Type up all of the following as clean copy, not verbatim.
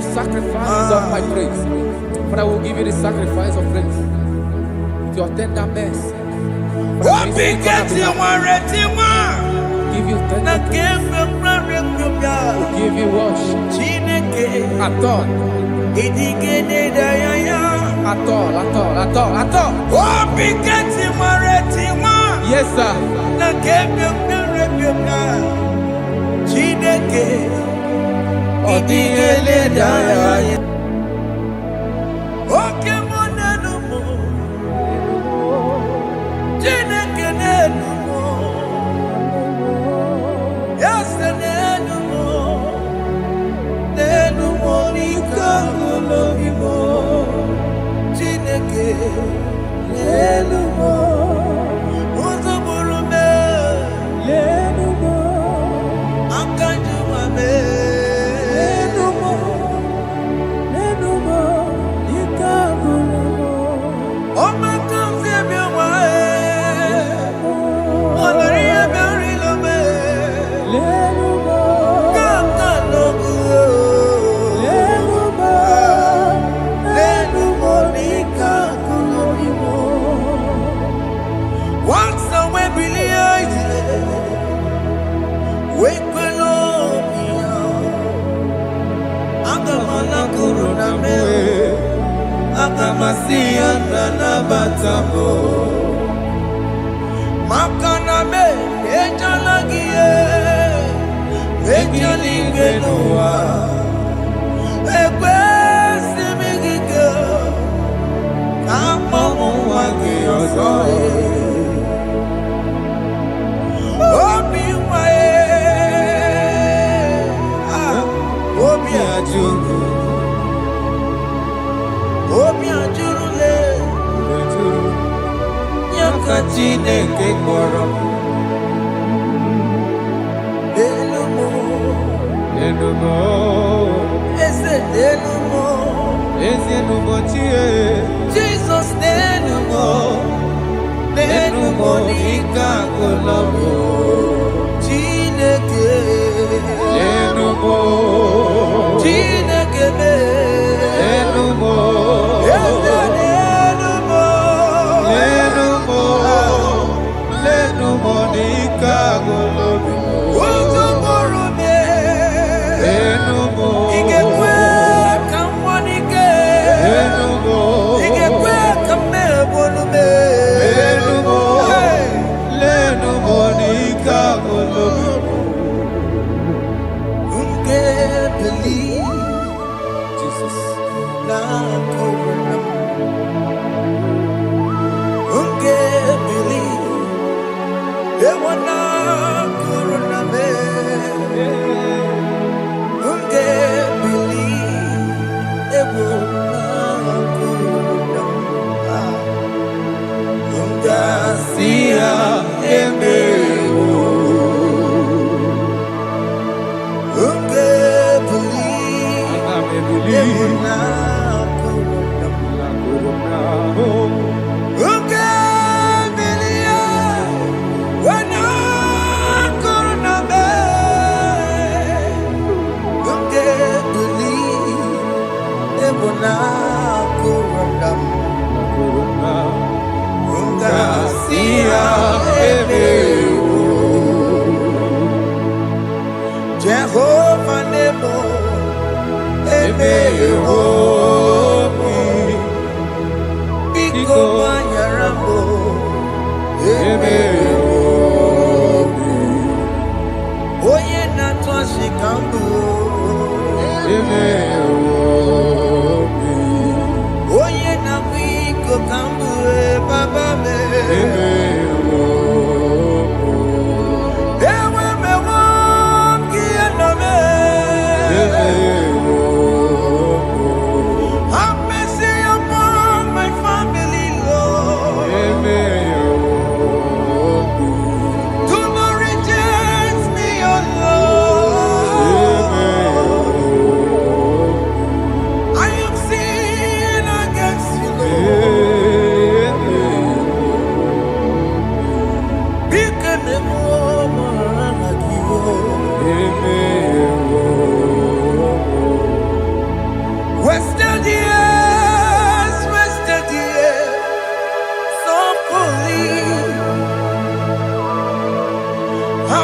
the sacrifice of my praise. Father, I will give you the sacrifice of praise. With your tender mercy. Give you tender praise. We'll give you worship. At all. Yes, sir.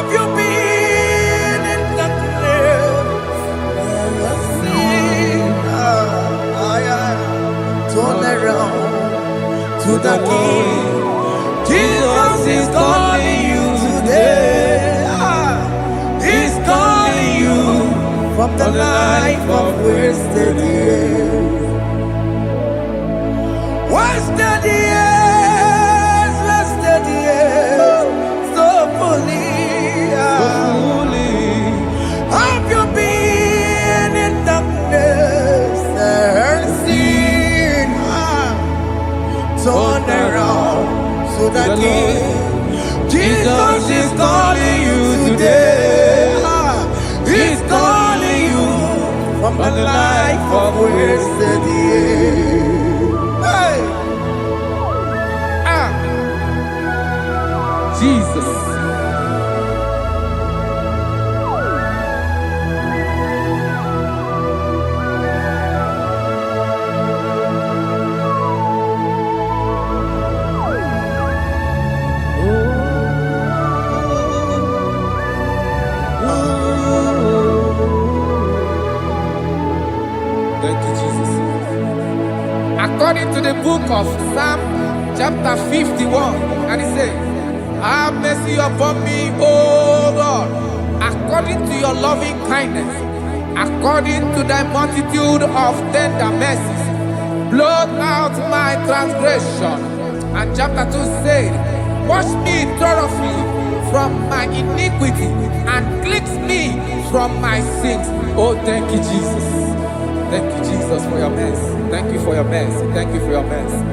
Have you been in the grave? Turn around to the King. Jesus is calling you today. He's calling you from the life of wasted years. Wasted years, wasted years, so fully. Have you been in darkness and seen? Turn around to the King. Jesus is calling you today. He's calling you from the life of wasted years. Hey. Jesus. Thank you, Jesus. According to the book of Psalm chapter 51, and it says, have mercy upon me, O Lord, according to your loving kindness, according to thy multitude of tender mercies, blot out my transgression. And chapter 2 said, wash me thoroughly from my iniquity and cleanse me from my sins. Oh, thank you, Jesus. Thank you, Jesus, for your mercy. Thank you for your mercy. Thank you for your mercy.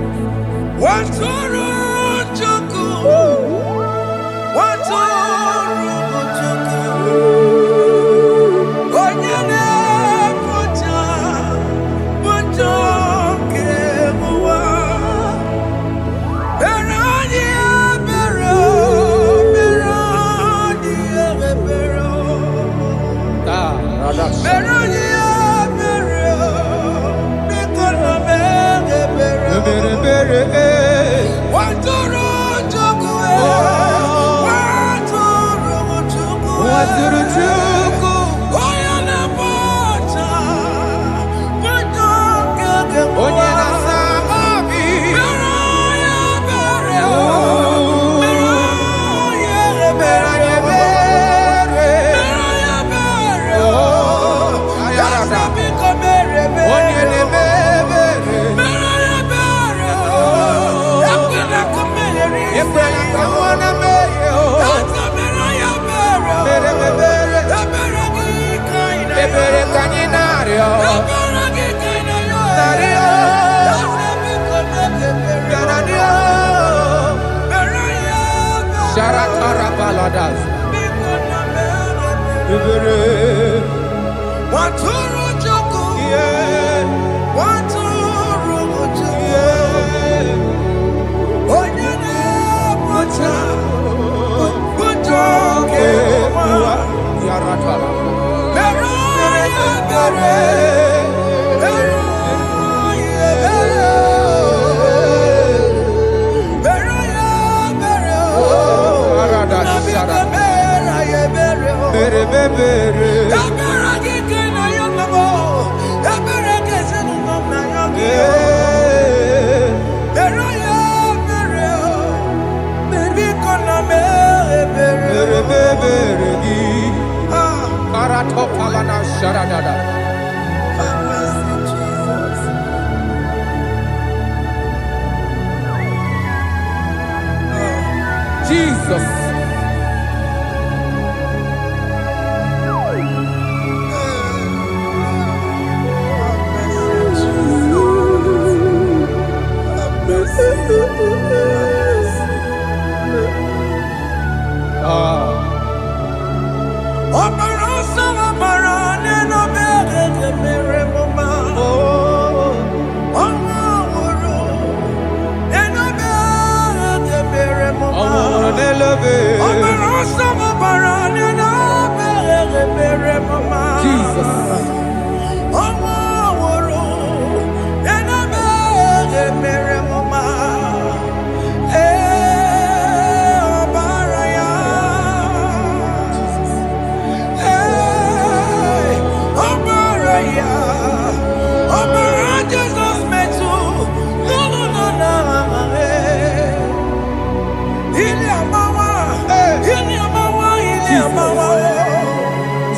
Jesus.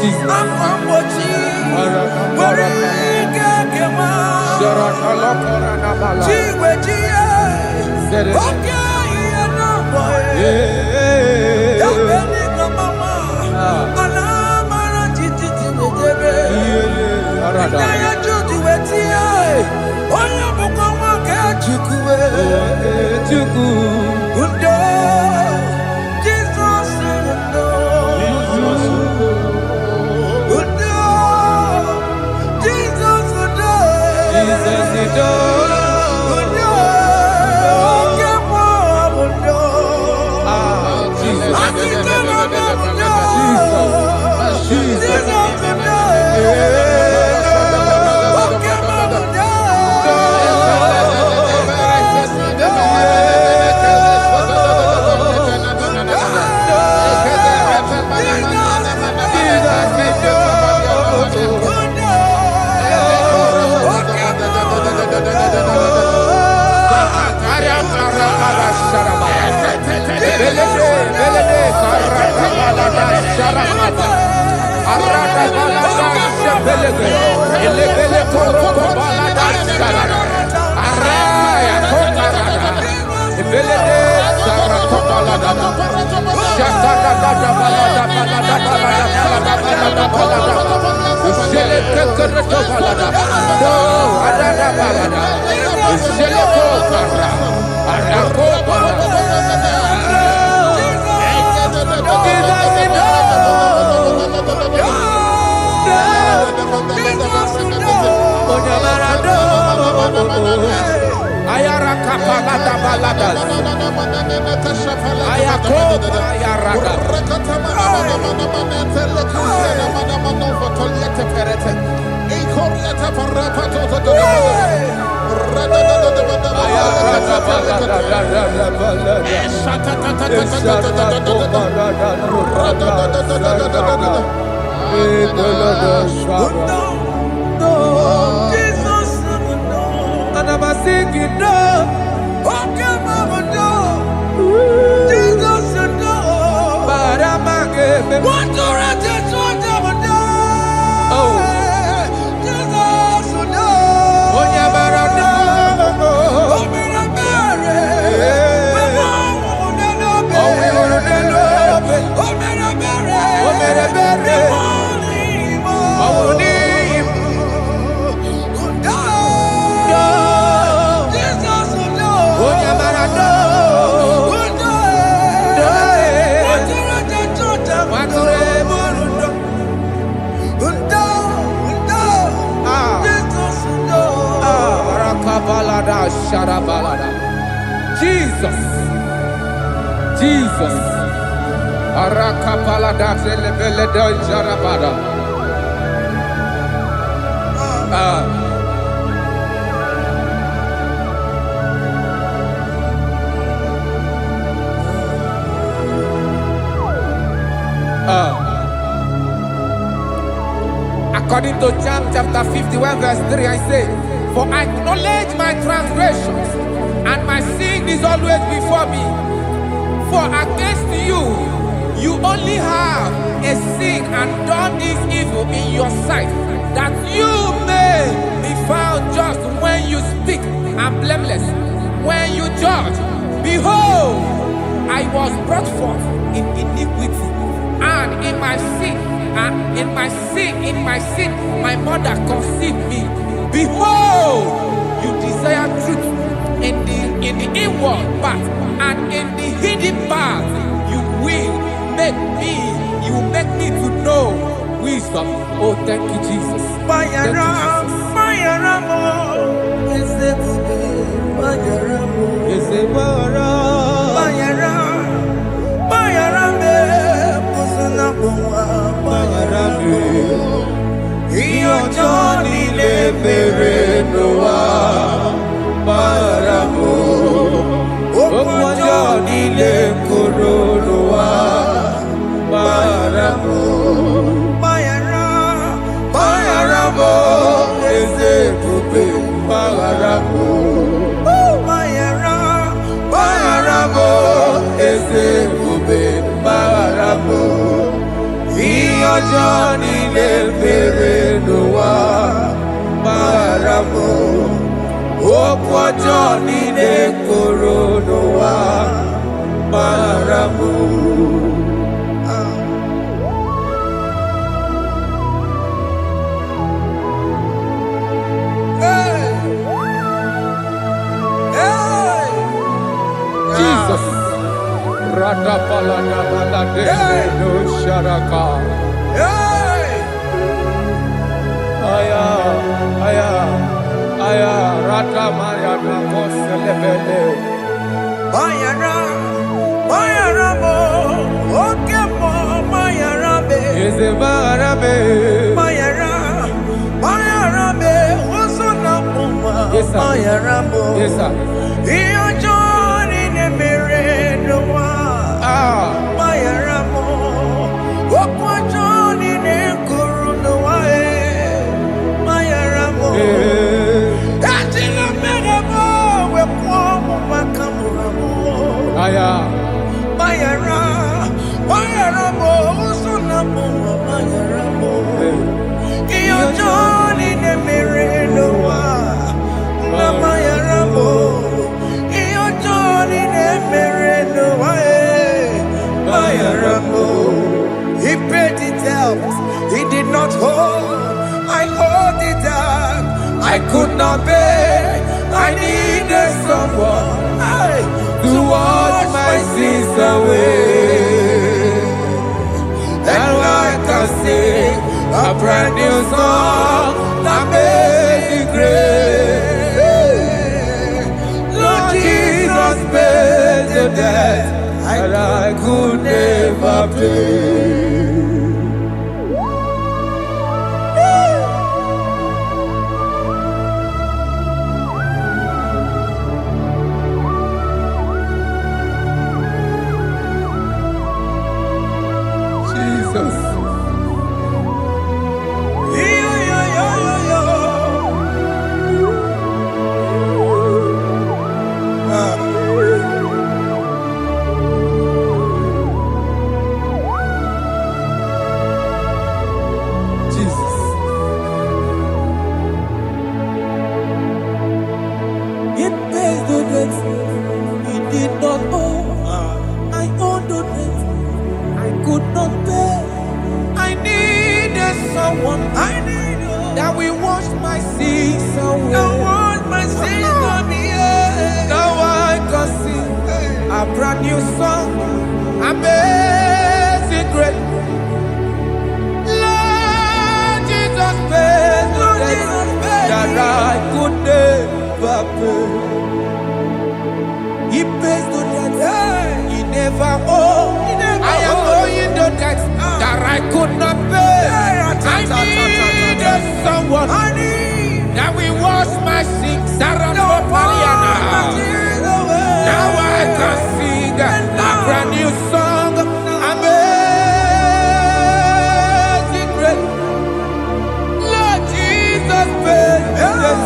Jesus. Amambochi. Warika kema. Chiwejiye. Okay, no boy. Dabeni kamama. Alamara titi tibetebe. Inaya juti wetie. Oya bukama ke chukwe. Undo. Jesus undo. Undo. Jesus undo. Jesus undo. Undo. Kemo undo. Jesus. Akitana undo. Jesus undo. Jesus. Jesus. Arakapalada zelebeleda jarabada. According to John chapter 51 verse 3, I say, for I acknowledge my transgressions, and my sin is always before me. For against you, you only have a sin and done this evil in your sight, that you may be found just when you speak, and blameless when you judge. Behold, I was brought forth in iniquity, and in my sin, my mother conceived me. Behold, you desire truth in the inward part, and in the hidden part you will make me to know wisdom. Oh, thank you, Jesus. Thank Johnny le mere no wa maramo. Okwa Johnny le koro no wa maramo. Jesus. Rada palada balade no sharaka. Aya, aya, aya. Rada maya na koselebele. Mayara, Mayara mo, okay mo, Mayara be. Eze Mayara be. Mayara, Mayara be. Oso na muma, Mayara mo. Yes sir. Iyo Johnny ne mere no wa. Mayara mo, okwa Johnny ne kuru no wa Mayara mo. Ajila mere mo, we kwa mo makamura mo. Aya. Mayara, Mayara mo, usuna mo, Mayara mo. Iyo Johnny ne mere no wa. Na Mayara mo. Iyo Johnny ne mere no wa. Mayara mo. He paid it out. He did not hold. I hold it out. I could not bear. I needed someone to wash my sins away. And I can sing a brand new song that made me great. Lord Jesus paid the debt that I could never pay. Jesus. Jesus. It pays the debt he did not owe. I owed the debt I could not pay. I needed someone that will wash my sins away. Now I can sing a brand new song, amazing grace. Lord Jesus paid the debt that I could never pay. He pays the debt he never owed. I am owing the debt that I could not pay. I needed someone that will wash my sins. Now I can sing a brand new song, amazing grace. Lord Jesus paid the debt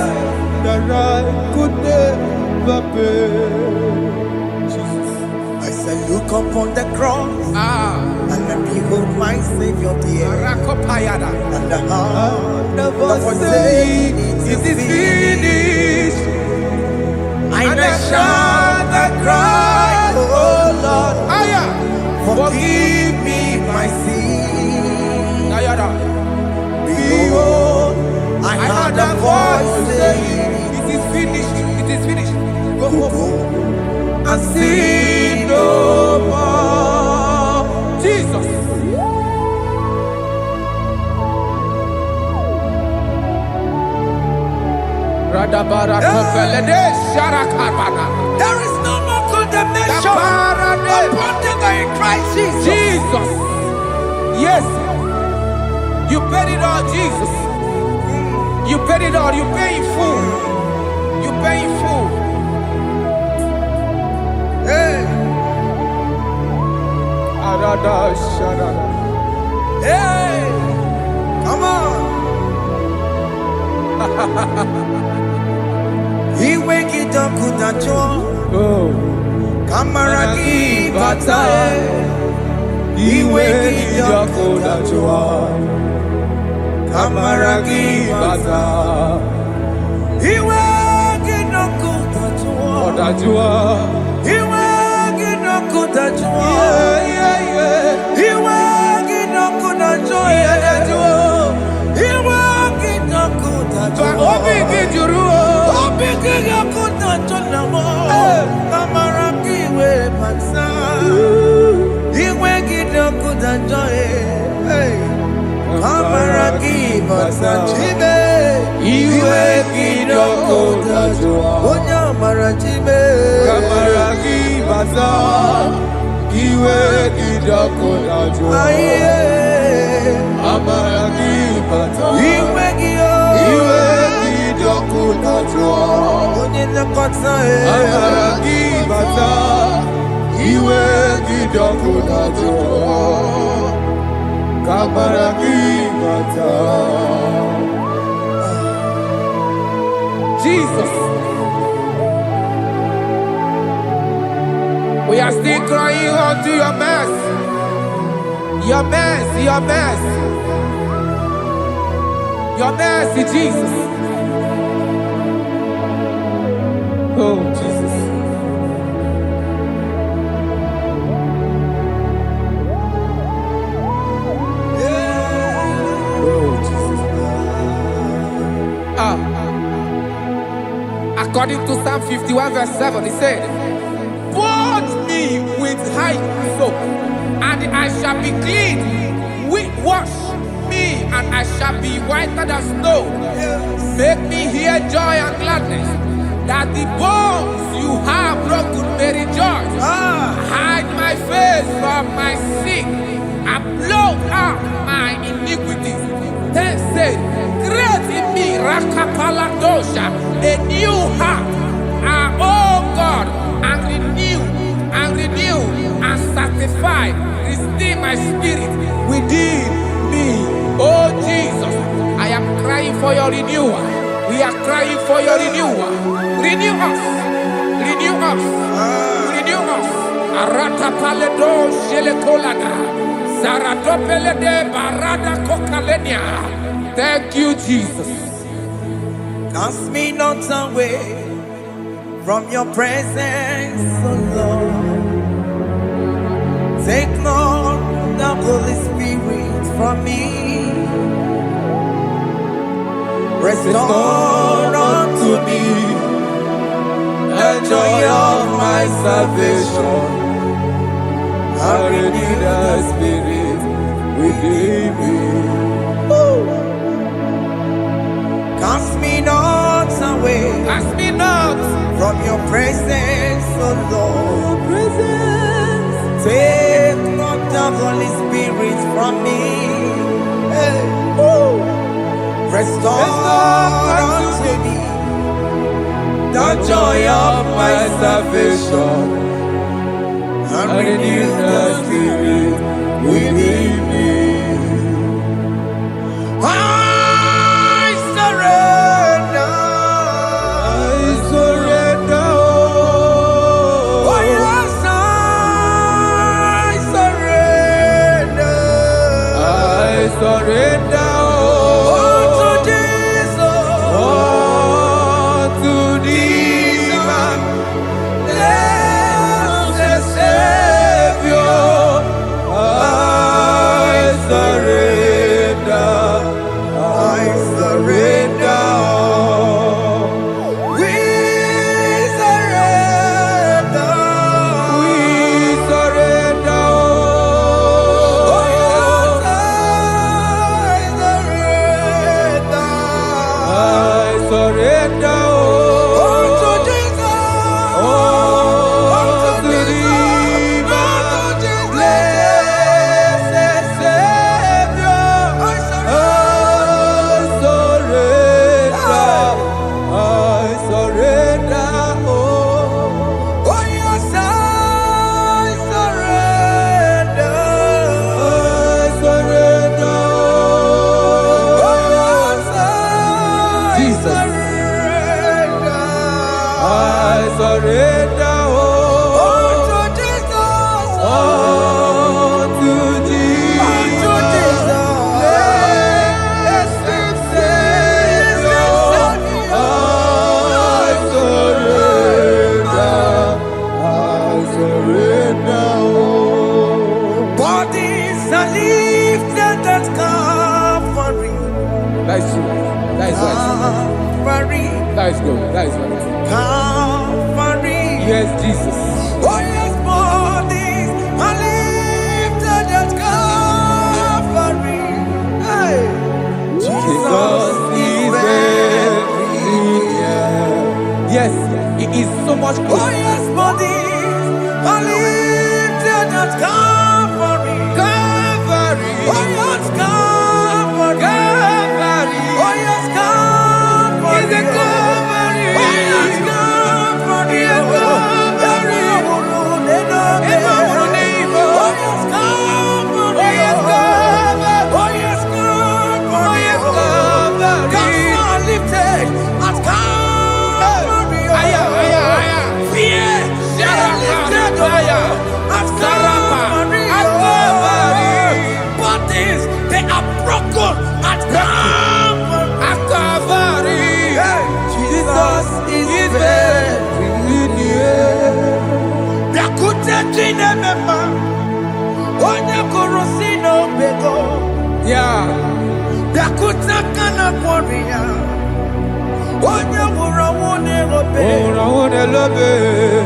that I could never pay. I said, look upon the cross and behold my Savior dear. And the heart that was saying, it is finished. And I shout and cry, oh Lord, forgive me my sin. Behold, I heard a voice saying, it is finished, it is finished. go And sin no more. Jesus. There is no more condemnation upon them that in Christ Jesus. Jesus. Yes. You paid it all, Jesus. You paid it all. You pay in full. You pay in full. Hey. Hey. Come on. He wake it up kudacho. Oh. Kamaraki batae. He wake it up kudacho. Kamaragi bata. Iwe ginoku tajua. Odajua. Iwe ginoku tajua. Iwe ginoku tajua. Iwe ginoku tajua. Obi gijuru. Obi ginoku tajua. Kamaragi we bata. Iwe ginoku tajua. Kamaragi bata chibe. Iwe ginoku tajua. Onya marachibe. Kamaragi bata. Iwe ginoku tajua. Kamaragi bata. Iwe gio. Iwe ginoku tajua. Onye nakota Kamaragi bata. Iwe ginoku tajua. Kamaragi bata. Jesus. We are still crying unto your mercy. Your mercy, your mercy. Your mercy, Jesus. Oh, Jesus. Oh, Jesus. According to Psalm 51 verse 7, he said, "Purge me with hyssop, and I shall be clean. Wash me, and I shall be whiter than snow. Make me hear joy and gladness, that the bones you have broken may rejoice. Hide my face from my sin, and blot out my iniquities. Then say, create in me Rakapaladosha, a new heart, oh God, and renew, and sanctify, restore my spirit within me." Oh Jesus, I am crying for your renewal. We are crying for your renewal. Renew us, renew us, renew us. Arata paledo shelekolada, zaradopele de barada kokalenia. Thank you, Jesus. Cast me not away from your presence, oh Lord. Take not the Holy Spirit from me. Restore unto me the joy of my salvation. And renew the spirit within me. Cast me not away. Cast me not from your presence, oh Lord. Take not the Holy Spirit from me. Restore unto me the joy of my salvation, and renew the spirit within me. I surrender. Oh yes, I surrender. surrender. That is true. That is right. Calvary. That is good. That is right. Calvary. Yes, Jesus. Oh yes, bodies are lifted at Calvary. Hey. Jesus is very near. Yes, it is so much Oh closer. yes, bodies are lifted at Calvary. Calvary. Oh yes, Calvary. Calvary. Oh yes, Calvary. Is a Calvary. Oh yes, Calvary. Is a Calvary. Oh yes, Calvary. Oh yes, Calvary. Oh yes, Calvary. Oh yes, Calvary. Gods are lifted at Calvary. Aya, aya, aya. Fear is lifted at Calvary. Bodies, they are broken at Calvary. At Calvary. Jesus is very near. Yakute chinemema, onye korosino bego. Yeah. Yakute kana kworiya, onye wurawune obe. Oh, I love it.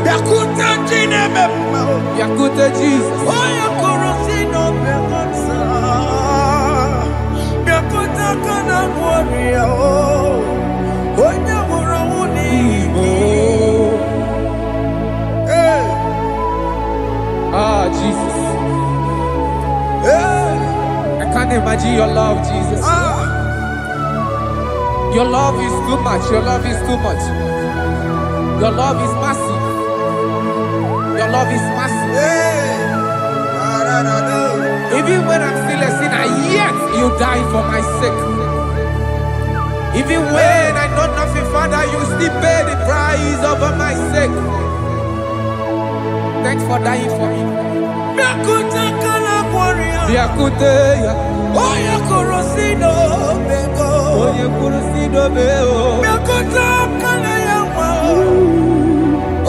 Yakute chinemema, Yakute Jesus. onye korosino bego sa. Yakute kana kworiya, onye wurawune Oh. Hey, Ah, Jesus. hey, I can't imagine your love, Jesus. Your love is too much. Your love is too much. Your love is massive. Your love is massive. hey. Even when I'm still a sinner, yet you die for my sake. Even when I know nothing, Father, you still pay the price over my sake. Thanks for dying for me. Yakute kana kworiya, Yakute, onye korosino bego. onye kurusido beo. Yakute kana yawa,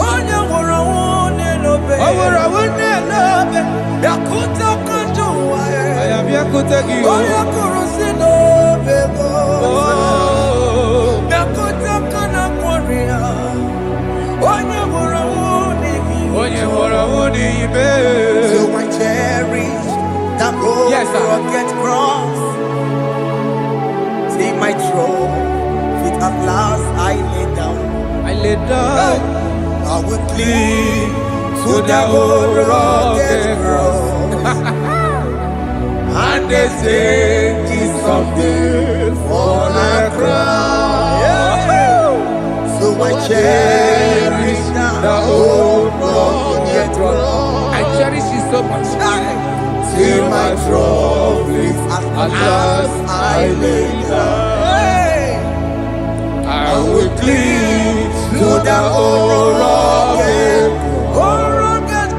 onye wurawune lobe. Owura wune lobe. Yakute kanjuwa, I am Yakute Gio. onye korosino bego. Oh, Yakute kana kworiya, onye wurawune onye wura wune ibe. So I cherish that old Yes, sir. rugged cross. See my throne, feet at last I lay down. I lay down I will cling to the old rugged cross. and they say it's someday for a crown. So I cherish The old rugged cross. I cherish it so much. till my troubles at last I lay down. I will cling to the old rugged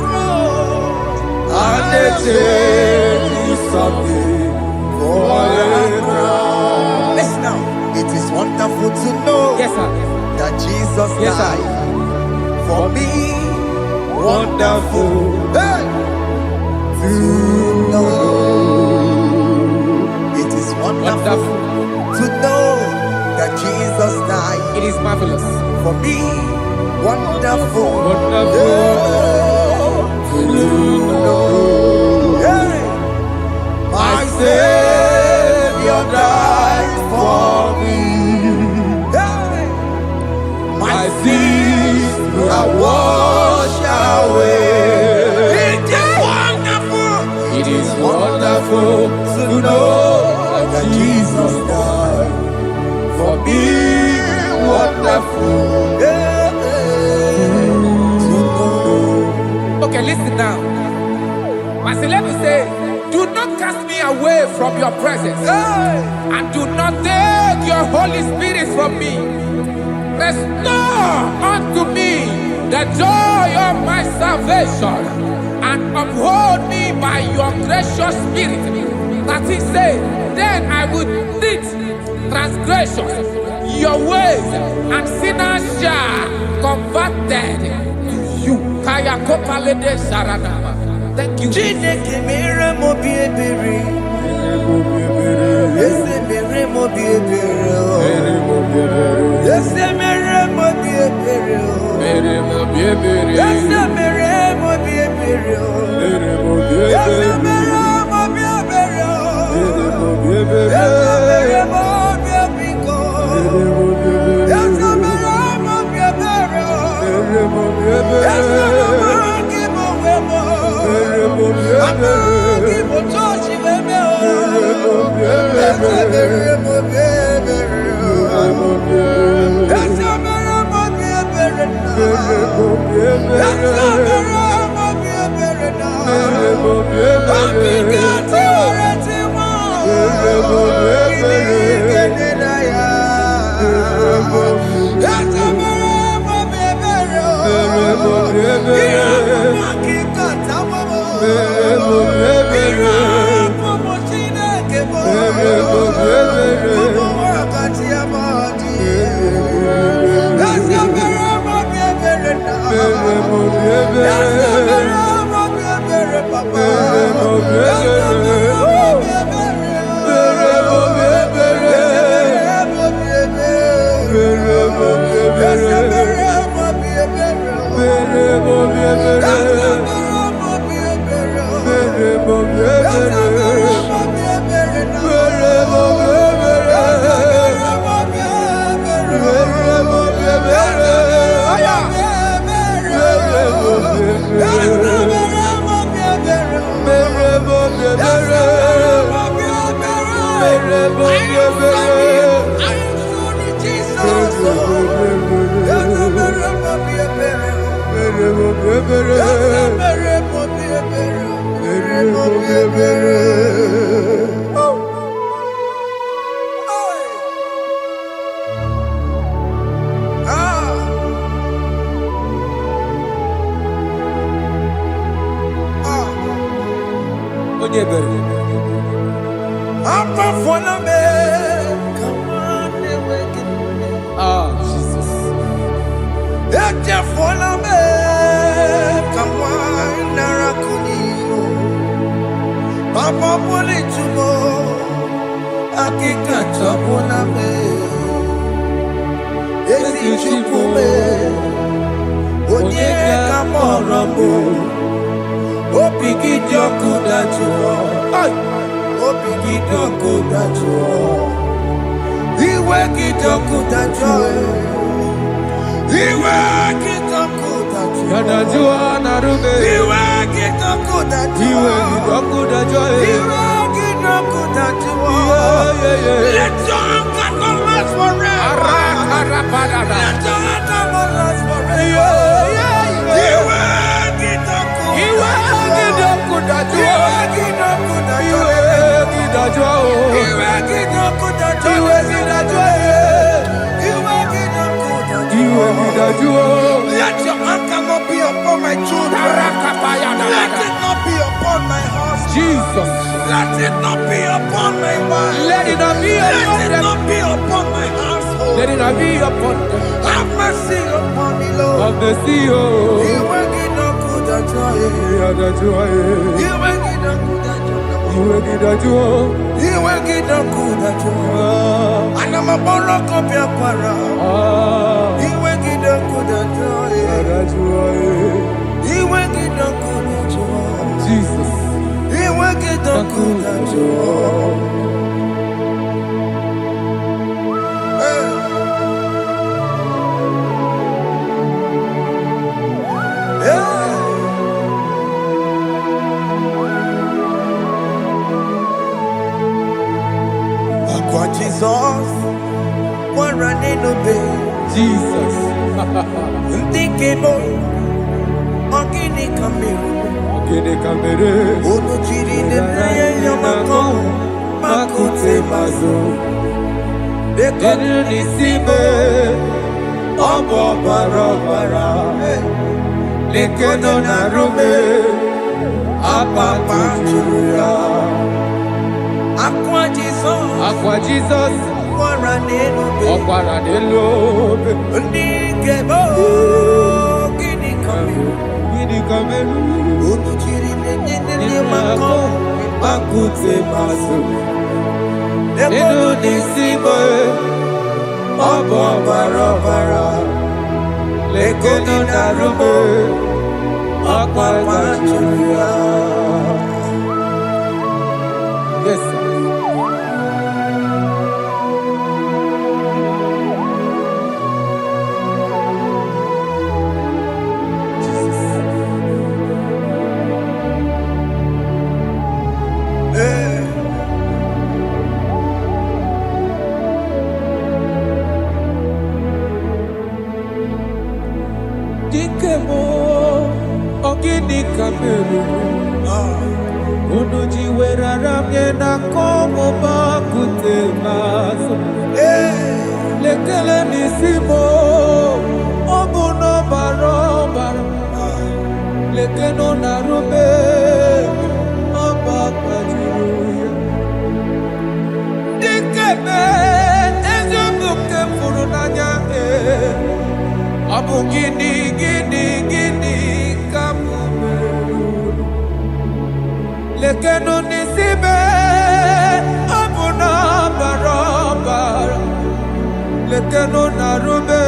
cross. and they say it's someday for a crown. Listen now, it is wonderful to know Yes, sir. that Jesus Yes, sir. died for me. Wonderful. Hey! To know. It is wonderful Wonderful. to know that Jesus died It is marvelous. for me. Wonderful. Wonderful. To know. Hey! My Savior died for me. Hey! My sins are washed away. It is wonderful. It is wonderful to know that Jesus died for me. Wonderful. Okay, listen now. Pastor, let me say, do not cast me away from your presence, and do not take your Holy Spirit from me. Restore unto me the joy of my salvation, and uphold me by your gracious spirit. That is said, then I would teach transgressions your ways, and sinners shall converted to you. Kaya kopalede saranama. Thank you. Chineke mere mo bi ebere. Eze mere mo bi ebere. Let your anger not be upon my children. Let it not be upon my husband. Jesus. Let it not be upon my wife. Let it not be upon Let it not be upon my household. Let it not be upon them. Have mercy upon me, Lord. Of the sea, oh. You will get no good at joy. You will get no good at joy. You will get no good at joy. And I'm a borrow of your para. You will get no good at joy. You will get no good at joy. Jesus. You will get no good at joy. Jesus, one running obey. Jesus. Ndikebo, ogini kamere. Ono chiri nene yamako, makute mazo. Denu nisibe, obo barabara. Lekono narume, apa tuya. Aqua Jesus, Okwara Nelobe, Ndikebo, Gini Kameru, Unuchiri Nene Mako, Makute Masu, Nenu Nisibe, Obo Barabara, Lekono Narume, Aqua tuya. Yes, sir. Onyena komo bakute maso. Lekele nisimo. Obuno barobara. Lekeno narube. Obakwajiruya. Dikeme. Ezobuke furunanya. Abu gini kamume. Lekeno nisibe. Abu na barobara. Lekeno narube.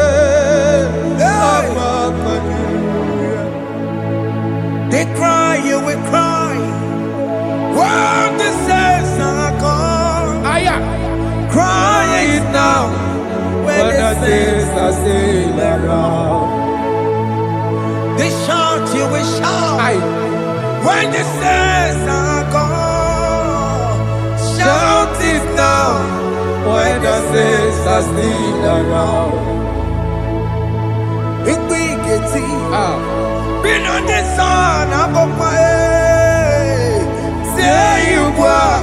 They cry, you will cry. When the saints are gone, cry it now. When the saints are still around, they shout, you will shout. When the saints are gone, shout it now. When the saints are still around, it will get been on the sun, I'm on my head. Say you were,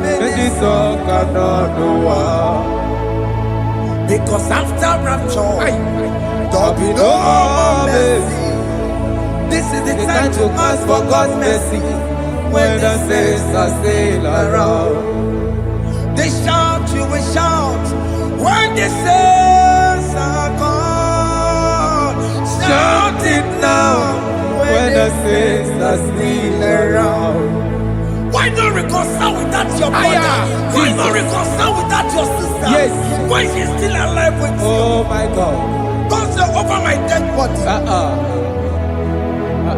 and this song cannot do. Because after rapture, there'll be no more mercy. This is the time to ask for God's mercy. When the saints are still around, they shout, you will shout. When the saints are gone, shout it now. When the saints are still around. Why not reconcile without your brother? Why not reconcile without your sister? Yes. Why she's still alive with you? Oh my God. Don't say over my dead body.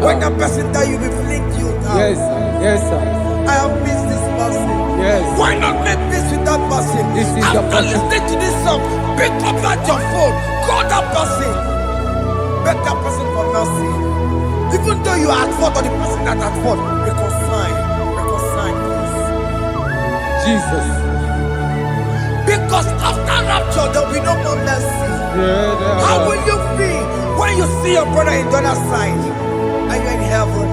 When the person that you will flick you down. Yes, yes, sir. I have missed this person. Yes. Why not make peace with that person? This is after listening to this song, pick up that your phone, call that person, beg that person for mercy. Even though you are at fault or the person that at fault, reconcile, please. Jesus. Because after rapture, there will be no more mercy. How will you feel when you see your brother in the other side? Are you in heaven?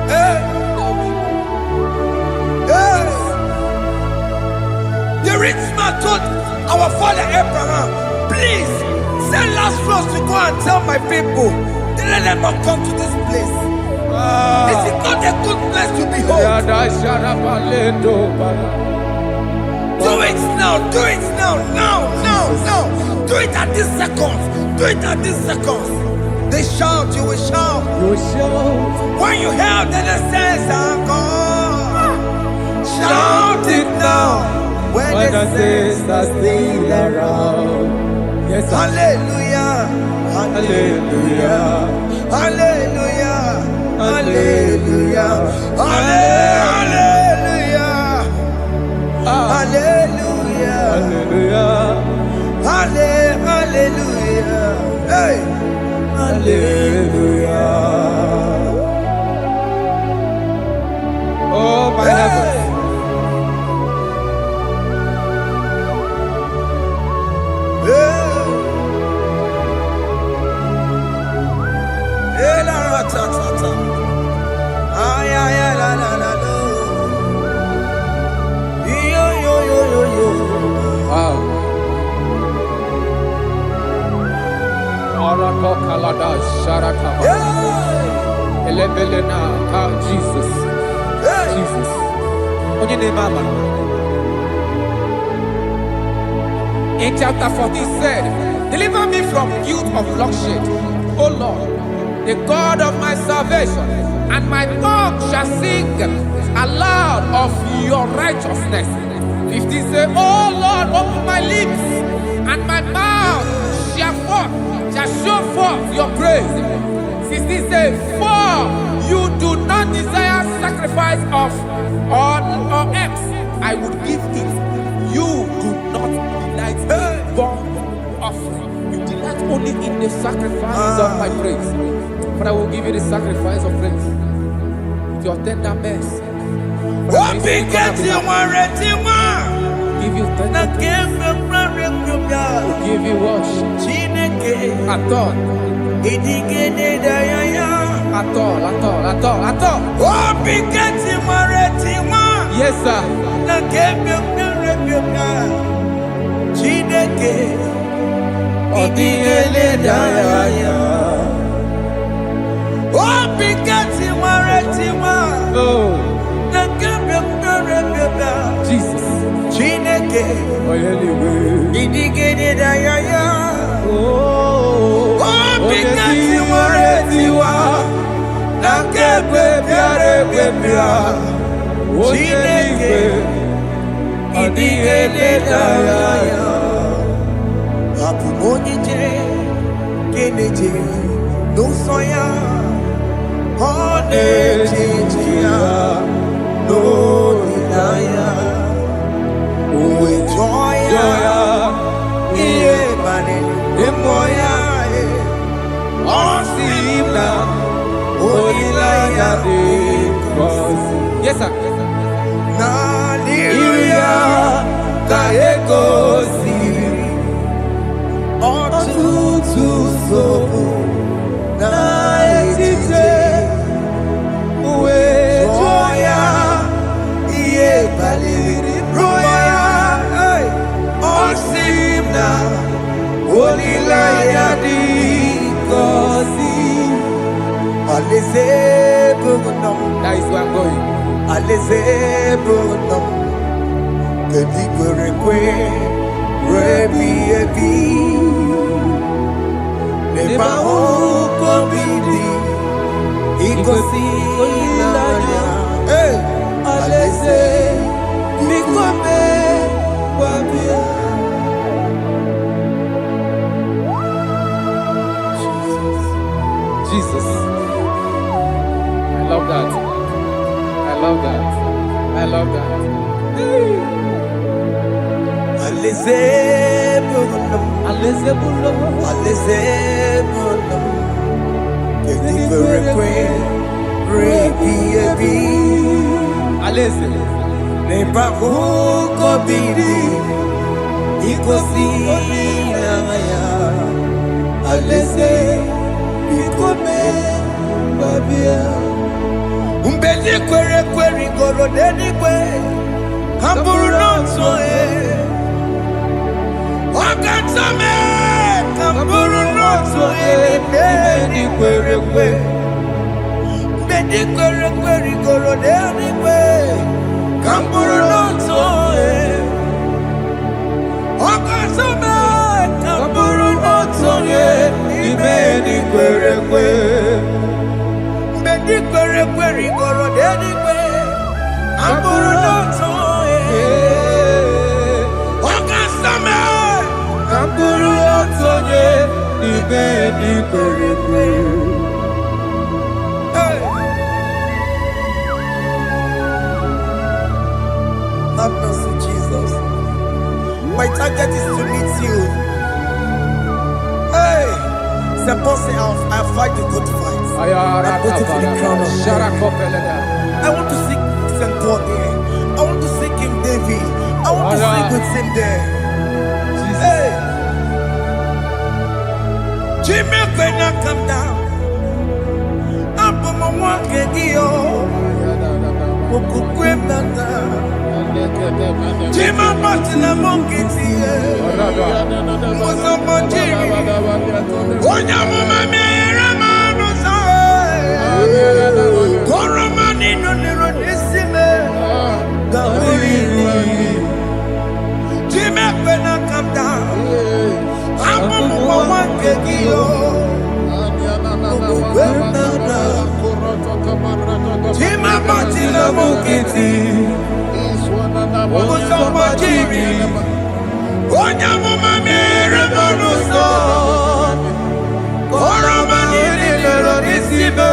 Hey. The rich man told our father Abraham, please send Lazarus to go and tell my people, let them not come to this place. This is not a good place to behold. Do it now, do it now, now. Do it at this second. Do it at this second. They shout, you will shout. When you hear that the saints are gone, shout it now. When the saints are still around. Yes, hallelujah, hallelujah, hallelujah, hallelujah, hallelujah, hallelujah, hallelujah, hallelujah, hey, hallelujah. Oh my heavens. Jesus. Jesus. In chapter 14 said, deliver me from guilt of bloodshed, O Lord, the God of my salvation, and my tongue shall sing aloud of your righteousness. 15 say, O Lord, open my lips, and my mouth shall show forth your praise. 16 say, for you do not desire sacrifice of or eggs, I would give it. You do not delight in burnt offering. You delight only in the sacrifice of my praise. But I will give you the sacrifice of praise with your tender mercy. Give you tender will give you worship. Aton. At all. Oh, Bigati Maretima. Yes, sir. Chineke Odigele Daya. Oh, Bigati Maretima. Oh, Jesus. Chineke Odigele Daya. Oh, Bigati Maretima. Nakebe Piare Pia. Chineke Odigele Daya. Apu Monije Keneje no soya Onejia no Nidaya Uwe joya Iye bane Emoya Osimna Onilaya de Yes, sir. Na liria Kaeko siri Otutu sobu Na etite Uwe joya Iye baliri roya Osimna Olilaya di kosi Aleze bugunam That is where I'm going. Aleze bugunam Kedi kwerekwe Rebi ebi Neba uko bidi Ikosi ilaya Aleze Mikome Wabia Jesus. I love that. Aleze bugunam Aleze bulo. Aleze bugunam Kedi kwerekwe Rebi ebi Aleze. Neba uko bidi Ikosi ilaya Aleze Mikome Babia Umbedi kwere kwere goro deni kwe Kamburu noto Wakatame Kamburu noto Deni kwere kwe Umbedi kwere kwere goro deni kwe Kamburu noto Wakatame Kamburu noto Ibedi kwere kwe Mbedi kwere kwere goro deni kwe Kamburu noto Wakasame Kamburu noto Ibedi kwere kwe Have mercy, Jesus. My target is to meet you. Hey, suppose I fight the good fight. I put it in the crown of I want to seek St. God there. I want to seek King David. I want to sing with him there. Hey, Jimmy, when I come down, I'm on my walk again. Jima Martina Monkiti, was a Monjiri. Onya Mama Ramano Koromani no Nirodissime, Gawiri. Jima when I come down, I'm on one kegio. Jima Martina Monkiti. Onya mama mere bonuso Koroma nini lero nisibe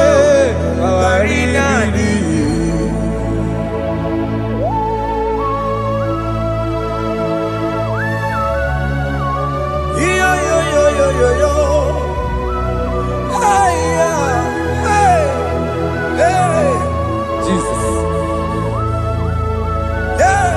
Awarina ni Yo yo yo yo yo yo Hey hey hey Jesus. Hey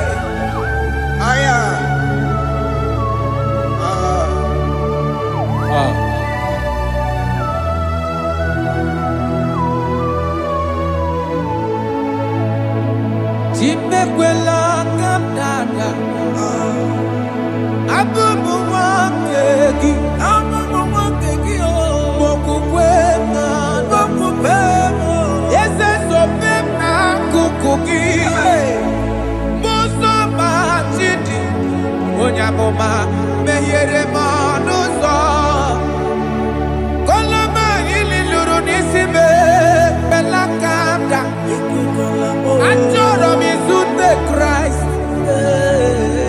amụma mehiere m ọnụ ụzọ koloma ili lụrụ n'isi m belakada achọrọ m izute Kraịst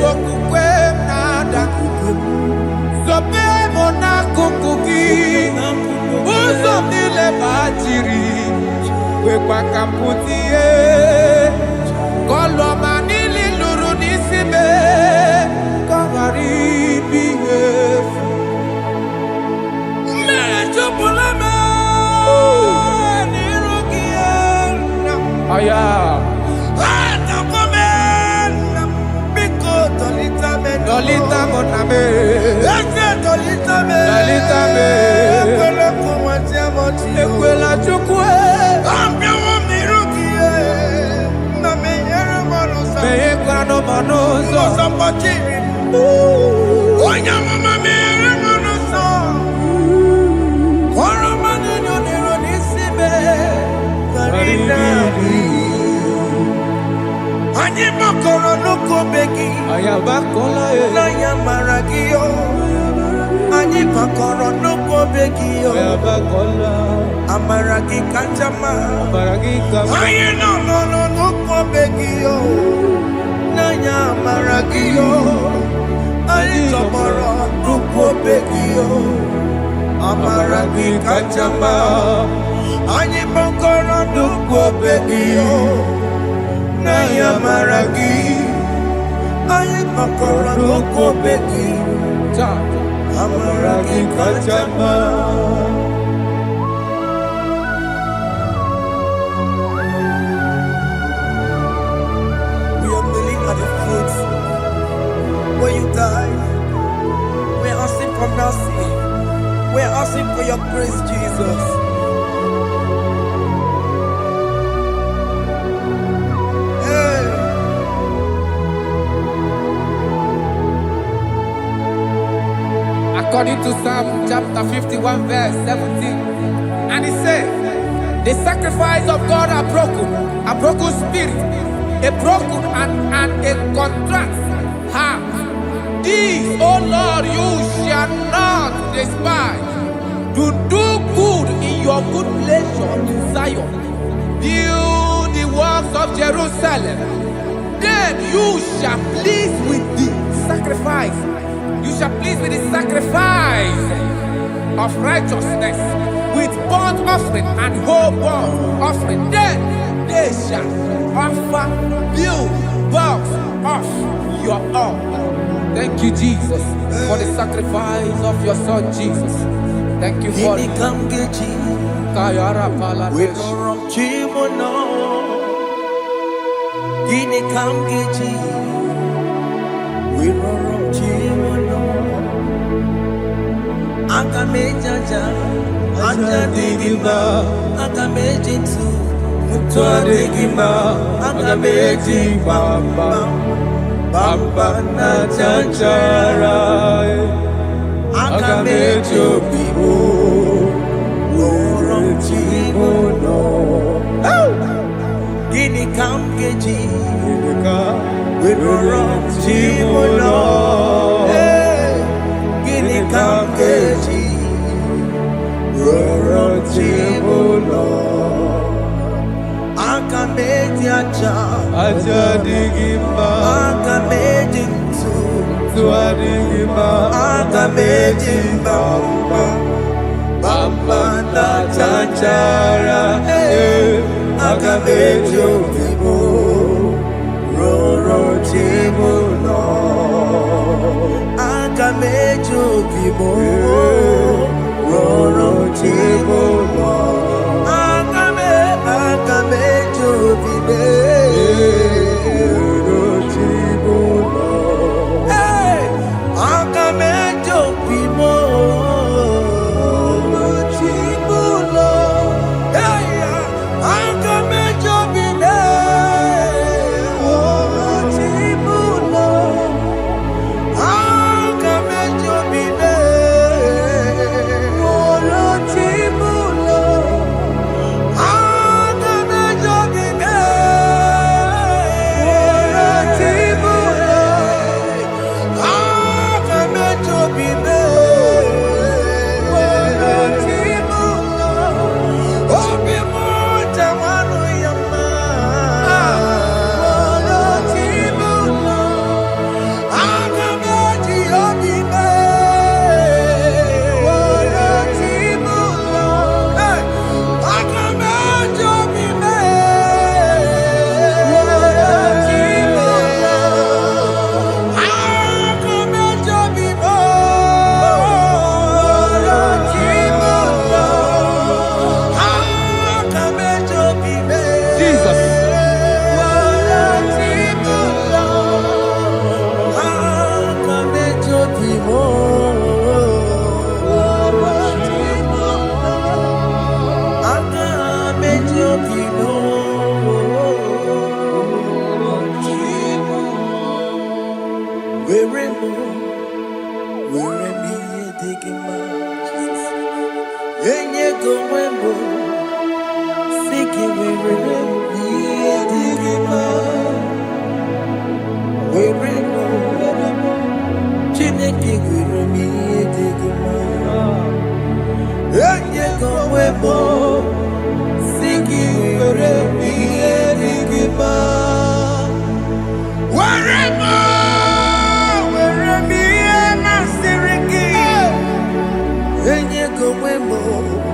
okwukwe m na-ada zobe m n'akụkụ gị ụzọ m niile gbachiri kwekwa ka m pụta ihe koloma niile lụrụ n'isi m ka ọ ghara ibi ihe efu mmejupụla m n'iru gị aya Dolita mo na me, dolita me, ekwela chukwe, me ekwano monozo, onya mama me monozo, oro mani no nero nisime, Ani makoro nuko begi, ayabakola na yamaragio. Ani makoro nuko begi, ayabakola. Amaragi kanjama, amaragi kama. Aye no nuko begi, na yamaragio. Ani tomorrow nuko begi, amaragi kanjama. Ani makoro nuko begi. Naya maragi, aye makora loko beki, amaragi kachama. We are kneeling at the foot where you died. We are asking for mercy. We are asking for your grace, Jesus. According to Psalm chapter 51 verse 17, and it says, the sacrifice of God are broken, a broken spirit, a broken and a contrite heart. These, O Lord, you shall not despise. To do good in your good pleasure in Zion. Build the works of Jerusalem. Then you shall please with the sacrifice. You shall please with the sacrifice of righteousness, with burnt offering and whole burnt offering. Then they shall offer build works of your own. Thank you, Jesus, for the sacrifice of your Son, Jesus. Thank you for it. Akamejaja, ajadigima, akamejitu, mutuadigima, akamejibamba, bamba na chanchara, akamejobibo, worochimono. Gini kamgeji, worochimono. Kamkeji, Rorochimuno, Akameji aja digima, Akameji tuadigima, Akameji bamba, bamba na chanchara, Akameji obibo, Rorochimuno. Akamejo bibo, roro chibo no. Akamejo bibe, roro chibo no. Hey, akamejo bibo, roro chibo no. Hey, akamejo bibe, roro chibo no. Akamejo bibe, roro chibo.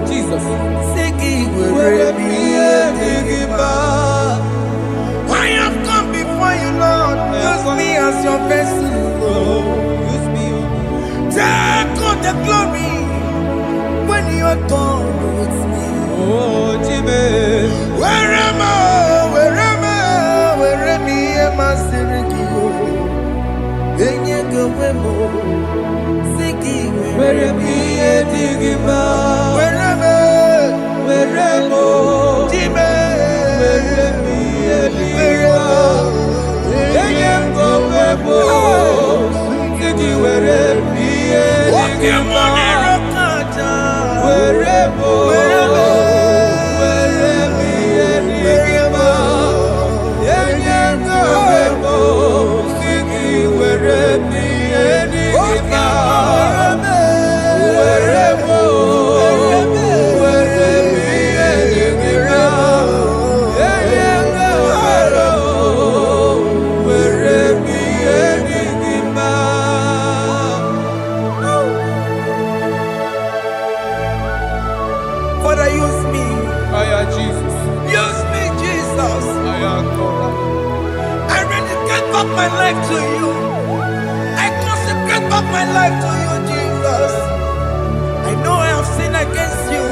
Jesus. I have come before you, Lord. Use me as your vessel, Lord. Use me. Take all the glory when you are done with me. Oh, Jimmy. Where am I? Father, use me. Jesus. Use me, Jesus. I rededicate back my life to you. I consecrate back my life to you, Jesus. I know I have sinned against you.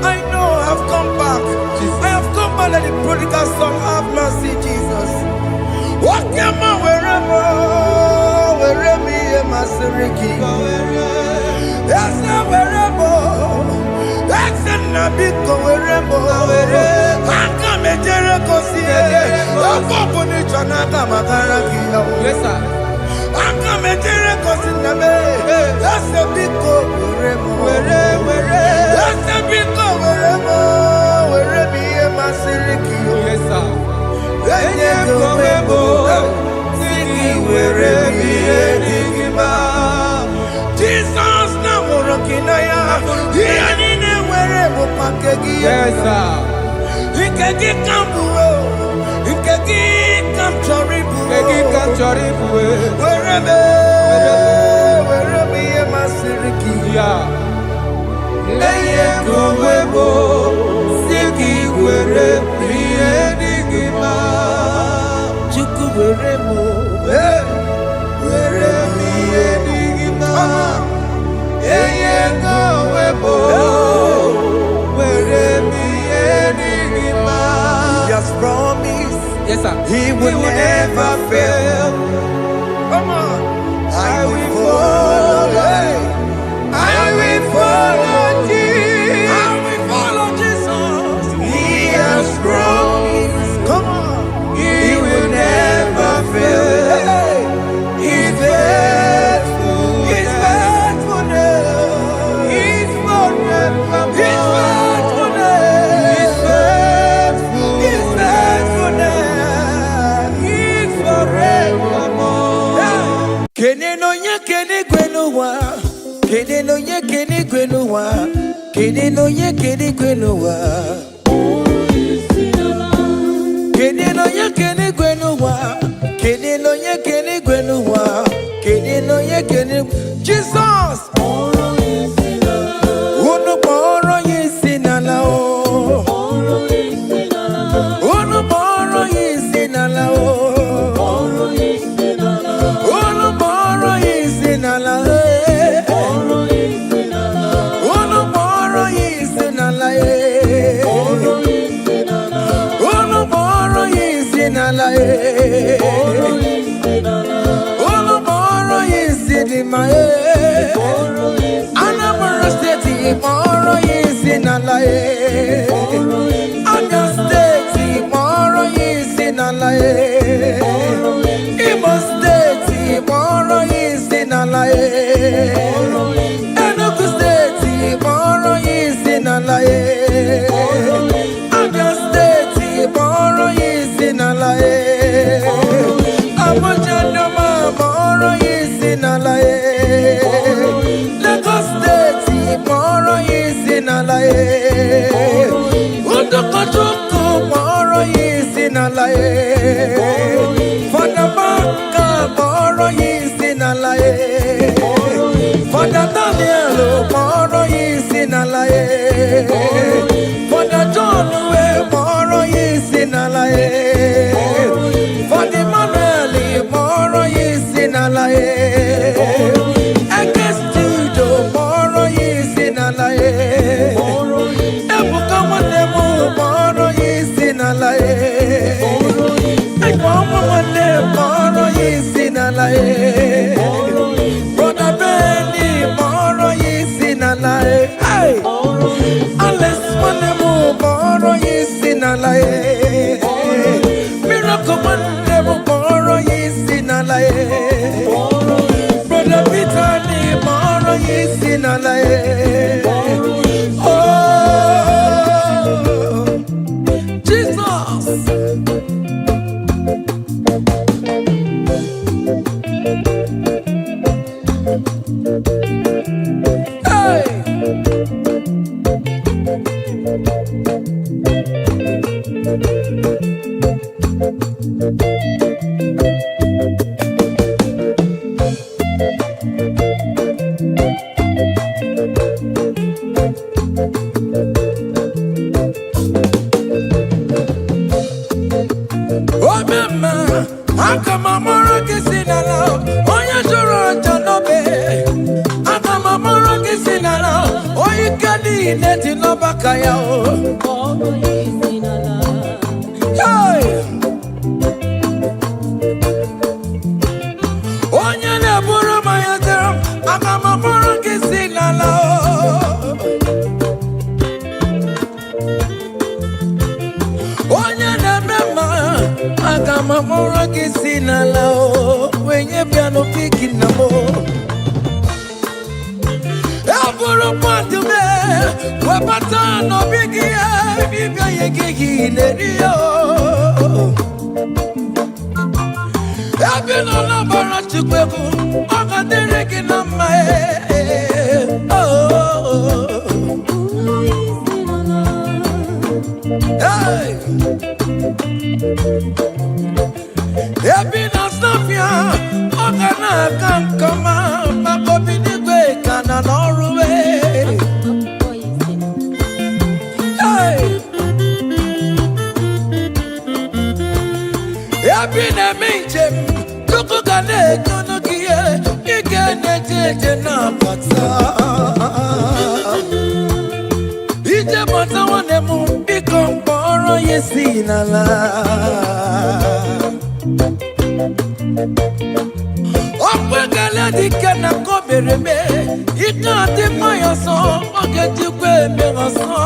I know I have come back. Jesus. I have come back like the prodigal son. Have mercy, Jesus. What am I? Where am I? Yes, where am I? Jesus now working Yes, sir. Promise, yes, sir. He will never fail. Come on, I will follow. I will follow Jesus. I will follow Jesus. He has promised. Come on, He will never fail. He's faithful. He's faithfulness. He's forever. He's Kene no ye kene gwenuwa, kene no ye kene gwenuwa, kene no ye kene gwenuwa. Kene no ye kene gwenuwa, kene no ye kene gwenuwa, kene no ye kene. Jesus. Unu boro yesinala o. Unu boro yesinala o. Imo State, tomorrow against you tomorrow is in a lie. Ebuka wanemu tomorrow is in a lie. Mama tomorrow is in a lie. Brother Benny tomorrow is in a lie. Hey, unless wanemu tomorrow is in a lie. Miracle tomorrow is in a lie. Brother Peter tomorrow is in a lie. Oh, Jesus. Hey. Oh mama, akamamoro kisinala, oya joro janobe. Akamamoro kisinala, oya kadi neti no bakaya o. Hey, oya ne buru mayatero, akamamoro kisinala. Oya ne mema, akamamoro kisinala o. Wenye piano piki namo. Eburu pantu me, wepata no bigi e, bibia yegi nerio. Ebino na bara chukweku, akadere kinama e. Hey. Ebina snapia, okana kankama, makobini kwe kana noruwe. Hey. Ebina minjem, kuku kane kunukie, ikene jeje na pata. Ije pata wanemu, ikomporo yesinala. Okwekele dike na kobereme, ika di mayaso, ogetikwe megaso.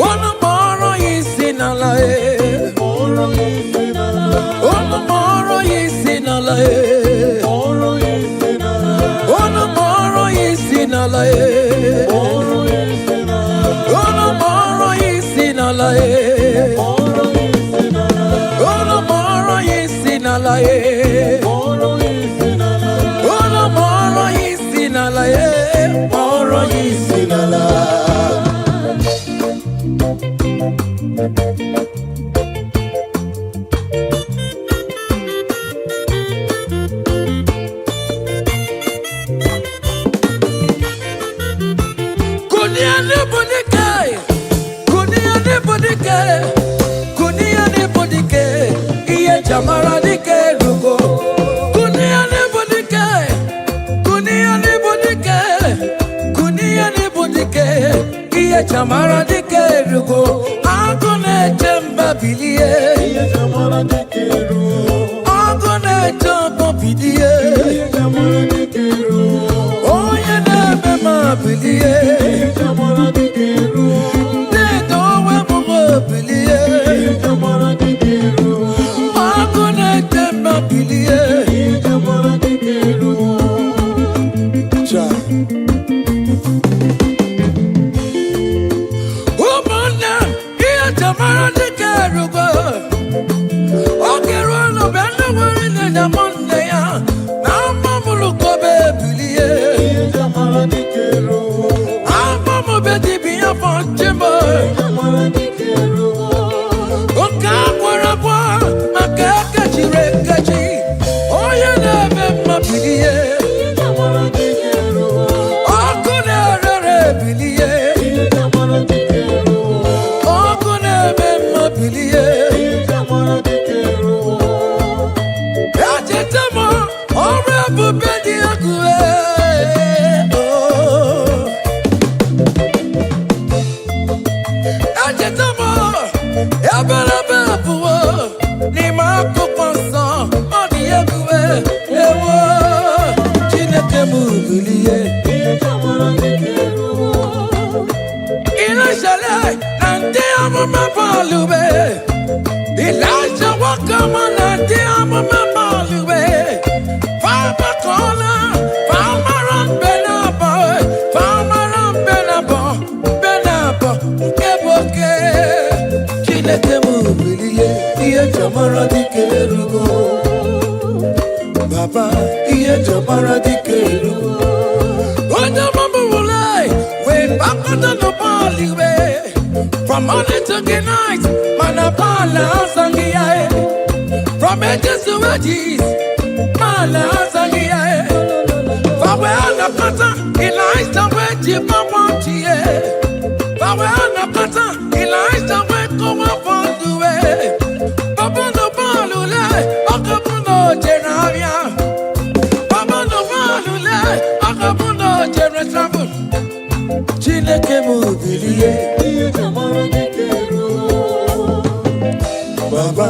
Ono moro yisinala e, ono moro yisinala e, ono moro yisinala e, ono moro yisinala e. Ono moro yisinala e, moro yisinala. Kunia ne bodike, kunia ne bodike, kunia ne bodike, iye jamara dike rugo. Kunia ne bodike, kunia ne bodike, kunia ne bodike, iye jamara dike rugo. Agone jemba bilie, iye jamara dike rugo. Agone jemba bilie, iye jamara dike rugo. Oye ne bema bilie, iye jamara dike rugo. Ne dowe bubo bilie, iye jamara dike rugo. Agone jemba bilie, iye jamara dike rugo. Cha. Umona, iye jamara dike rugo. Okero no bendo wari ne jamonde ya. Na mamulu kobe bilie, iye jamara dike rugo. Amamu bedi biya fonchimo, iye jamara dike rugo. Okamwara bwa, makaka chirekachi. Oye nebe mabilie, iye jamara dike rugo. Okune rere bilie, iye jamara dike rugo. Okune be mabilie, iye jamara dike rugo. Elijah walk on and dear mama Lube. Farmer corner, farmer on Benabo, farmer on Benabo, Keboke. Chinetemu Billy, dear Jamara di Kerugo. Baba, dear Jamara di Kerugo. What the mama will lie when back on the Bali. From morning to the night, Manapala Sangia. From edges to edges, Mala Sangia. For where the pattern, Elijah went to Papantia. For where the pattern, Elijah went to Papantua. Papa no Palula, Akapuno Genavia. Papa no Palula, Akapuno Generatravel. Chinekemu Billy. Baba,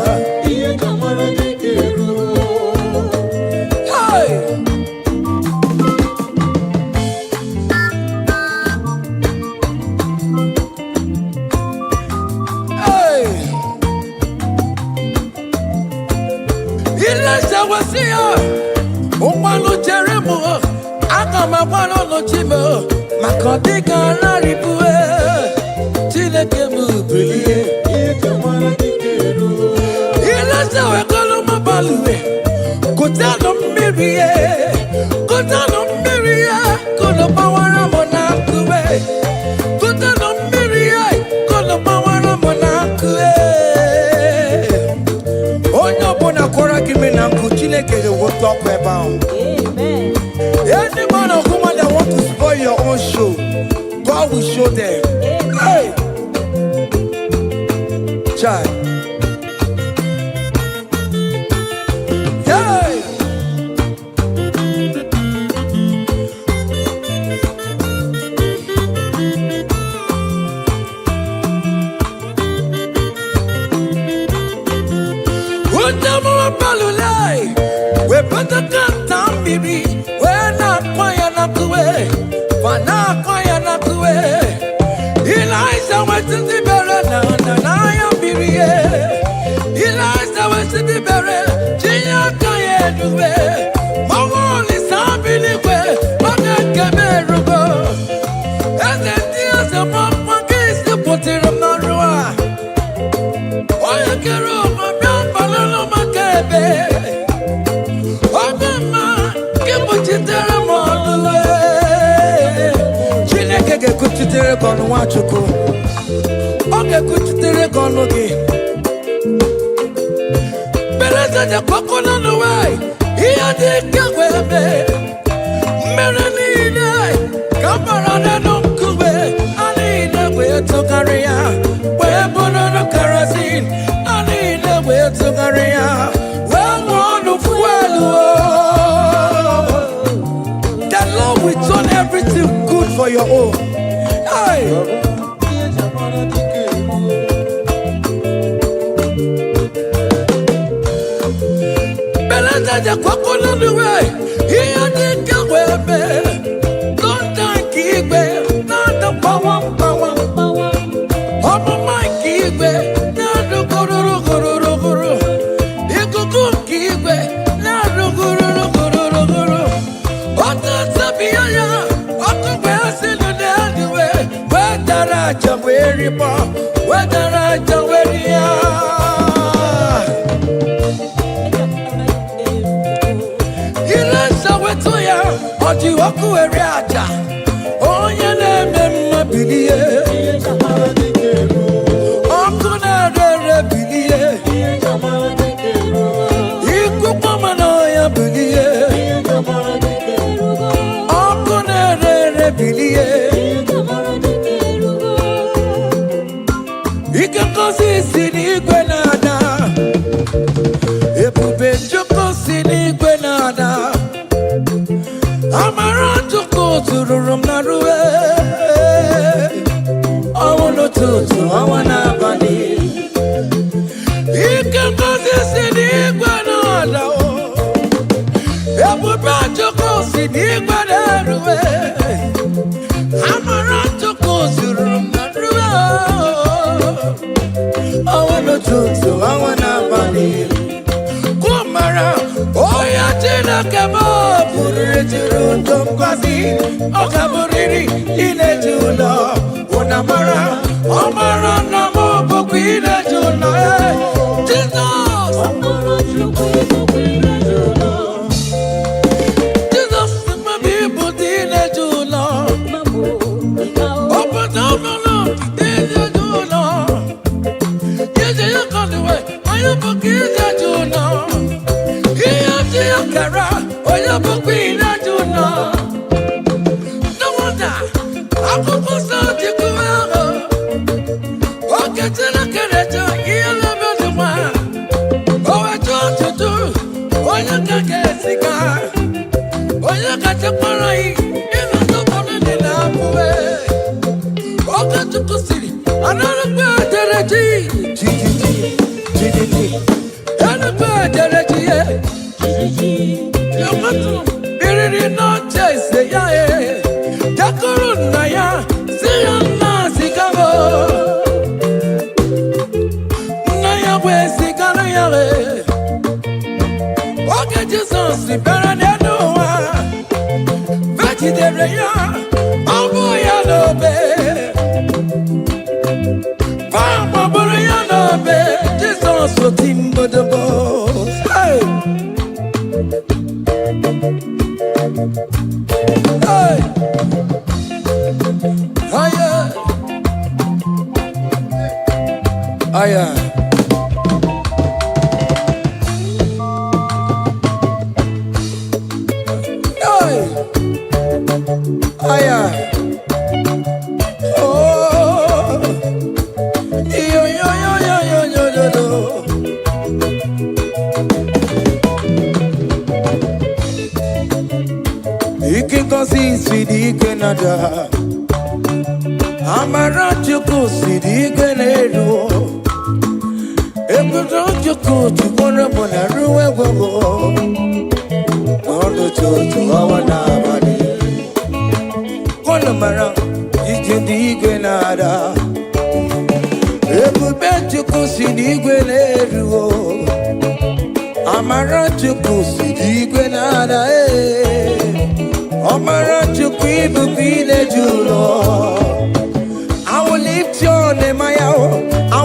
hey, Elijah was here. Umano Jeremo, Akama Wano no Chimo, Makodiga Laribue, Chinekemu Billy. Elijah we call my balue. Go down Mary, go down Mary, go to power Monaco. Go down Mary, go to power Monaco. Oh no, Bonacora give me now. Chineke will talk about. Amen. Any man or woman that want to spoil your own show, God will show them. Hey, child. We put the gun down, baby. We're not quiet enough to wait. We're not quiet enough to wait. Elijah went to the barrel, and I am baby. Elijah went to the barrel. Gia can't do it. My wall is happy anyway. But I can't bear to go. And then there's a mom case to put it on the road. Oh, you can roll my young balloon, my baby. Chineke kuchitere kono wachuko. Oge kuchitere kono gi. Beleza de kokona no way. Iya de kagwebe. Merenine. Kamara no kube. Anina we to career. We bono no kerosene. Anina we to career. We want fuel. Lord will turn everything good for your own. Hey. Beleza de coconut the way. Here they go with me. Don't keep it. Not the power. Oh my keep it. Not the guru. You could keep it. Not the guru. Whether I oh, you never believe. I'm gonna believe. You could come and I believe. I'm gonna believe. You can go see Gwenada. If you been to go see Gwenada. Ozurum narue. I wanna to I wanna bani. You can go this in Iguana. Ebu Bajo goes in Iguana. I'm around to go Zurum narue. I wanna to I wanna bani. Kumara, oh ya tina kama puri jiru tomkazi, okaburiri ine jula, unamara, amara namo bukwine jula, Jesus, Jesus, mami budine jula, open down the Lord, ine jula, yes you come the way, I bukwine jula. Kara, oh ya bukwina juna. No wonder, aku kusa tikuwa. Oke tena kerejo, iyala beduma. Owe tutu, oya kakesika. Oya kachaparai, ina topone nina muwe. Oke tukusiri, anarukwe tereji. Anarukwe tereji, Biri no chase ya Takuru na ya Siya na sikabo Na ya we sikano ya Oke Jesus Ibera nenuwa Vachidere ya Abu ya nobe Pama buru ya nobe Jesus Otimbo debo Hey Hey, aya, aya. Hey, aya. Oh, yo yo yo yo yo yo yo yo. Ike kosi sidi Canada. Amara chuku sidi Canada. Ekuto chuku chukona mona ruwe gogo. Ondo chuchu awana bani. Kono mara sidi Canada. Ekube chuku sidi Canada. Amara chuku sidi Canada. Omara chukwi bukine julo. I will lift your name, I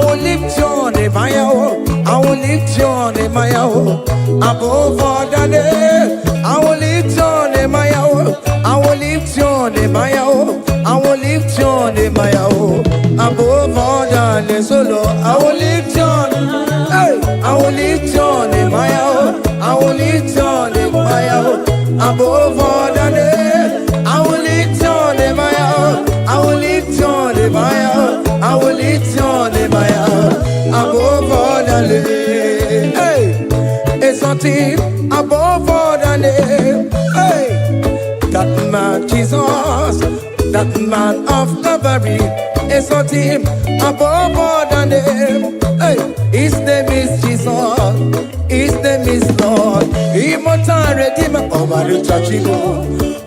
will lift your name, I will lift your name, above all the name. I will lift your name, I will lift your name, I will lift your name, above all the name. Solo, I will lift your name, I will lift your name, I will lift your name, above all the name. I will lift your name, I will lift your name, I will lift your name, above all the name. Hey, it's something above all the name. Hey, that man Jesus, that man of Calvary, it's something above all the name. Hey, his name is Jesus. His name is Lord. Immortal Redeemer. Omaricha Chigo.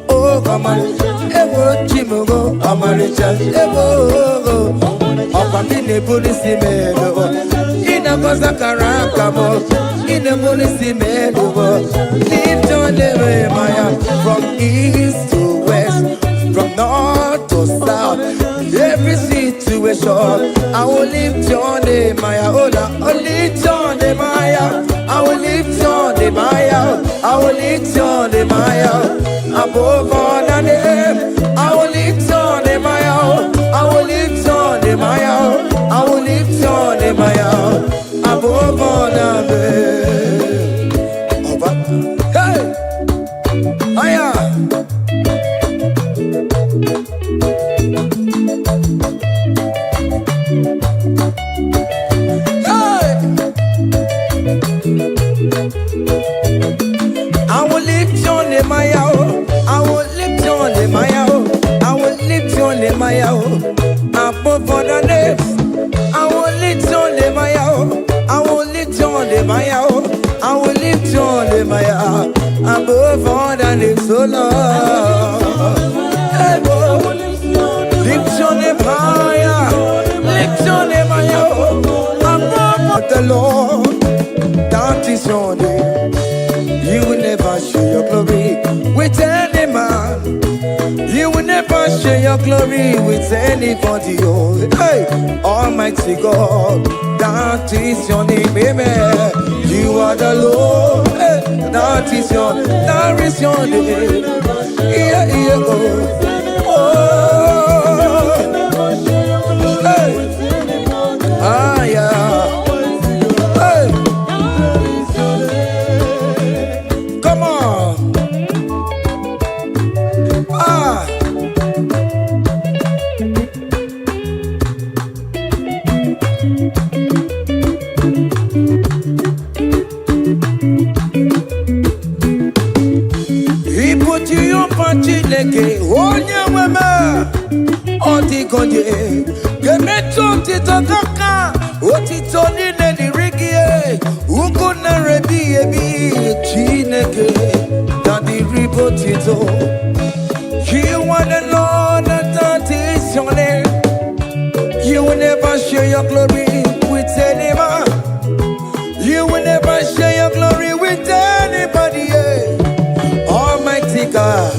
Oh, Omaricha. Ewo Chimugo. Omaricha. Ewo. Opamine Polisi Medo. Inagoza Karakamo. Ine Polisi Medo. Lift your name, Maya. From east to west. From north to south. Every situation. I will lift your name, Maya. I will lift your name, Maya. I will lift your name, I will lift your name, above all the name. I will lift your name, I will lift your name, I will lift your name, above all the name. Hey, aya. I will lift your name, I will lift your name, only my own. Above other names, I will lift only my own. I will lift only my own. I will lift only my own. Above other names, so Lord. Lift only higher. Lift only my own. Above the Lord, that is your name. You will never share your glory with any man. You will never share your glory with anybody. Oh, hey, Almighty God, that is your name, amen. You are the Lord, hey, that is your name. Yeah, yeah, oh, hey, ah, yeah. Come on. Ah. He put you up on Chileke, onye wema, oti konye, gemeto titoka, oti toni neni rigie, uko na rebi ebi, Chineke, dadi ripotito. You are the Lord, that is your name. You will never share your glory with any man. You will never share your glory with anybody. Almighty God,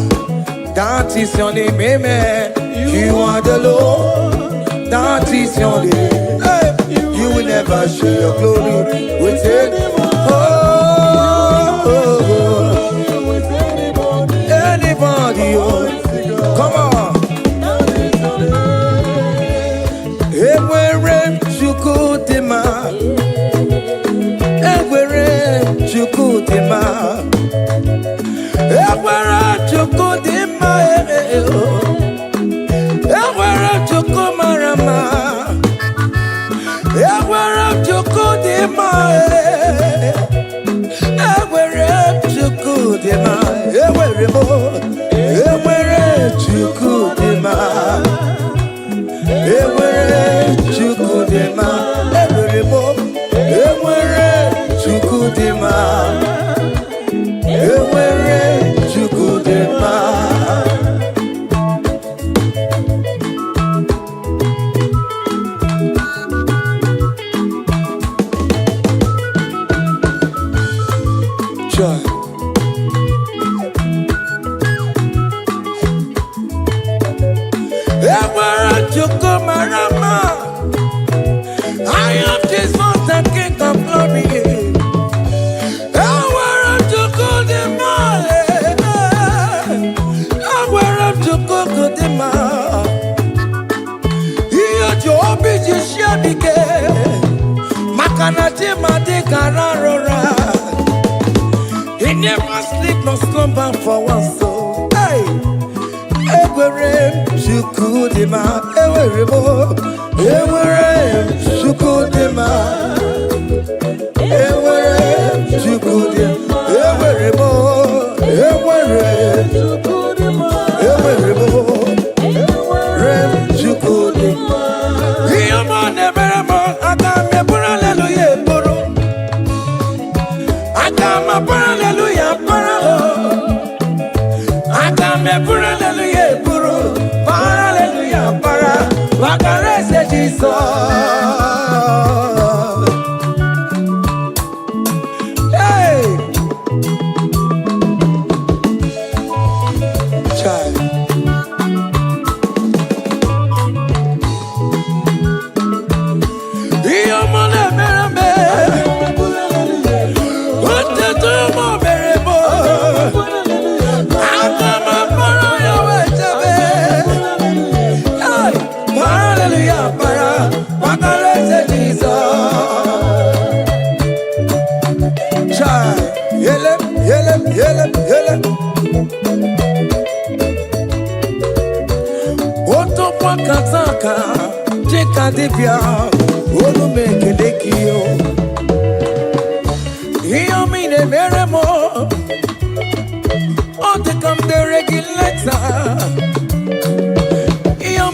that is your name, amen. You are the Lord, that is your name. Hey, you will never share your glory with anyone. Anybody, oh, come on. Ewere chukudima, ewere chukudima, ewere chukudima, ewere chukumarama, ewere chukudima, ewere chukudima, ewere mo, ewere chukudima. Ewere chukudima, ewere mo, ewere chukudima, ewere chukudima. Joy. I am Jesus, the King of Glory. I want to go the man. I want to go the man. Here, Job is Shabike. Makanati Madikararora. He never sleep nor slumber for one soul. Hey. Ewere chukudima, ewere mo, ewere chukudima, ewere chukudima, ewere mo, ewere chukudima, ewere mo, ewere chukudima. Iyamo nebere mo, akame pura hallelujah puro, akama pura hallelujah puro, akame pura hallelujah puro, hallelujah para, wakarese Jesus. Hey, child. Iyamo nebere me, ote to mo bere bo. Hallelujah, para, wakarese Jesus. Child, yele, yele, yele, yele. Oto kwa kataka, jika dibia, olu mekelekio. Iyo mine meremo, ote kam de regulator. Iyo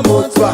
motwa.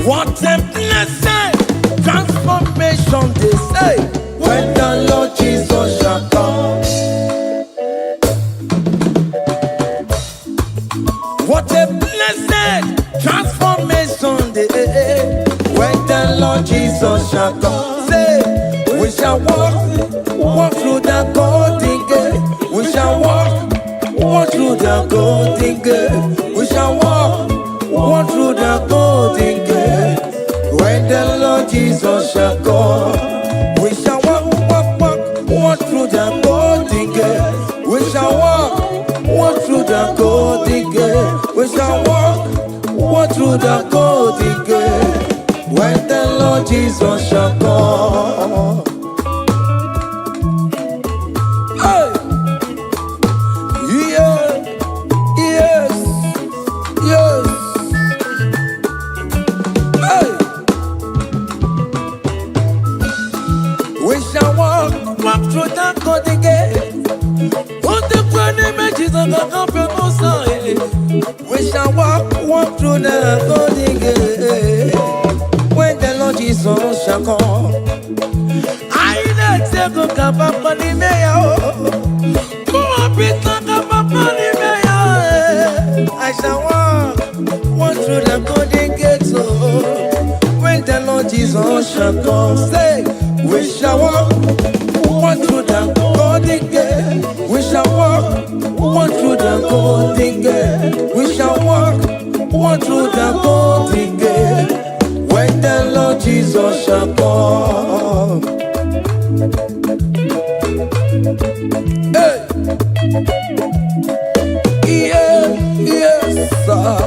What a blessing, transformation they say, when the Lord Jesus shall come. What a blessing, transformation they say, when the Lord Jesus shall come. Say, we shall walk through the golden gate. We shall walk through the golden gate. We shall walk through the golden gate. When the Lord Jesus shall come, we shall walk through the golden gate. We shall walk through the golden gate. We shall walk through the golden gate. When the Lord Jesus shall come. Hey! Yeah! Yes! Yes! Hey! We shall walk through the golden gate. On the planet, images of the comfortable side. We shall walk through the golden gate. When the Lord Jesus shall come. I not take a cup of money, mayor. I shall walk through the golden gate. When the Lord Jesus shall come, say, we shall walk through the golden gate. We shall walk through the golden gate. We shall walk through the golden gate. When the Lord Jesus shall come. Hey! Yeah, yes, sir.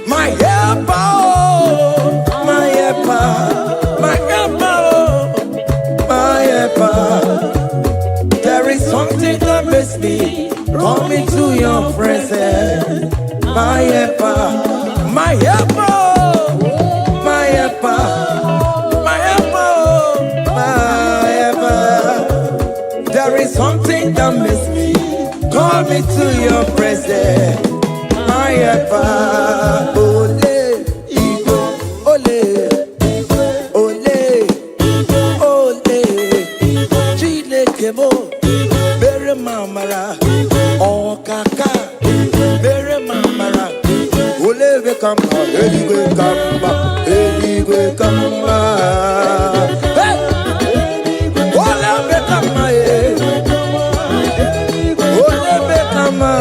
My helper, my helper, my helper, my helper. There is something that makes me come into your presence. My helper, my helper, my helper, my helper, my helper. There is something that makes me come into your presence. My helper, ole, igbo, ole, ole, ole, Chineke mo, bere mamara, okaka, bere mamara, ole be kamba, eligwe kamba, eligwe kamba, hey, ole be kamba, ole be kamba.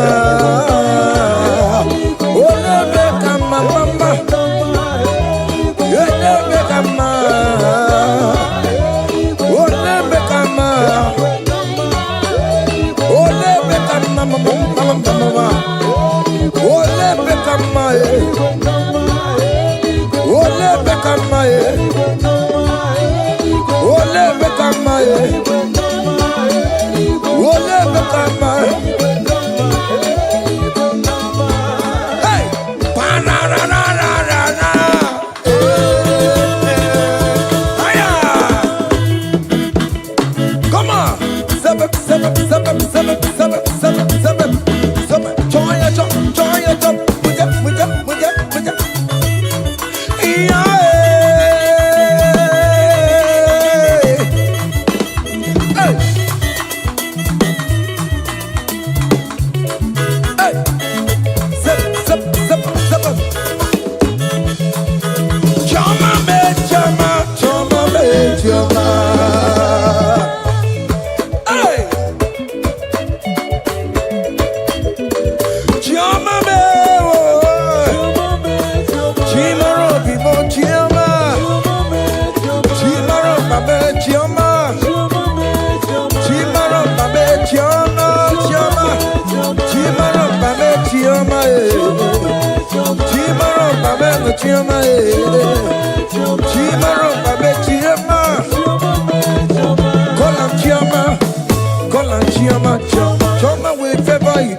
Choma will favor you,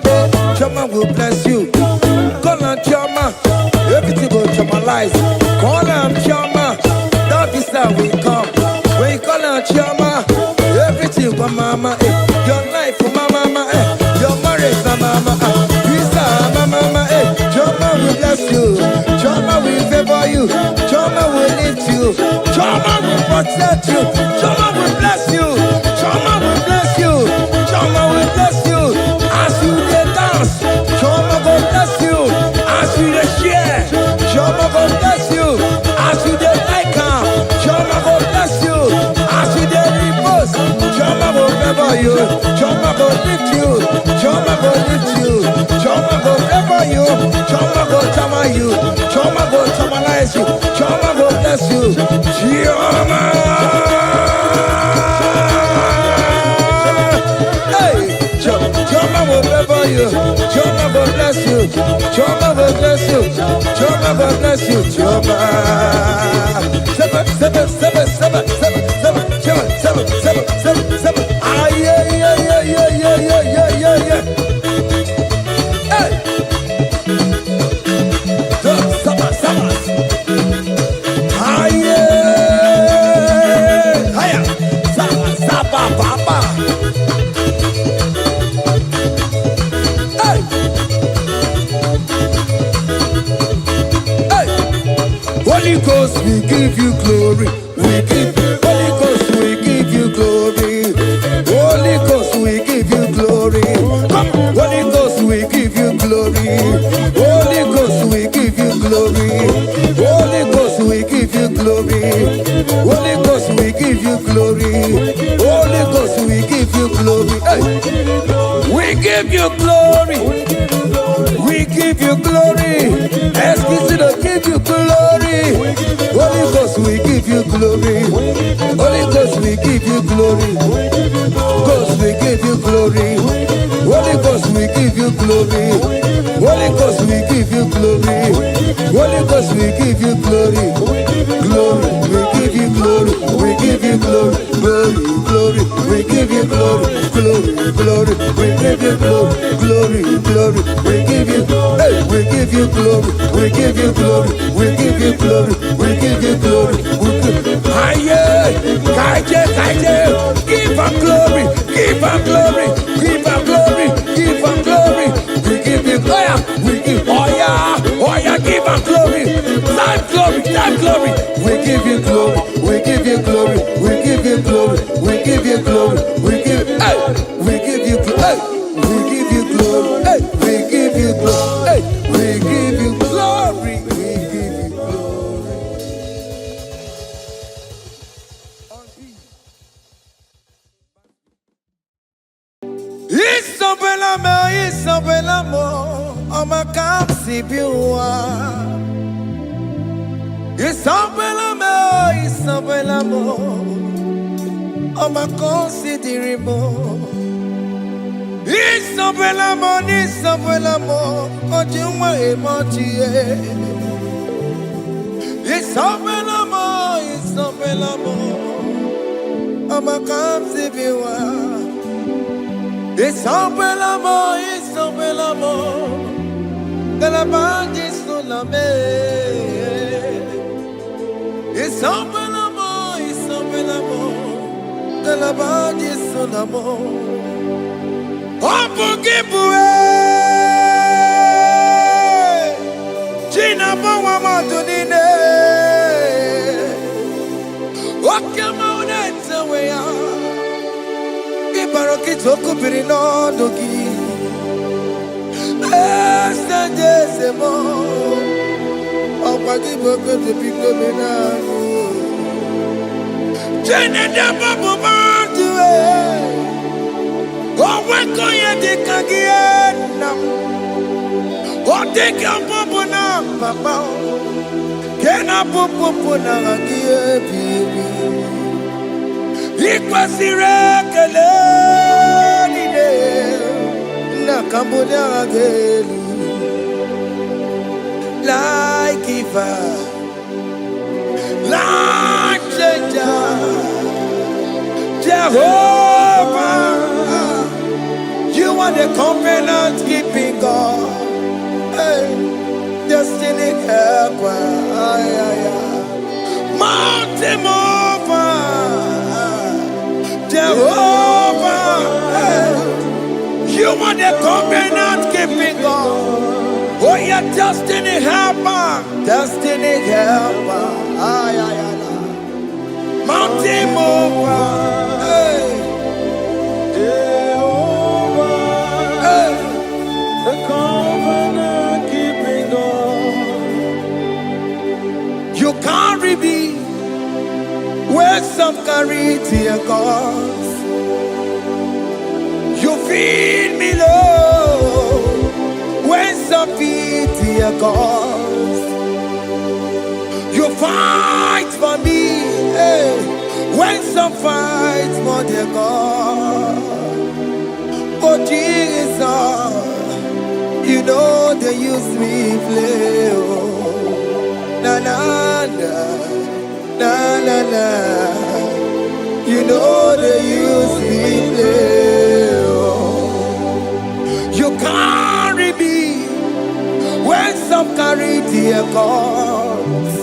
Choma will bless you. Call on Choma, everything will Chomalize. Call on Choma, that is how we come. When you call on Choma, everything for mama, your life for mama, your marriage for mama, visa mama, Choma will bless you, Choma will favor you, Choma will lift you, Choma will protect you, Choma will bless you, Choma will bless you, Choma will bless you. As you dey dance, Choma will bless you. As you dey share, Choma will bless you. As you dey like am, Choma will bless you. As you dey repost, Choma will favor you. Choma will lift you. Choma will lift you. Choma will favor you. Choma will chama you. Choma will chamalize you. Choma will bless you. Choma. Choma will favor you. Choma will bless you. Choma will bless you. Choma will bless you. Choma. Seven. Ah, yeah. Hey. Seven. Ah, yeah. Hiya. Saba, papa. Holy Ghost, we give you glory. Holy Ghost, we give you glory. Holy Ghost, we give you glory. Come, Holy Ghost, we give you glory. Holy Ghost, we give you glory. Holy Ghost, we give you glory. Holy Ghost, we give you glory. Holy Ghost, we give you glory. Hey. We give you glory. We give you glory. Excuse to give you glory. Holy Ghost, we give you glory. Holy Ghost, we give you glory. Ghost, we give you glory. Holy Ghost, we give you glory. Holy Ghost, we give you glory. Holy Ghost, we give you glory. Glory, we give you glory. We give you glory. Glory, we give you glory. Glory, we give you glory. Glory, we give you glory. Hey, we give you glory. We give you glory. We give you glory. We give you glory. Aye, kaije, give am glory. Give am glory. Give am glory. Give am glory. We give you glory. We give give am glory. Time glory. We give you glory. We give you glory. We give you glory. We give you glory. We give you glory. We give you glory. Hey, we give you glory. Hey, we give you glory. We give you glory. Isabella, Oma Kamsi Biwa. Isabella, Oma Considerimo. Isabella, Ojuma Emotie. Isabella, Oma comes if you are. It's open amor, it's open amor. De la bande solame. It's open amor, it's open amor. De la bande solamo. Open giveaway. Gina Bawa Madunine. Wakamoneta wea. Ibaroki toku pirino dogi. Esta desemo. Opagi boko de pico menano. Jene de babu bandue. Oweko ye de kagiena. Oteka babu na papa. Kena popo na agie bibi. Ikwasire kele nide na kambonya agelu. Like giver, like changer, Jehovah. You are the covenant keeping God. Hey. Destiny helper, mountain mover, Jehovah. You are the covenant keeping God. Oh, yeah, destiny helper, mountain mover, Jehovah, the covenant keeping God. You carry me where some carry tear gods. You feed me low when some feed tear gods. You fight for me when some fight for their God. Oh Jesus, you know they use me play. Oh. Na na na, na na na. You know they use me play. Oh. You carry me when some carry their gods.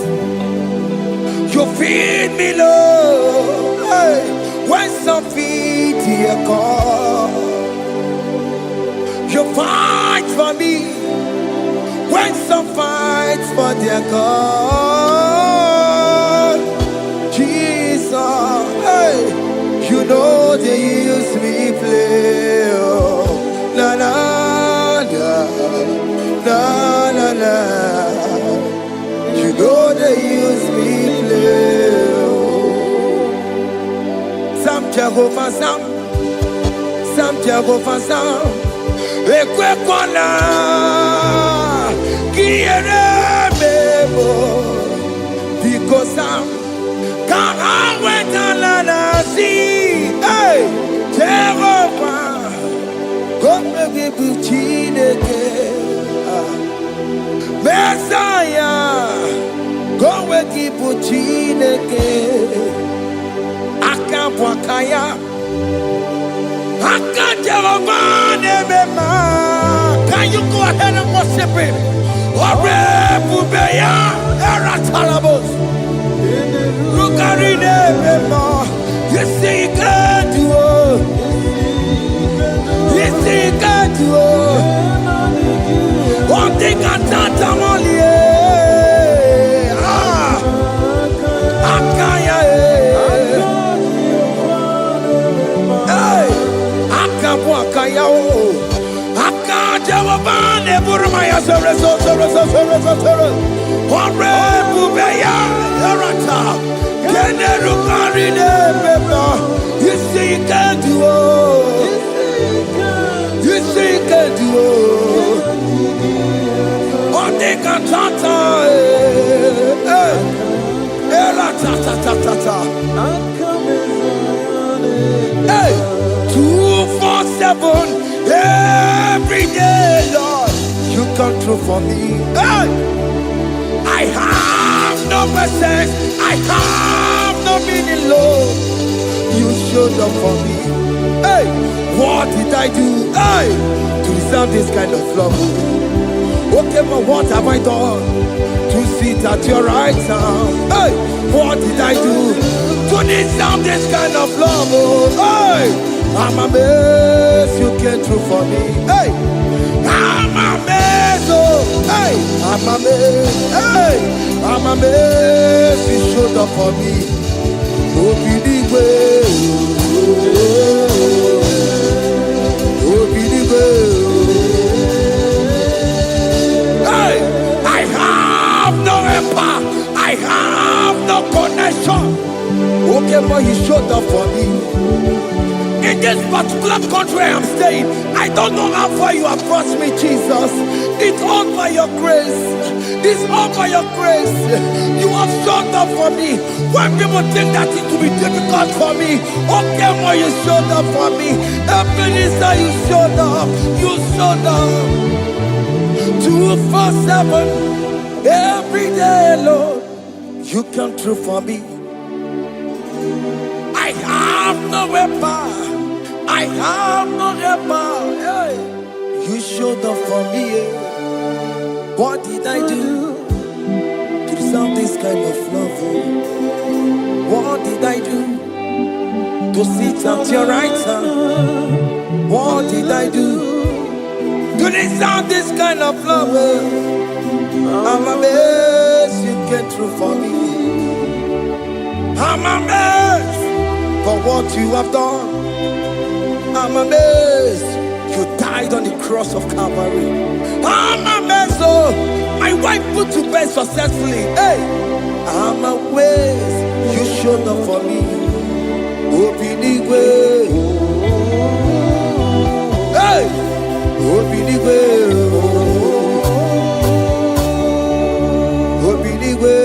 You feed me low when some feed their gods. You fight for me when some fights for their God. Jesus, you know they use me play. Oh. Na na na, na na na. You know they use me play. Oh. Some Jehovah, some Jehovah, some. Ekwe kona kiere mebo because kara wetala na si hey Jehovah come give chineke Messiah come give chineke akabwakaya can you go ahead and worship him? You see, he can do it. You see, he can do it. One thing I can't only. You see, you can do it. You see, you can do it. On the cantata, hey, 247 every day, Lord. You come through for me. Hey, I have no message. I have no meaning, Lord. You showed up for me. Hey, what did I do? Hey, to deserve this kind of love? Okay, but what have I done to sit at your right hand? Hey, what did I do to deserve this kind of love? Hey, I'm amazed you came through for me. Hey, I'm amazed. Oh, hey, I'm amazed. Hey, I'm amazed you showed up for me. Oh, believe it. Oh, believe it. Hey, I have no helper. I have no connection. Okay, but you showed up for me. In this particular country I am staying, I don't know how far you have brought me, Jesus. It's all by your grace. It's all by your grace. You have showed up for me. When people think that it will be difficult for me, okay, well, you showed up for me. Ebenezer, you showed up. You showed up. 247 every day, Lord. You come through for me. I have no weapon. I have no helper. Hey. You showed up for me. What did I do to deserve this kind of love? What did I do to sit at your right hand? What did I do to deserve this kind of love? I'm amazed you came through for me. I'm amazed for what you have done. I'm amazed you died on the cross of Calvary. I'm amazed, oh, my wife put to bed successfully. Hey, I'm amazed you showed up for me. Obinigwe, hey, Obinigwe, Obinigwe,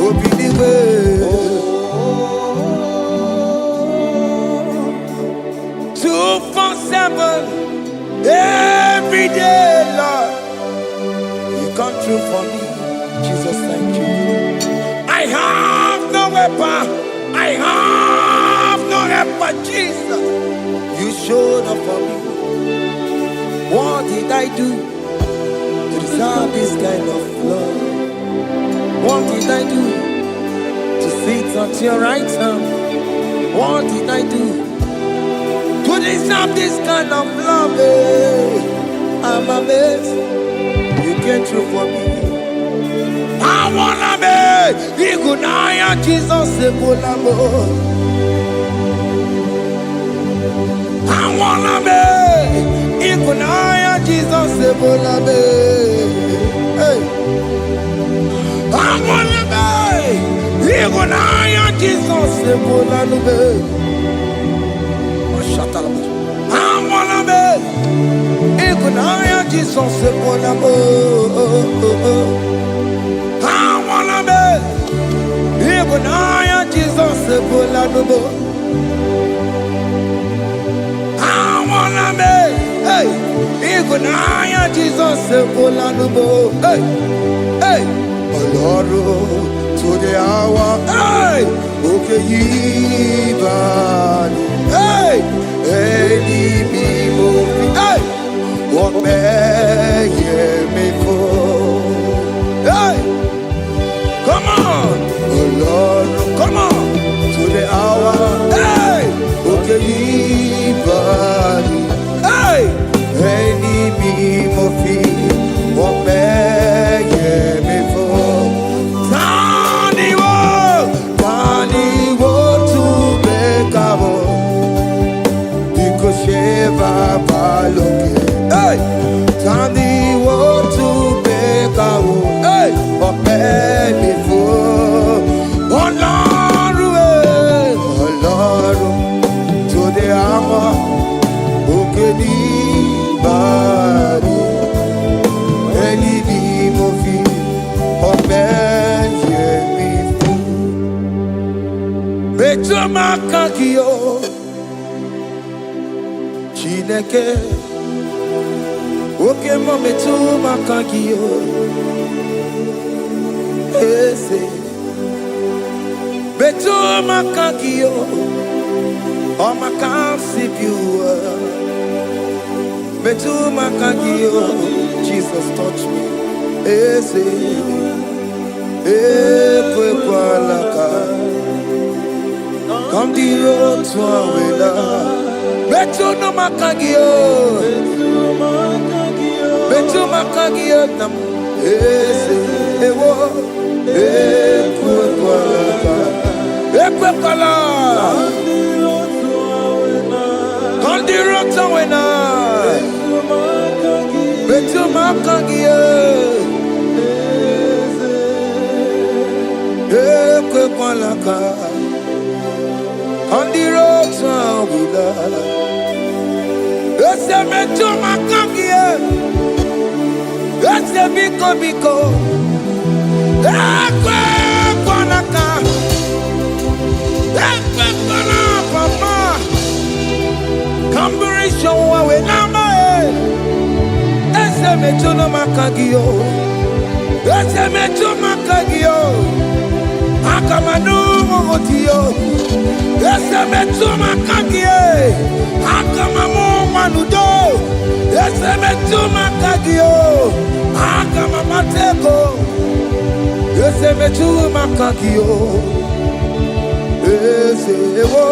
Obinigwe. 247 every day, Lord. You come through for me, Jesus. Thank you. I have no weapon. I have no helper, Jesus. You showed up for me. What did I do to deserve this kind of love? What did I do to sit at your right hand? What did I do to deserve this kind of love? I'm amazed you came through for me. I wanna be Igunaya Jesus Sebulamo. I wanna be Igunaya Jesus Sebulame. Hey, I wanna be Igunaya Jesus Sebulame. I wanna be Igunaya Jesus Sebulamo. I wanna be Igunaya Jesus Sebulamo. I wanna be, hey, Igunaya Jesus Sebulamo. Hey, hey, Oloro to the hour. Hey, okay, Yibani. Hey, enemy movie. Hey, what may me for? Hey, come on, oh Lord, come on to the hour. Hey, okay, body. Hey, enemy movie. What may me for? Tani wo to make up. Hey, Tani want to make a hey, but many for Lord, to the hour, okay, body, any movie, but many for Betamaakio. Chineke, oke mome tu makagio, ese, Betu makagio, oh makansibiu. Betu makagio, Jesus touch me. Eze, ekwekwalaka. Come the road to Awela. Betu no makagio, Betu makagio nam. Eze, ewo, ekwekwalaka. Ekwekwala. Come the road to Awela. Betu makagio, ekwekwalaka. On the road to Awela. Yes, I met you, my cangia. Yes, I biko. Ekwekwalaka. Ekwekwala, papa. Kamburisho Awela. Yes, I met you, my cangia. Yes, I met you, my cangia. Akamanu Mogotio. Yes, I met you, Makagie. Akamamu Manudo. Yes, I met you, Makagio. Akamamatego. Yes, I met you, Makagio. Yes, ewo.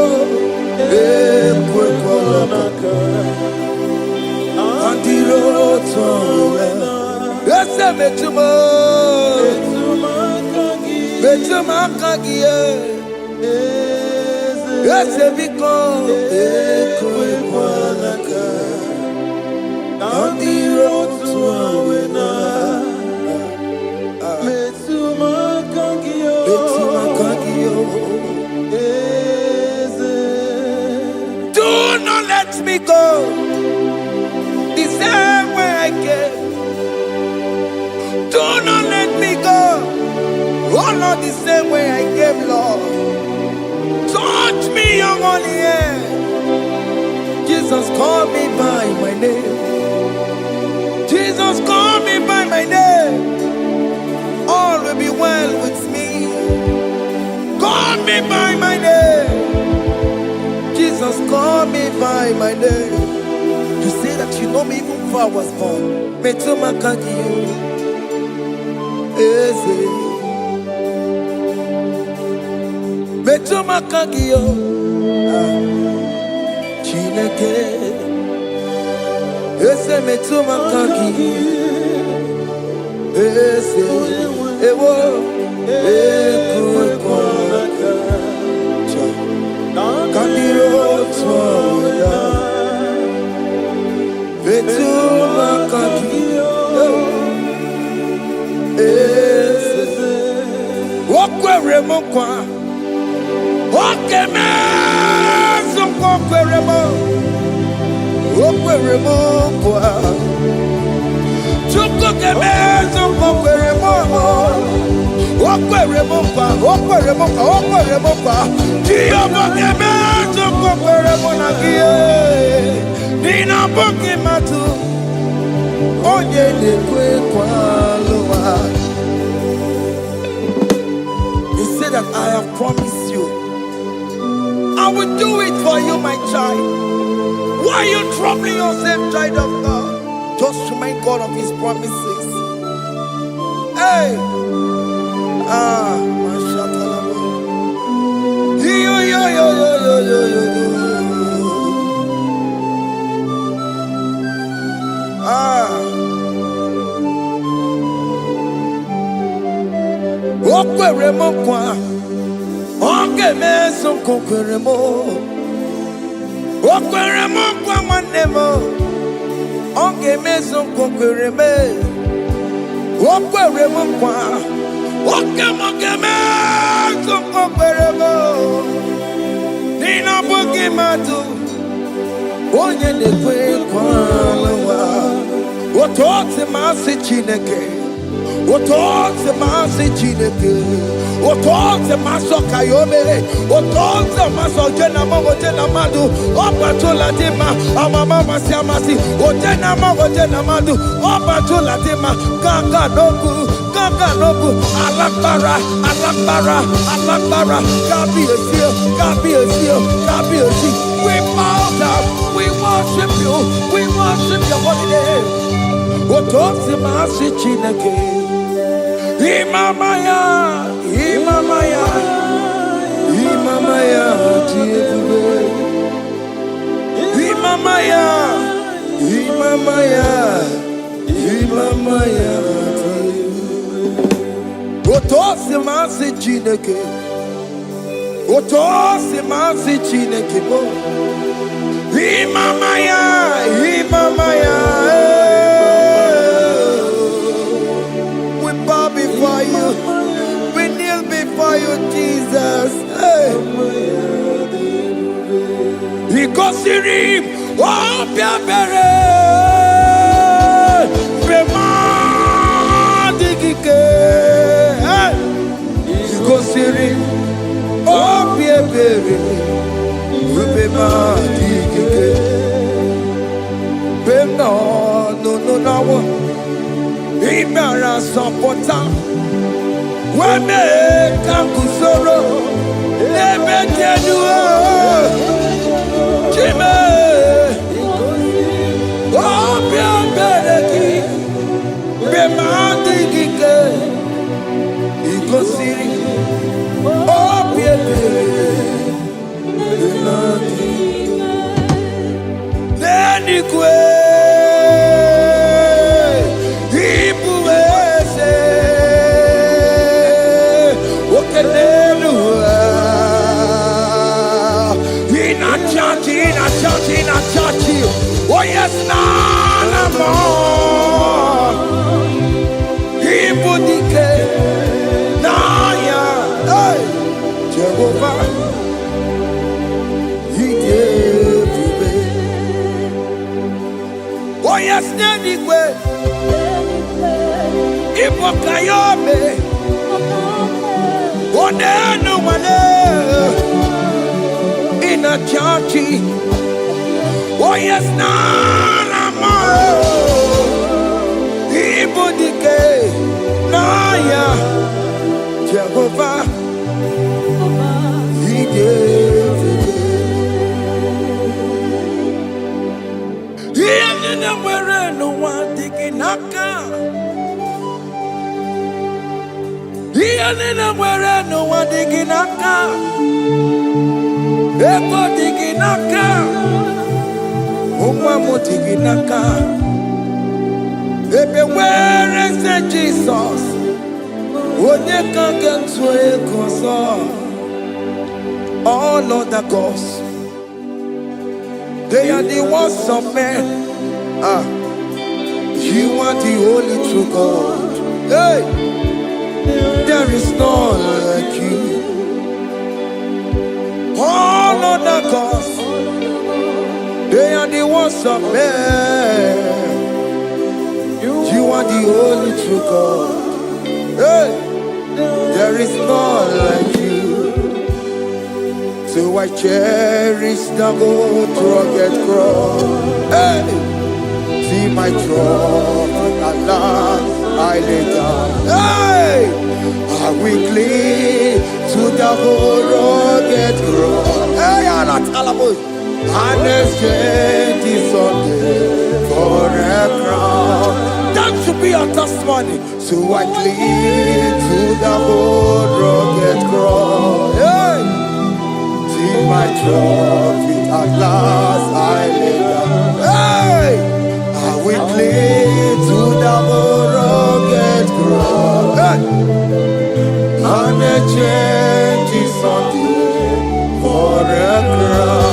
Ekwekwalaka. Antiroto. Yes, I met you, Betu makagie. Yes, biko. Ekwekwalaka. On the road to Awela. Betu makagio. Do not let me go the same way I came. Do not let me go. Oh, not the same way I came, Lord. Touch me, your holy hand. Jesus, call me by my name. Jesus, call me by my name. All will be well with me. Call me by my name. Jesus, call me by my name. You say that you know me even before I was born. Metumakagio. Eze. Betu makagio, Chineke. Ese betu makagio, ese ewo ekwekwalaka. Kandiro tuawela. Betu makagio, ese wokwere mokwa. Okay, man, so okweremo, kwa. Chuko keme, so okweremo, kwa. Kiyo keme, so okweremo na kiye. Nina boki matu, onye lekwe kwa loa. He said that I have promised you. I will do it for you, my child. Why are you troubling yourself, child of God? Just remind God of His promises. Hey! Okweremo kwa. Onge meso kokweremo. Okweremo kwa manemo. Onge meso kokwereme. Okweremo kwa. Oke meso kokweremo. Nina bogi matu. Onye nekwe kwa lawa. Otote masi Chineke. Otonze masi chineke, otonze maso kayome, otonze maso jena madu, opatola dima, amama masi amasi, otena jena madu, opatola dima, gaga nobu, alakbara, gabi esio. We bow down, we worship you your holy name. Otonze masi chineke. Imamaya, Otosi masi chineke, bo. Imamaya. Before you, we kneel before you, Jesus. He goes to him, oh, Piabere, he goes to him, oh, Piabere, no. Imara sapota, wame kakusoro, nebe tenua, chime, obia bereki, bemandi gike, ikosiri, obia bereki, neni kwe. Oh yes, nana more. Ibudike, naya, hey, Jehovah, he gave me. Oh yes, anyway, Ibokayome, oh no one in a churchy. Oh yes, nana more. Ibudike, naya, Jehovah, he gave it. He ain't where no one digging naka. He ain't where no one digging naka. Ego digging naka. Where is the Jesus? When you can get to all other gods, they are the works of men. You are the only true God. Hey, there is none like you. All other gods, they are the works of men. You are the only true God. Hey, there is none like you. So I cherish the gold rugged cross. Hey, see my throne at last I lay down. Hey, I will cling to the gold rugged cross. Hey, I'm not Alamos. And exchange is Sunday for a crown. That should be our testimony. So I cling to the old rugged cross. Hey! See my trophy at last I lay down. Hey! I will cling to the old rugged cross. Hey! And exchange is Sunday for a crown.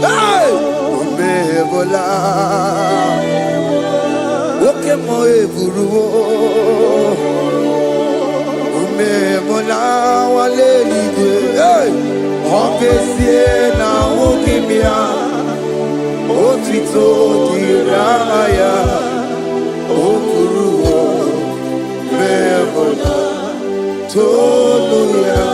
Hey! Omebola Okemo eburu Omebola wale ide Hey! Okesie na okimia Oti otito diraya okuruwo mebola toluya.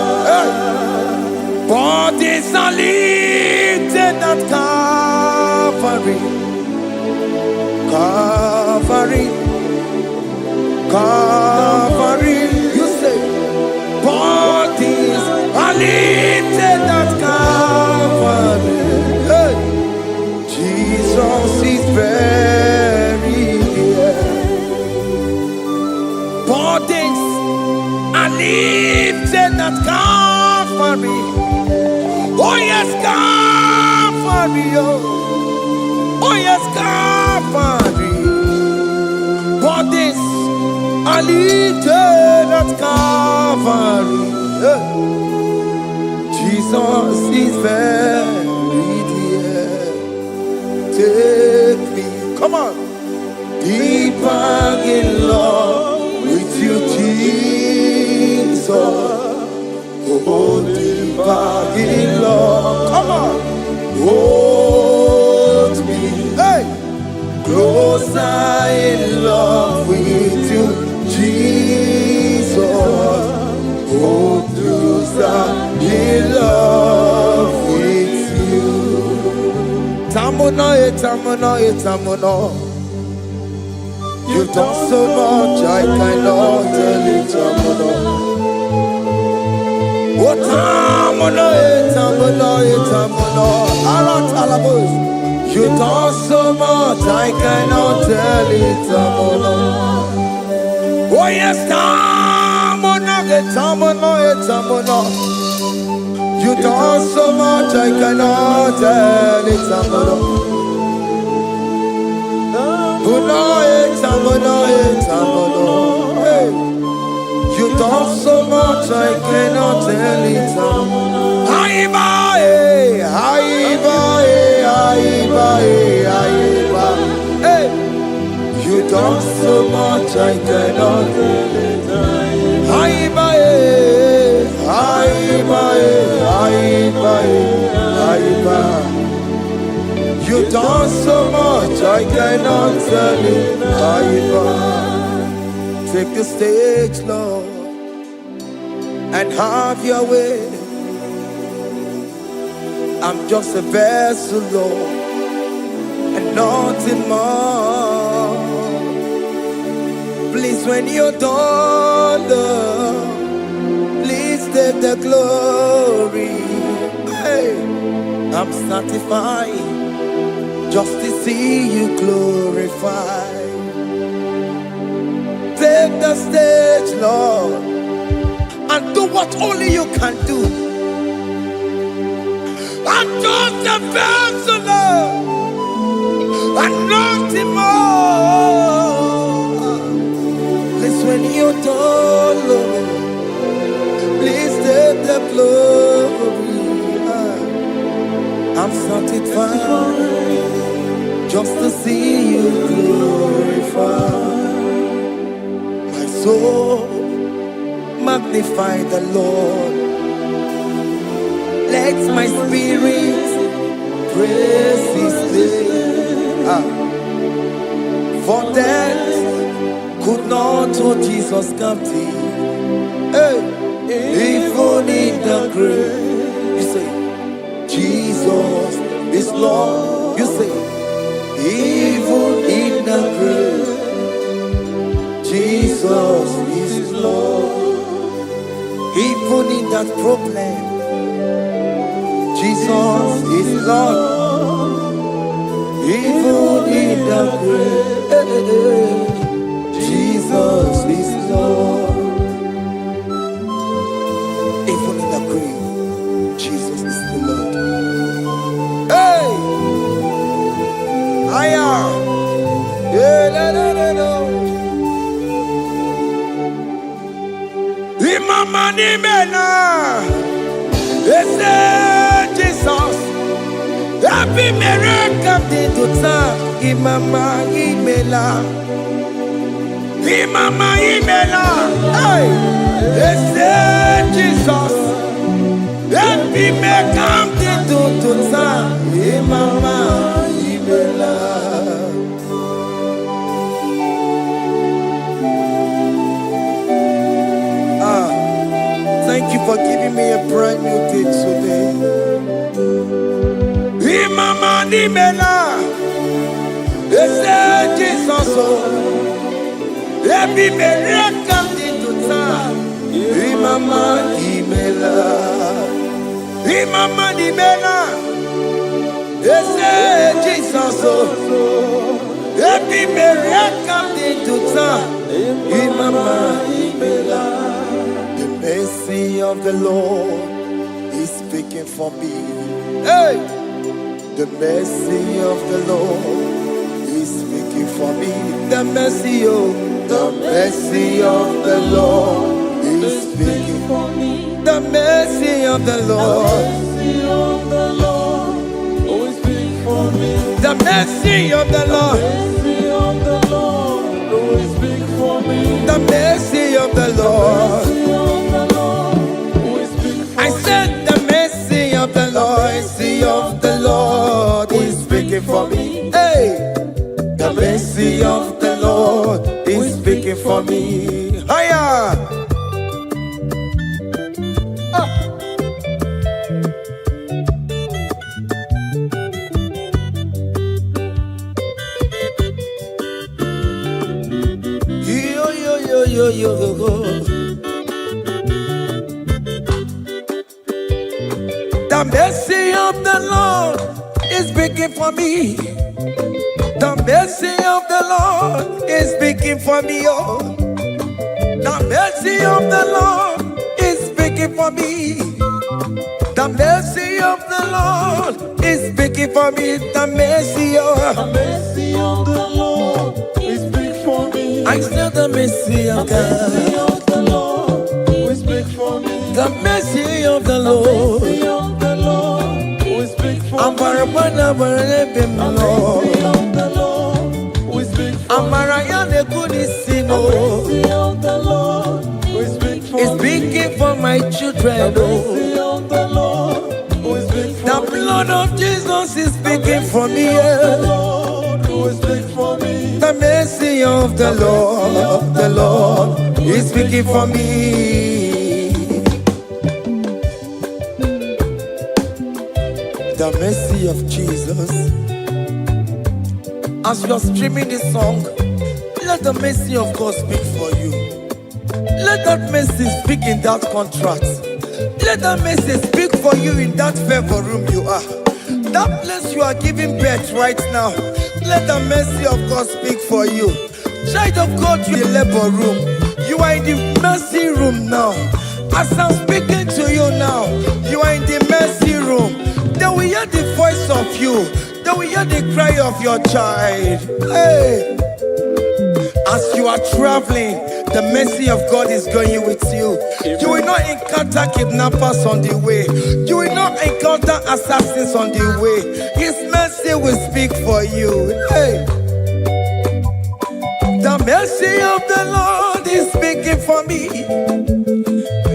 Bodies are lifted at Calvary, Calvary, Calvary. You say, bodies are lifted at Calvary. Hey. Jesus is very near. Bodies are lifted at Calvary. Oh yes, Calvary. Oh yes, Calvary. Bodies are lifted at Calvary. Jesus is very dear. Take me, come on, deeper in love with you, Jesus. Oh, deeper in love, come on, hold me, hey, closer in love with you, Jesus. Oh, closer in love with you. Tamuno, tamuno, tamuno. You've done so much, I cannot tell it, tamuno. Oh, tamuno, tamuno, tamuno. Arat alabos. You've done so much, I cannot tell it, tamuno. Oh yes, tamuno, tamuno, tamuno. You've done so much, I cannot tell it, tamuno. Hey. You've done so much, I cannot tell it. Hey. You've done so much, I cannot tell it. You've done so much, I cannot tell it. Take the stage, Lord, and have your way. I'm just a vessel, Lord, and nothing more. Please, when you're done, Lord, please take the glory. Hey, I'm satisfied just to see you glorified. Take the stage, Lord, and do what only you can do. I'm just a vessel, Lord, and nothing more. Please, when you're done, Lord, please take the glory. I'm satisfied just to see you glorified. My soul magnify the Lord. Let my spirit praise His name. For death could not hold Jesus captive. Hey, even in the grave, you say, Jesus is Lord. You say, even in the grave, Jesus is Lord. Even in that problem, Jesus is Lord. Even in the grave, Jesus is Lord. Even in the grave, Jesus is the Lord. Hey! I am. Yeah, no. Imama ni mena. Jesus. Happy miracle de tuta. Imama imela. Imama imela. Hey! Jesus. Happy miracle de tuta. Imama imela. Imela, ese Jesus, every miracle into time. Imama Imela, Imama Imela, ese Jesus, every miracle into time. Imama Imela, the mercy of the Lord is speaking for me. Hey. The mercy of the Lord is speaking for me. The mercy of the Lord is speaking for me. The mercy of the Lord is speaking for me. The mercy of the Lord is speaking for me. The mercy of the Lord is speaking for me. I said the mercy of the Lord, mercy of the Lord is speaking for me. Hey, the mercy of the Lord is speaking for me. Higher. Yo yo yo yo yo yo. The mercy of the Lord is speaking for me. The mercy of the Lord is speaking for me. Oh, the mercy of the Lord is speaking for me. The mercy of the Lord is speaking for me. The mercy of the Lord is speaking for me. I said the mercy of God. The mercy of the Lord is speaking for me. The mercy of the Lord. I'm Barabana Barabim Lord. Amarayane Kunisino. It's speaking for my children. The blood of Jesus is speaking for me. The mercy of the Lord is speaking for me. The mercy of Jesus. As you are streaming this song, let the mercy of God speak for you. Let that mercy speak in that contract. Let that mercy speak for you in that favor room you are. That place you are giving birth right now. Let the mercy of God speak for you. Child of God, you in the labor room. You are in the mercy room now. As I'm speaking to you now, you are in the mercy room. They will hear the voice of you. They will hear the cry of your child. Hey. As you are traveling, the mercy of God is going with you. You will not encounter kidnappers on the way. You will not encounter assassins on the way. His mercy will speak for you. Hey. The mercy of the Lord is speaking for me.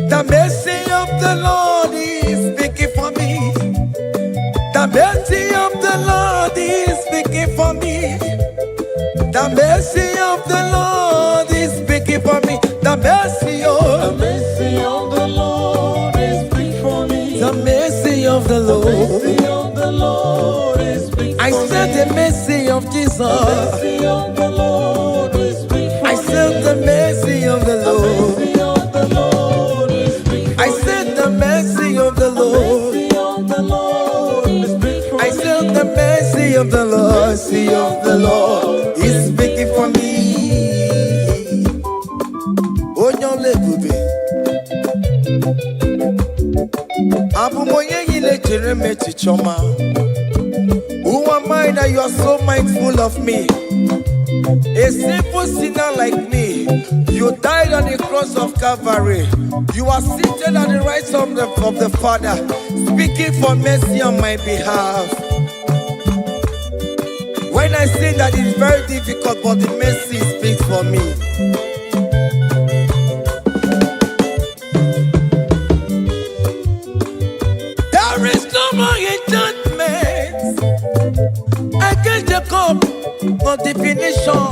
The mercy of the Lord is speaking for me. The mercy of the Lord is speaking for me. The mercy of the Lord is speaking for me. The mercy of the Lord is speaking for me. The mercy of the Lord is speaking for me. I said the mercy of Jesus. The mercy of the Lord is speaking for me. I said the mercy of the Lord. I said the mercy of the Lord. I said the mercy of the Lord is speaking for me. Oh, no, lebube. Abu moye yile jereme chichoma. Who am I that you are so mindful of me? A simple sinner like me, you died on the cross of Calvary. You are seated at the right side of the Father, speaking for mercy on my behalf. When I say that it's very difficult, but the mercy speaks for me. There is no more enchantment against Jacob, no definition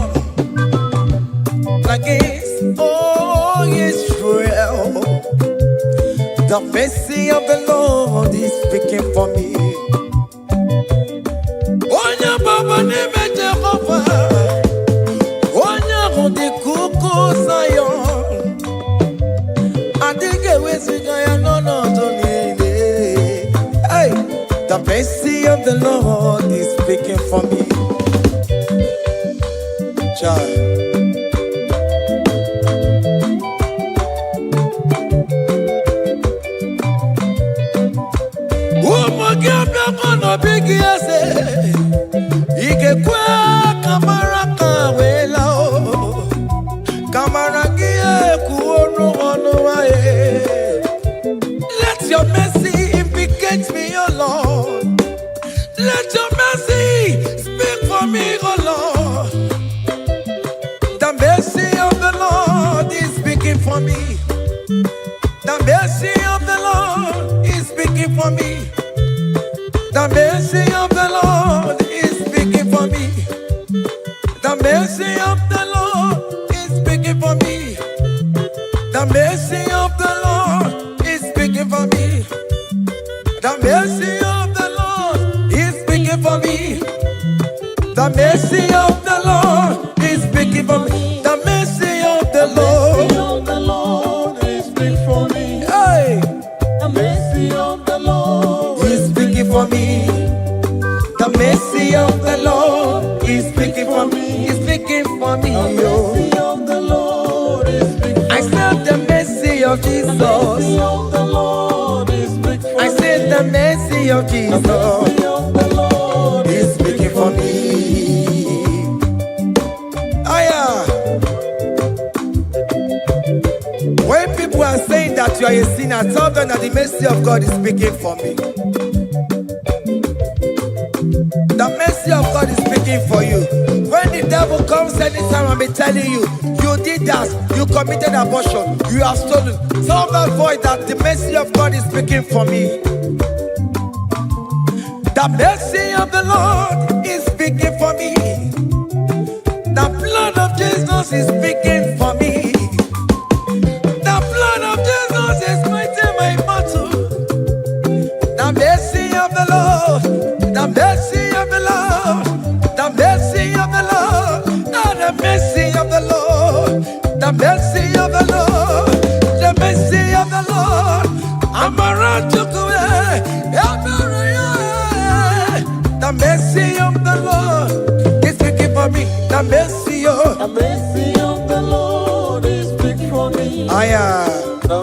against all Israel. The mercy of the Lord is speaking for me. gonna be giase. Ike kwa kamara kawela o. Kamara gie kuonu onuae. Let your mercy implicate me, O Lord. Let your mercy speak for me, O Lord. The mercy of the Lord is speaking for me. The mercy of the Lord is speaking for me. The mercy of the Lord is speaking for me. The mercy of the Lord is speaking for me. The mercy of the Lord is speaking for me. The mercy of the Lord is speaking for me. The mercy of the Lord is speaking for me. The mercy of the Lord is speaking for me. Hey. The mercy of the Lord is speaking for me. The mercy of the Lord is speaking for me. Is speaking for me. The mercy of the Lord is speaking for me. I said the mercy of Jesus. The mercy of the Lord is speaking for me. I said the mercy of Jesus. The mercy of the Lord is speaking for me. When people are saying that you are a sinner, tell them that the mercy of God is speaking for me. The mercy of God is speaking for you. When the devil comes anytime and be telling you, you did that, you committed abortion, you have stolen, tell that voice that the mercy of God is speaking for me. The mercy of the Lord is speaking for me. The blood of Jesus is speaking for me. The blood of Jesus is fighting my battle. The mercy of the Lord, the mercy of the Lord, the mercy of the Lord, the mercy of the Lord, the mercy of the Lord, the mercy of the Lord. I'm around to go. The mercy of the Lord is speaking for me. The mercy of the Lord is speaking for me. The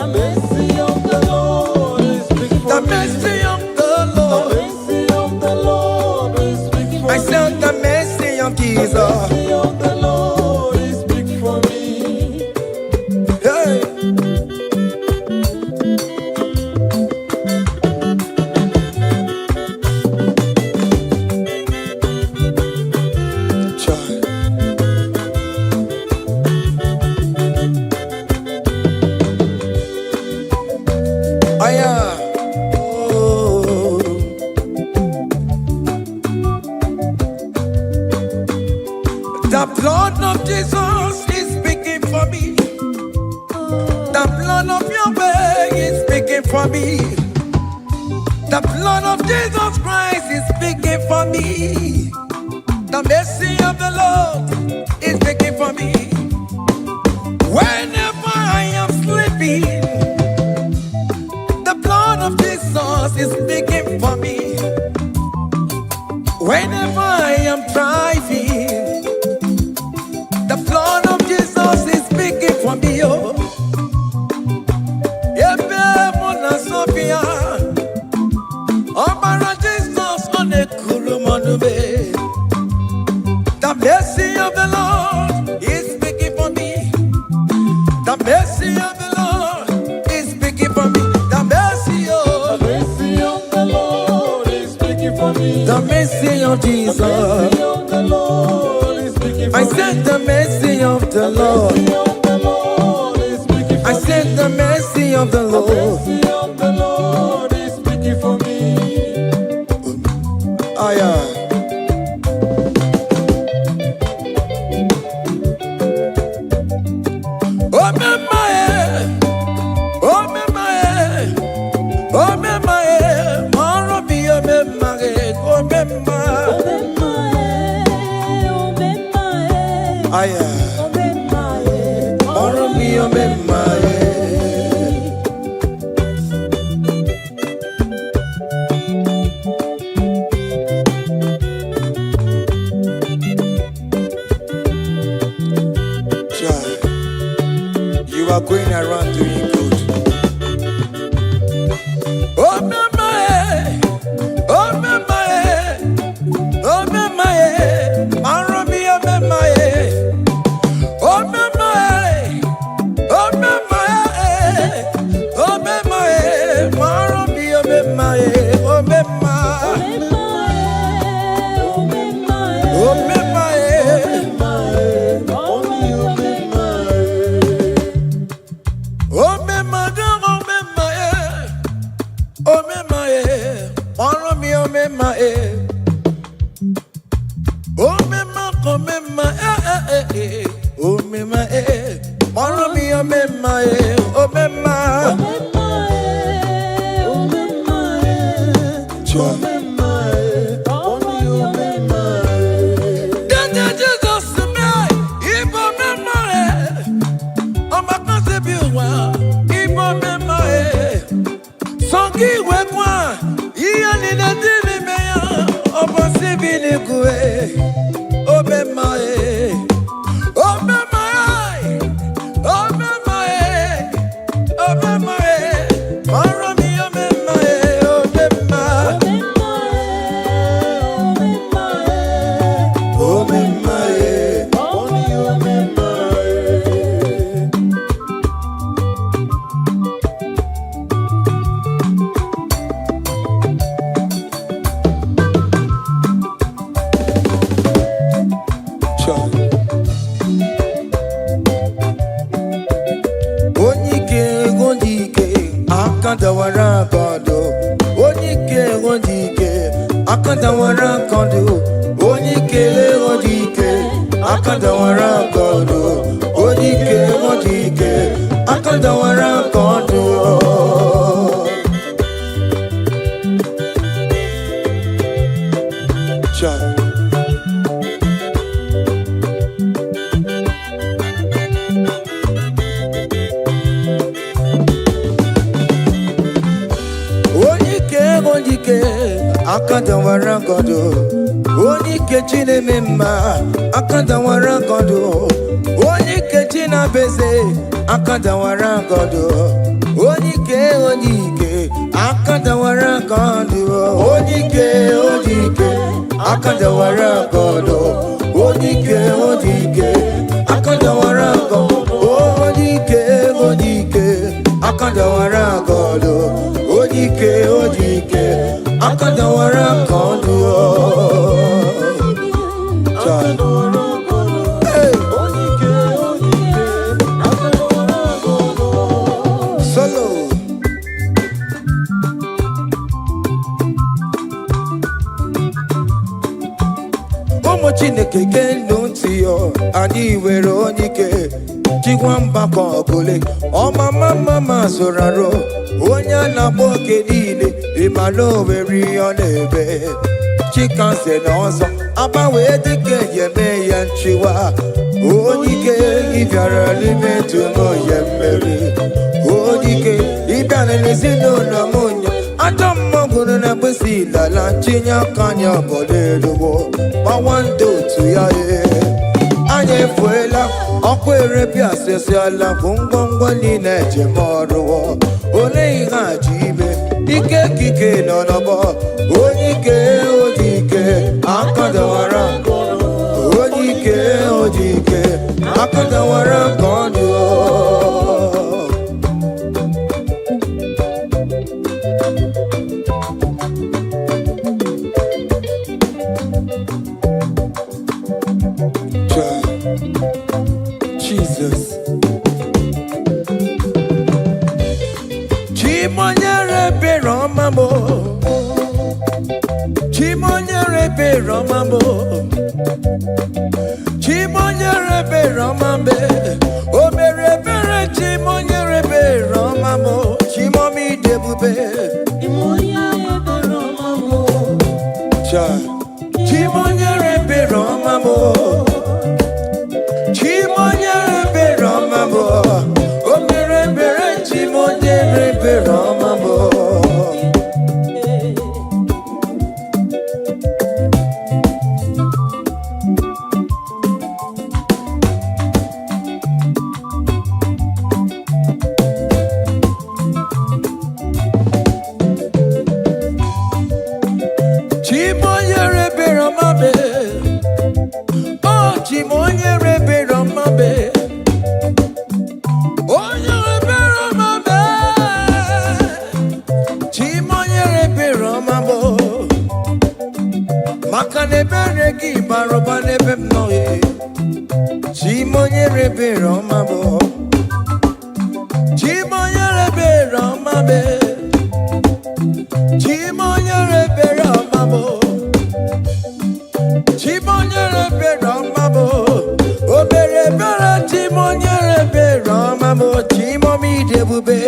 mercy of the Lord is speaking for me. The mercy of the Lord. The mercy of the Lord is speaking for me. I said the mercy of Jesus. The mercy of the Lord is speaking for me. Hey. The blood of Jesus is speaking for me. The blood of Yahweh is speaking for me. The blood of Jesus Christ is speaking for me. The mercy of the Lord is speaking for me. Whenever I am sleeping, the blood of Jesus is speaking for me. Whenever I am driving, the blood of Jesus is speaking for me. Oh, Ebe Mona Sophia, Omara Jesus on a Kurumanube. The mercy of the Lord is speaking for me. The mercy of the Lord is speaking for me. The mercy of the Lord is speaking for me. The mercy of Jesus. The mercy of the Lord is speaking for me. I said the mercy of the Lord. I said the mercy of the Lord. The mercy of the Lord is speaking for me. You are going around doing good. Oh, my, akandawara kondo, onike onike, akandawara kondo, onike onike, akandawara kondo, onike onike, akandawara kondo. Child. Akandawara kondo, onike chine mema. Akandawara kondo, onike china beze. Akandawara kondo, onike onike. Akandawara kondo, onike onike. Akandawara kondo, onike onike. Akandawara kondo, onike onike. Akandawara kondo, onike onike. Akandawara kondo. Hey. Solo. Omo Chineke genu ntị yo, anyị were onike jikwa mgbakọ ọbụle. Ọmama mama zụraro onye a na-agba oke niile ịmara owere ihe ọ na-ebe. Chikanse na ọzọ agbanwe dịka eme ya nchiwa. Onike ịbịara n'ime tụmụ ya mmeri. Onike ịbịara n'ezinụlọ m nya. Ajọ mmọgwụrụ na mgbesi lala chinye aka anya obodo elugo. Gbawa ndị otu ya anyị efuela ọkụ erepịa asịsịala bụ ngwongwo niile ejem ọrụwọ. Ole ihe a ji ime ike kike nọ n'ọgbọ. Onike onike akandawara onike onike akandawara kondo. Jesus. Chimonyere beromamo. Chimonyere beromamo. Chimonyere beromambe. O mere bere chimonyere beromamo. Chimomi debube. Chimonyere beromamo. Chimonyere beromamo. Chimonyere beromamo. O mere bere chimonyere beromamo. Chimonyere beromame. Oh, chimonyere beromame. Onyere beromame. Chimonyere beromamo. Makane beregi baroba nebe mnoye. Chimonyere beromamo. Chimonyere beromame. Chimonyere beromamo. Chimonyere beromamo. Obere bere chimonyere beromamo. Chimomi debube.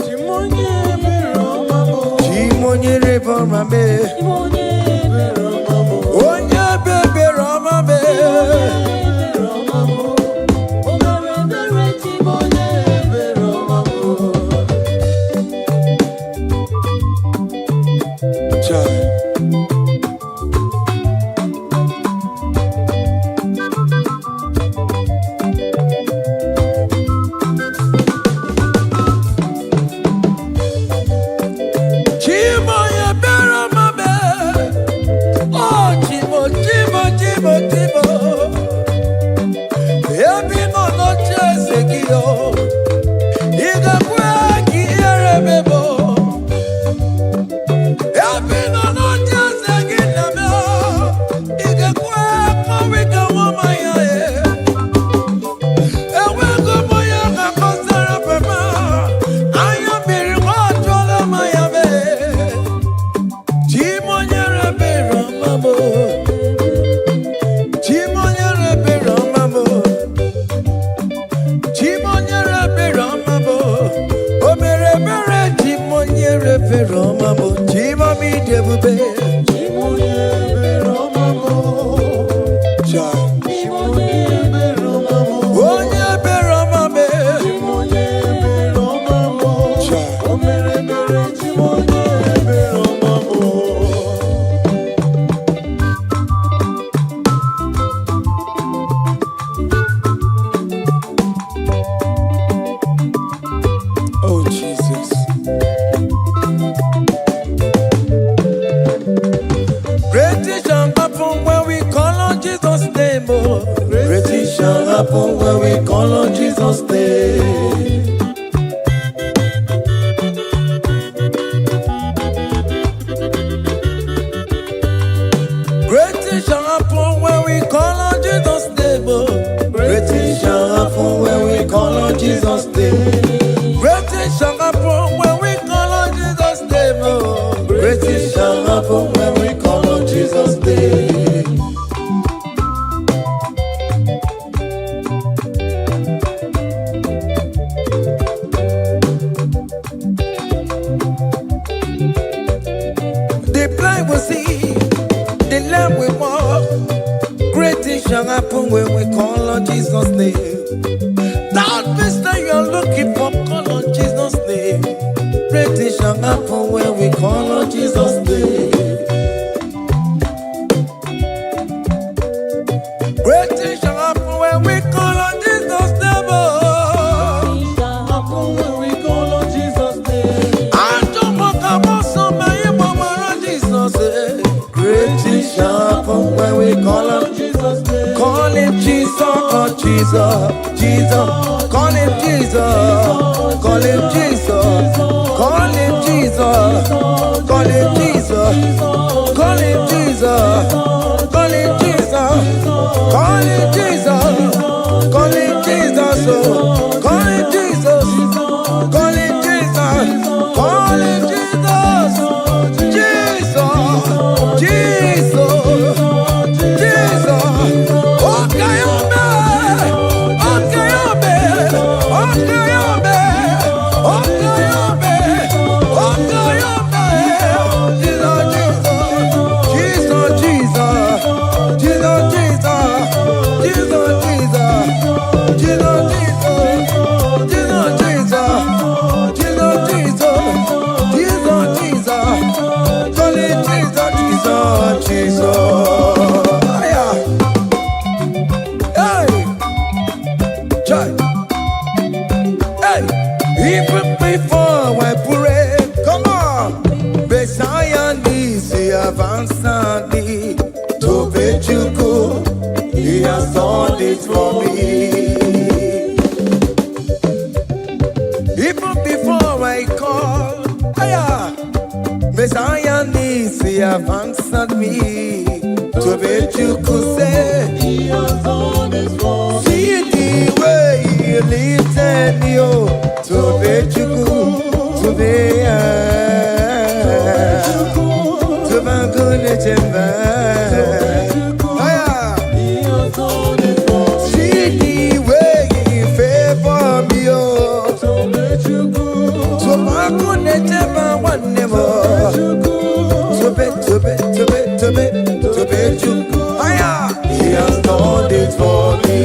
Chimonyere beromamo. Chimonyere beromame. Chimonyere beromamo. Onye bebe romame. Obere bere chimonyere beromamo. Chimoye beromame. Oh, chimo, chimo, chimo, chimo. Ebi no noche seguido. Iga kwe ki erebebo. Ebi no noche seguido. Iga kwe mawika wamaya e. Ewe go moya ka kosara pema. Aya biri watola call on Jesus' name. Great things shall happen when we call on Jesus' name. Great things shall happen when we call on Jesus' name. Great things shall happen when we call on Jesus' name. Great things shall happen when we call on Jesus' name. The blind will see, the lame will walk. Great things shall happen when we call on Jesus' name. That means that you're looking for, call on Jesus' name. Great things shall happen when we call on Jesus' name. Great things shall happen when we call on Jesus' name. Happen when we call on Jesus' name. I don't want to go so many more on Jesus' name. Great things shall happen when we call on Jesus' name. Call him Jesus, oh Jesus, Jesus. Call him Jesus, call him Jesus, call him Jesus, call him Jesus, call him Jesus, call him Jesus, call him Jesus, call him Jesus, call him Jesus, call him Jesus, call him Jesus, Jesus, Jesus, Jesus. Okay, even before I pray, come on. Messiah needs the advanced me to bet you go. He has done it for me. Even before I call, Messiah needs the advanced me to bet you could say he has done it for me. See the way he lifted you. To be chuku, to be to be good see the way he favor me, to be chuku, to be good one never, to be chuku, he has done it for me.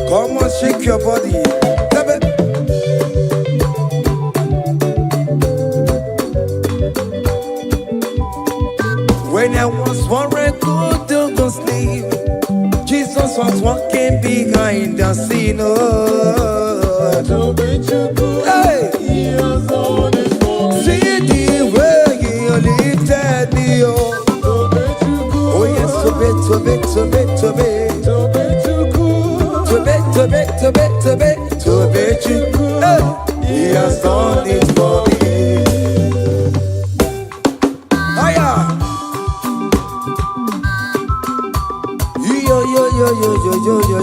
Come on, shake your body. When I was worried, good to sleep, Jesus was walking behind the scene. Hey. See the way he lifted me. Oh yes, to be. He has done it for me. Hiya.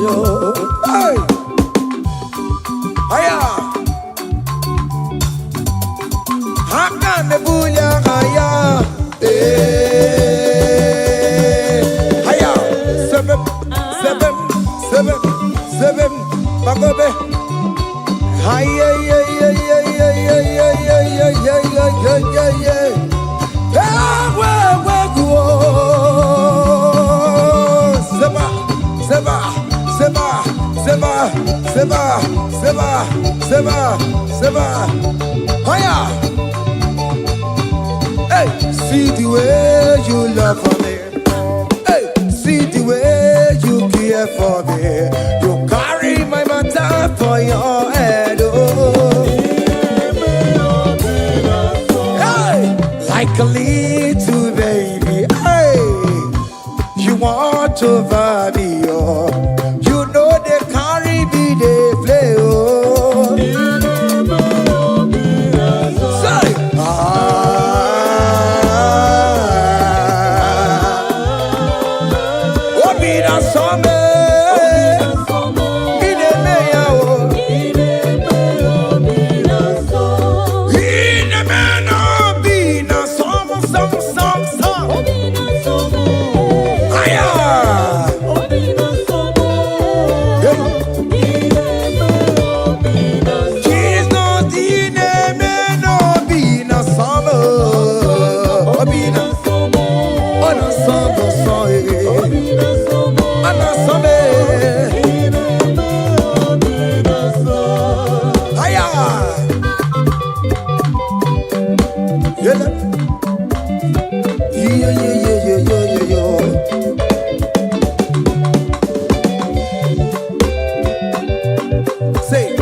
Yo. Hey. Hiya. Haka nebulia hiya. Hiya. Seven. Bagobe. Hiya. Seba. Hiya. Hey, see the way you love for me. Hey, see the way you care for me. You carry my matter for your head. Oh. Hey, like a little watch over me, oh. You know they carry me, they play, oh. Say, Obi na some. Say,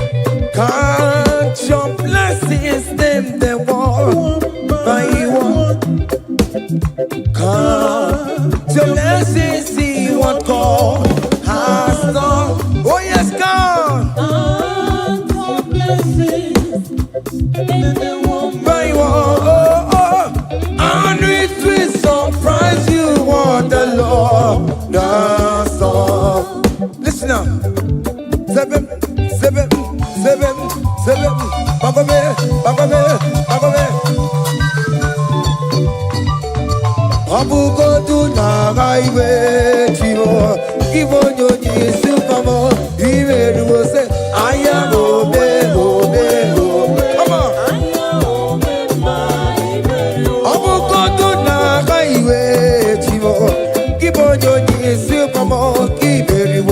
count your blessings, them they walk by one. Count your blessings, see what God has done. Oh yes, God. Count your blessings, them they walk by one. And it will surprise you what the Lord does. Listen up. Seven. Bagome. Abu go to Nagaiwe, Chimo. Give on your knees to come on. Even you say, I am Obe. Come on. Abu go to Nagaiwe, Chimo. Give on your knees to come on. Give it you.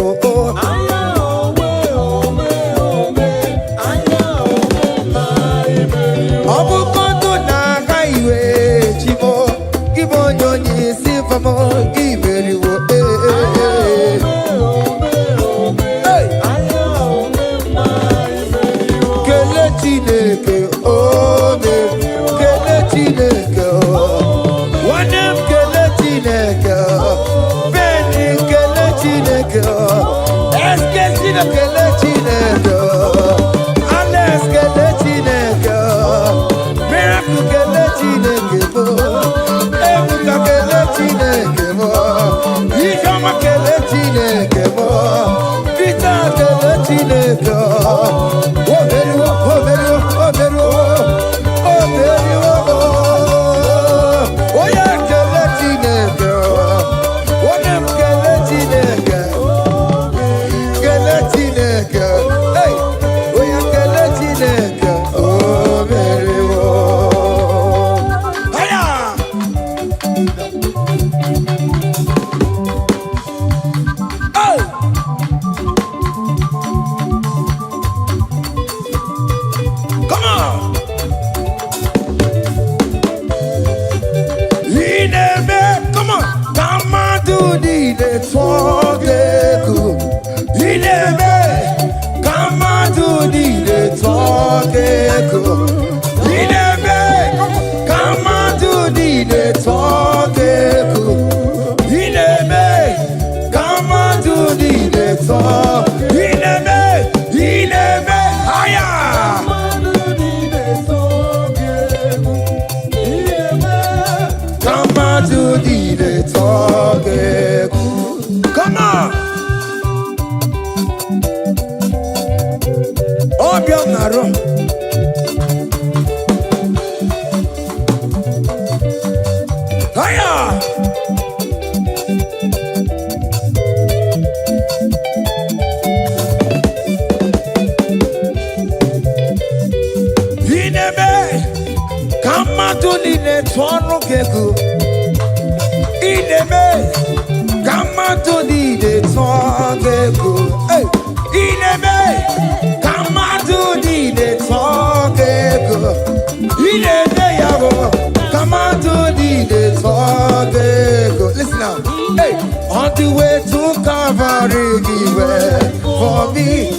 Listen now. Hey, on the way to Calvary, give way for me.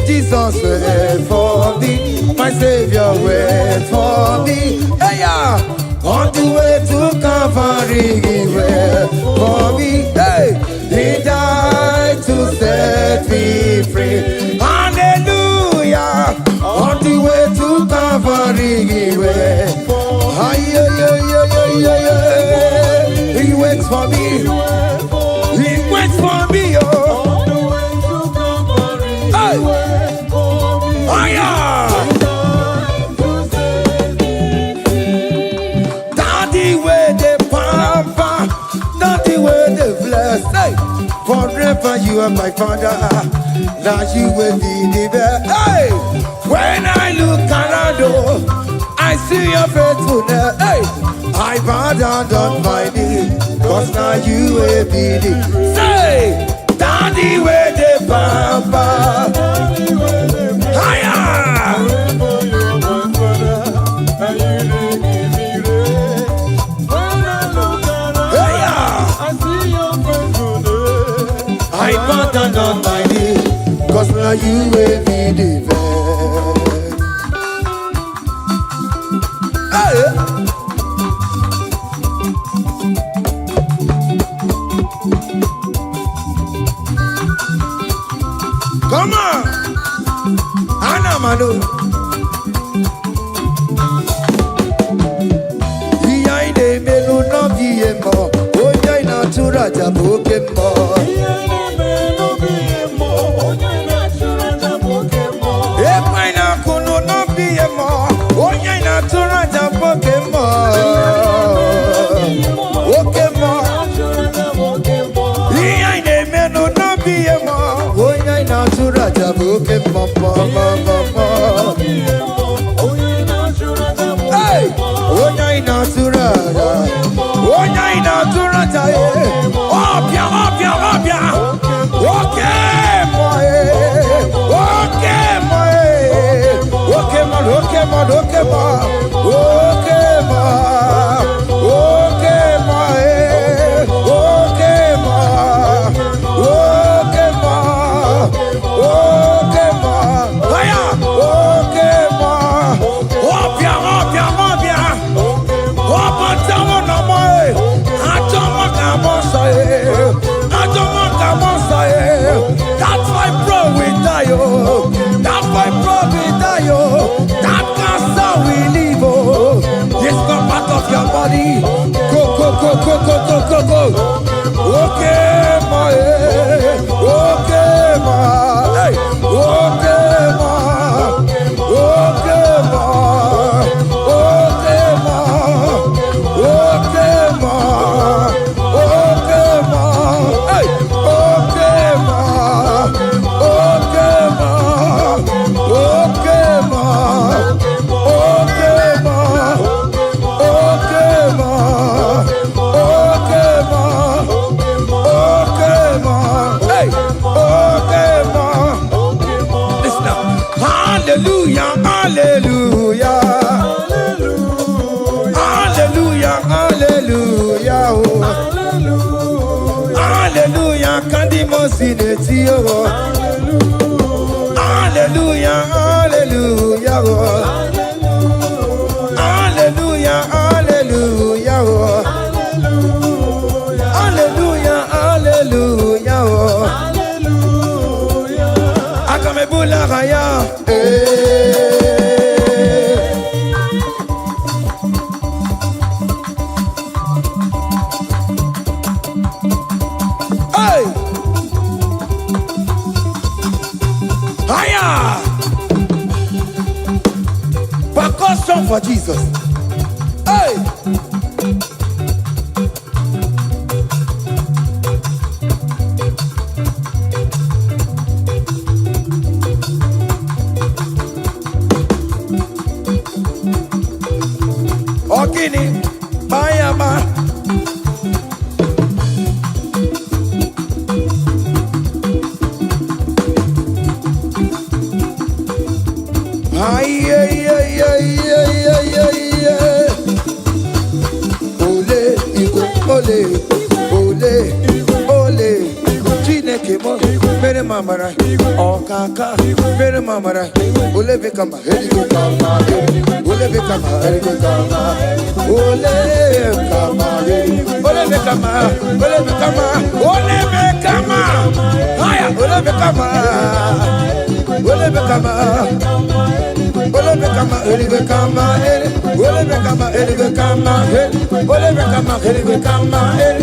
Jesus wait for me. My Savior wait for me. Hey, yeah. On the way to Calvary, give way for me. Hey, waits for me. He waits for me, oh. Hey. Oh, yeah. Daddy, where the pamper, daddy, where the bless. Hey. Forever you are my father. Now you will be the best. Hey. When I look around, oh, I see your faithfulness. Hey. I bow down on my knees, cause now you will be the. Say, daddy, where the pamper. Higher. I bow down on my knees, cause now you will be the best. Hey. Come on, Anna Manu. Behind the melu no biemo, oya ina tura jabokemo. Epaina kuno no biemo, oya ina tura jabokemo. Okemo. Behind the melu no biemo. Natura jabuke mama mama. Hey, onya natura, onya natura jaye. Opia, opia, opia. Okay, boy. Okay, boy. Okay, man. Okay, man. Okay, man. Okay, man. Okay, man. Okay, man. Okay, man. Okay, ma. Aya. Okay, ma. Opia, opia, opia. Opa, tamo na moi. Atoma kamosa e. Atoma kamosa e. That's why bro we die oh. That's why bro we die oh. That cancer we live oh. It's not part of your body. Go, go, go, go, go, go, go, go. Okay, ma. Okay, ma. Hey. Okay, ma. Okay, ma. Okay, ma. Okay, ma. Okay, ma. Hey. Okay, ma. Okay, ma. Okay, ma. Okay, ma. Okay, ma. Okay, ma. Okay, ma. Hey. Okay, ma. Listen now. Hallelujah, hallelujah. Hallelujah, hallelujah. Hallelujah, kandi mosineti oh. Hallelujah, hallelujah. Hallelujah, hallelujah. Hallelujah, hallelujah. Akamebula raya. Hey! Higher! Percussion for Jesus. Hey! Okini, Bayama. Ay, ay, ay, ay, ay, ay, ay, ay. Ole, ole, ole, ole. Chineke mo, mere mamara. Okaka, mere mamara. Ole bekama, heli bekama, ole bekama, heli bekama. Ole bekama, ole bekama, ole bekama, ole bekama. Haya, ole bekama. Ole bekama. Ole bekama, ele bekama, ele. Ole bekama, ele bekama, ele. Ole bekama, ele bekama, ele.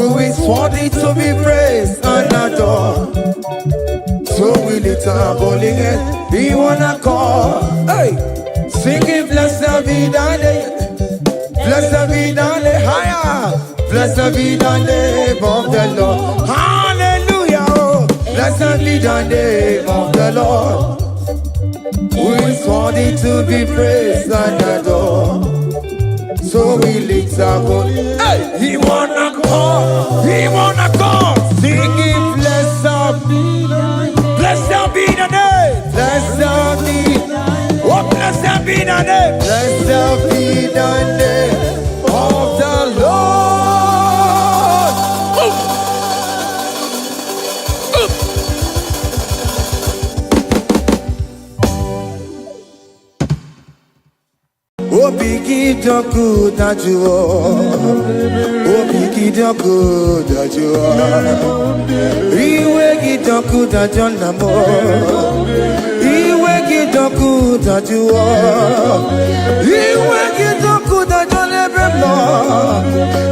who is worthy to be praised and adored. So we lift our holy hands, we wanna call, hey, singing blessed be thy name, blessed be thy name, higher, blessed be thy name of the Lord, hallelujah, oh, blessed be thy name of the Lord, who is worthy to be praised and adored. So we lift our holy, hey, he wanna call, singing blessed be thy name. Blessed be the name, blessed be, oh blessed be the name, blessed be the name of the Lord. Oh biggie the good that you are, oh biggie the good that you are. Iwe gidoku da jonamo, Iwe gidoku da juo, Iwe gidoku da jonebemo,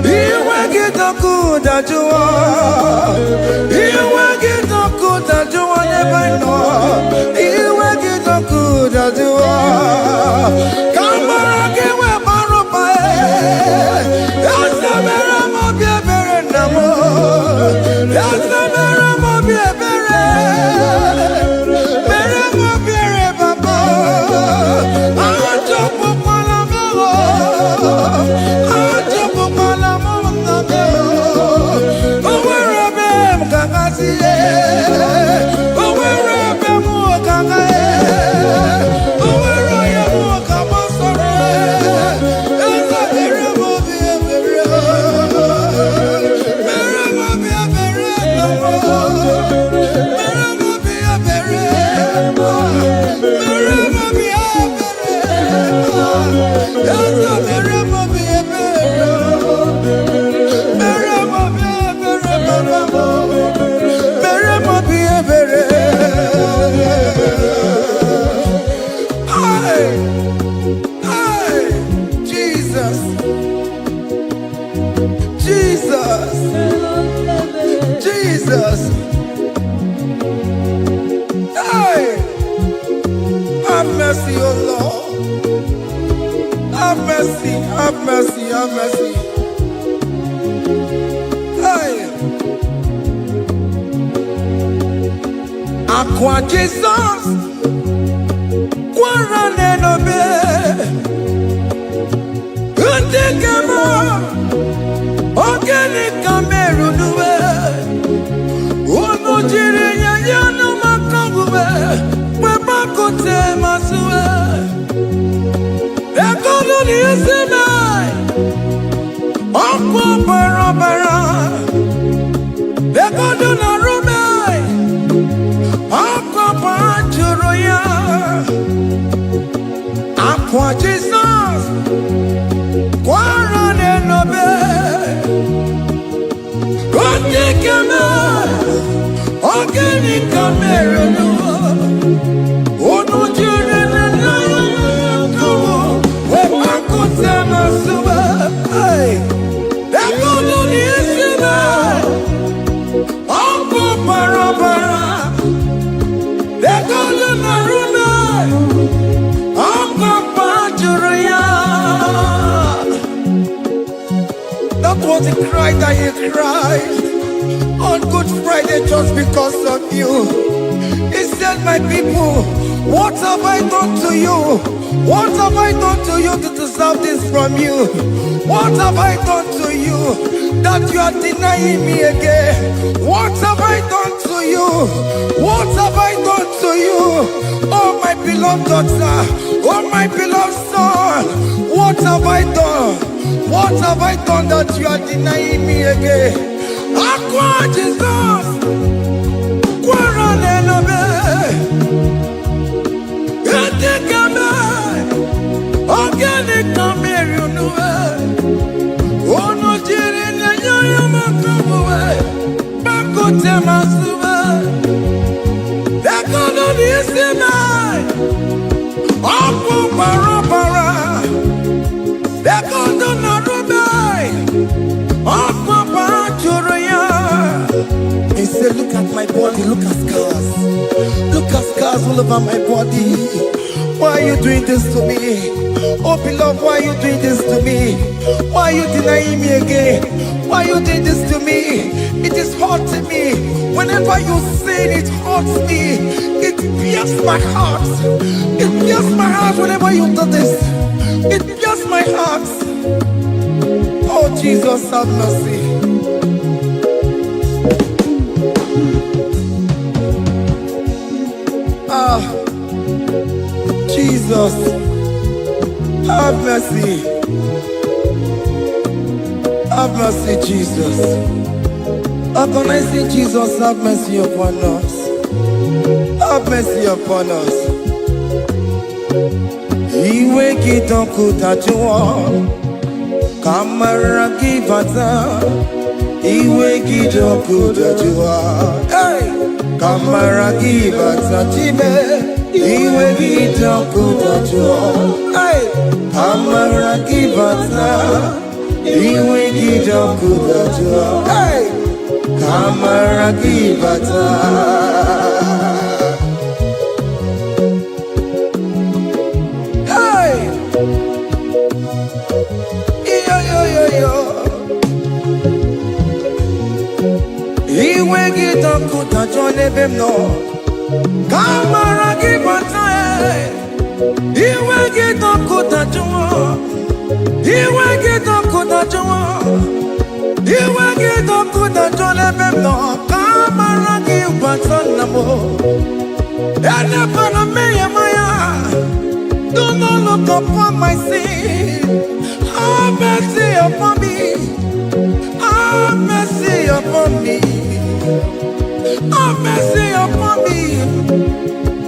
Iwe gidoku da juo, Iwe gidoku da juo nebeno, Iwe gidoku da juo. Kamara kewe baropa, Yasamera mo biebere namo, Yasamera. Jesus, hey, have mercy, oh Lord, have mercy, have mercy, have mercy, hey, Aqua Jesus, Quarane no be, Utekemo, Organic Cameroon. Jirinya yanu makangube, wepa kote masue. Ekono ni esemai, okwa bara. Ekono na rumai, okwa pachuroya. Akwa Jesus, kwarane nobe. Kote kema. Organic Cameroon, Ono Jurene Nayo, where Uncle Samasuba, hey, that God is in Uncle Parabara, that God Naruna, Uncle Pajuria. That was a cry that he cried on Good Friday just because of you. He said, my people, what have I done to you? What have I done to you to deserve this from you? What have I done to you that you are denying me again? What have I done to you? What have I done to you? Oh my beloved daughter, oh my beloved son, what have I done? What have I done that you are denying me again? Aqua Jesus, Quarane no be, Etekame, Organic Cameroon no be, Ono Jirinya yoyo makabuwe, Bakote masube, Ekono ni esemai, Opo para, Ekono na rubai, Opo para. my body. Look at scars. Look at scars all over my body. Why are you doing this to me? Oh beloved, why are you doing this to me? Why are you denying me again? Why are you doing this to me? It is hurting me. Whenever you sin, it hurts me. It pierces my heart. It pierces my heart whenever you do this. It pierces my heart. Oh Jesus, have mercy. Jesus, have mercy. Have mercy, Jesus. Agonizing Jesus, have mercy upon us. Have mercy upon us. Iwe kitoko tajua, kamara kibata. Iwe kitoko tajua, hey, kamara kibata chibe. Iwe kitoko tajua, hey, kamara kibata. Iwe kitoko tajua, hey, kamara kibata. Iwe kitoko tajua nebem no. Kamara kibata. Iwe kitoko tajua. Iwe kitoko tajua. Iwe kitoko tajua nebem no. Kamara kibata namo. Ene pana meye maya. Do not look upon my sin. Have mercy upon me. Have mercy upon me. Have mercy upon me.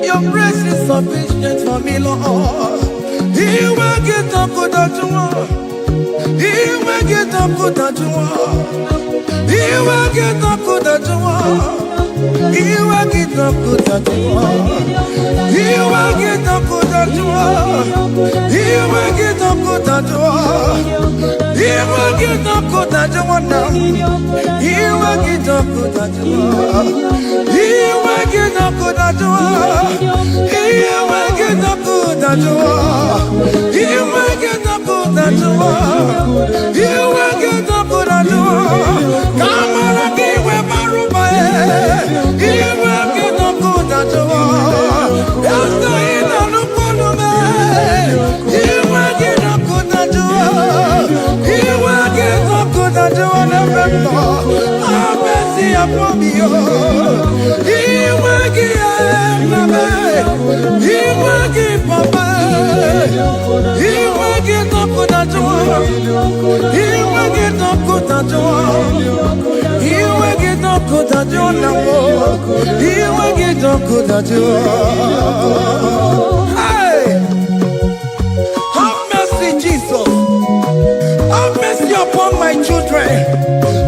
Your grace is sufficient for me, Lord. He will get up good at you. He will get up good at you. He will get up good at you. He will get up good at you. He will get up good at you. He will get up good at you. He will get up good at you now. He will get up good at you. He will get up good at you. He will get up good at you. He will get up good at you. He will get up good at you. Come on, give me Maruba. He will get up good at you. That's the end of the problem. He will get up good at you. He will get up good at you. Have mercy upon me. He will give me. He will give Papa. He will get up good at you. He will get up good at you. He will get up good at you now. He will get up good at you. Hey, have mercy, Jesus. Have mercy upon my children.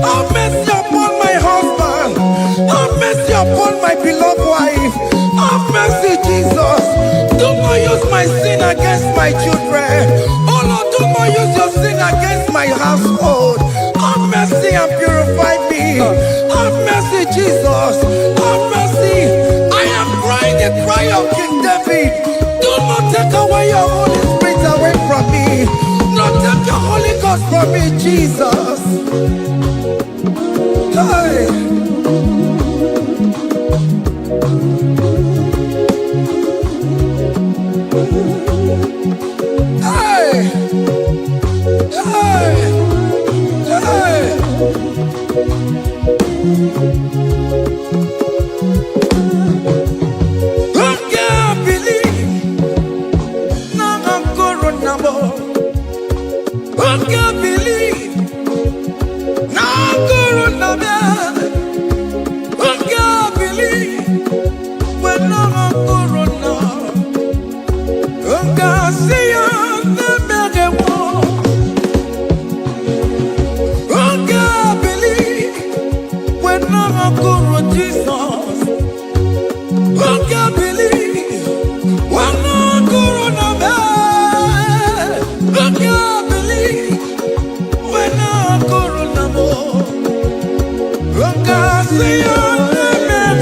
Have mercy upon my husband. Have mercy upon my beloved wife. Have mercy, Jesus. Do not use my sin against my children. Oh Lord, do not use your sin against my household. Have mercy and purify me. Have mercy, Jesus. Have mercy. I am crying the cry of King David. Do not take away your Holy Spirit away from me. Not take your Holy Ghost from me, Jesus. Hey. Hey. Hey. Hey. I can't believe now I'm corona. I can't believe now I'm corona. I can't believe when I'm corona. I can't see you. Jesus, I can't believe when I'm corona. I can't believe when I'm corona. I can't see you.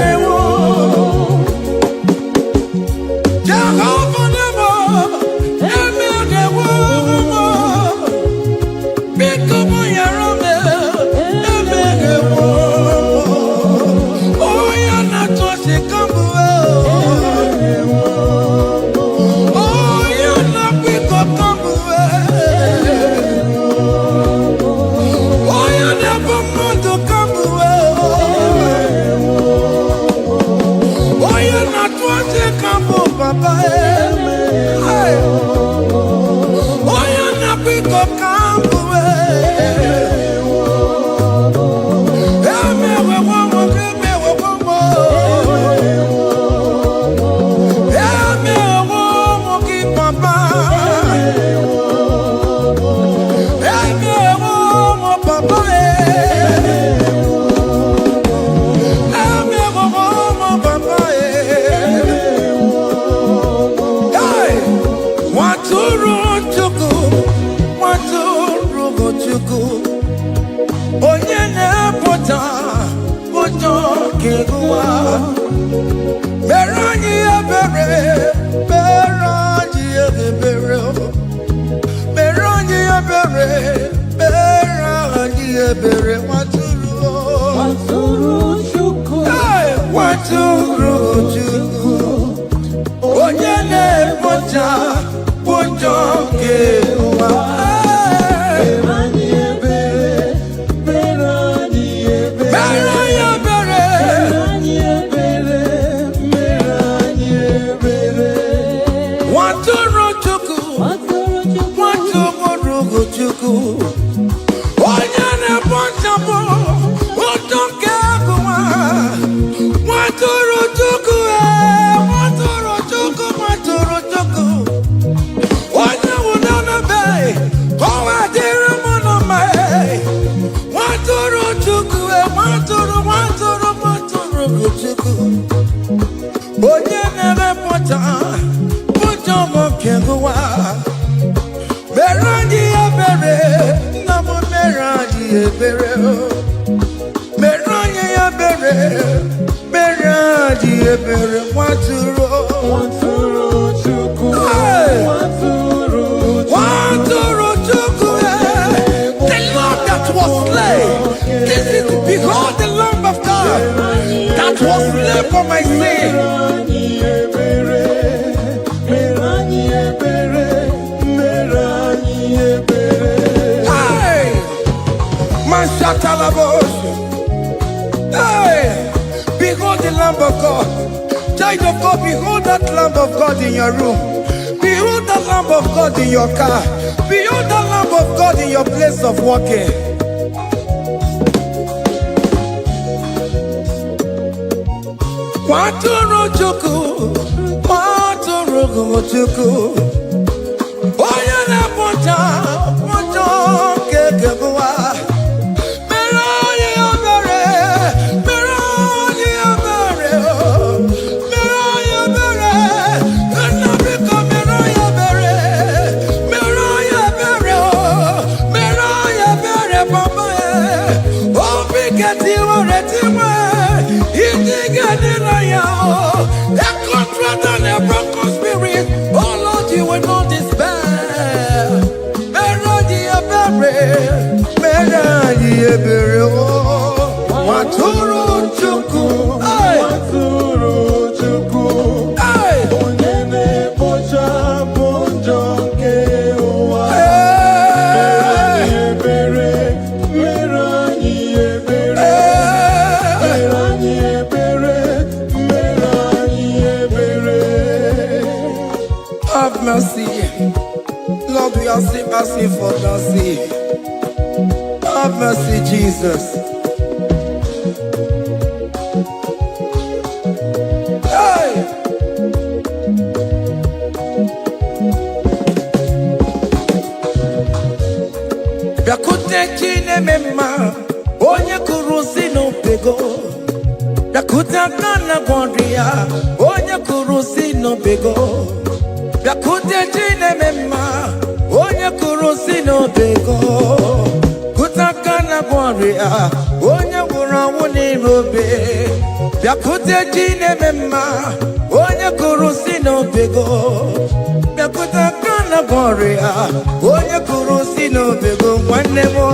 keguwa. Merani ebere, merani ebere, merani ebere, merani ebere. Waturu chuku. Waturu chuku. Onyene moja, moja keguwa. Merani ebere, merani ebere. Merani ebere, Merani ebere, merani ebere. waturu chuku. Waturu chuku. Waturu chuku. Onyene moja, moja keguwa. Waturu chuku, waturu chuku, waturu chuku. Onye wunana be, owa diri muna me. Waturu chuku, waturu chuku. Onye nebe pota, pota mo keguwa. Merandi ebere, namo merandi ebere. Merandi ebere, merandi ebere. Waturu, Waturu chuku. Hey! Waturu waturu chuku. The Lamb that was slain. This is behold the Lamb of God that was slain for my sin. Merani ebere, merani ebere, merani ebere. Hey, Mashatalabos. Hey, behold the Lamb of God. Child of God, behold that Lamb of God in your room. Behold that Lamb of God in your car. Behold that Lamb of God in your place of working. Waturu chuku, waturu chuku. Oya na pota, pota kegewa. Merani ebere, merani ebere, merani ebere. Enabika merani ebere, merani ebere, merani ebere, papa. Obiketi waretiwe, itigani na yao. A contract and a broken spirit. Oh Lord, you will not despair. Merani ebere, merani ebere. Waturu chuku. Hey, Waturu chuku. hey, Onyene bocha bonjo kewa. hey, Ebere, merani ebere. hey. Merani ebere, merani ebere. Have mercy. Lord, we are still asking for mercy. Have mercy, Jesus. Hey! Yakute chine mema, onye kurusi no pego. Yakuta kana gondria, onye kurusi no pego. Yakute chine mema, onye kurusi no pego. Kutakana gondria, onye wura wuni robe. Yakute chine mema, onye kurusi no pego. Yakutakana gondria, onye kurusi no pego. Mwane mo.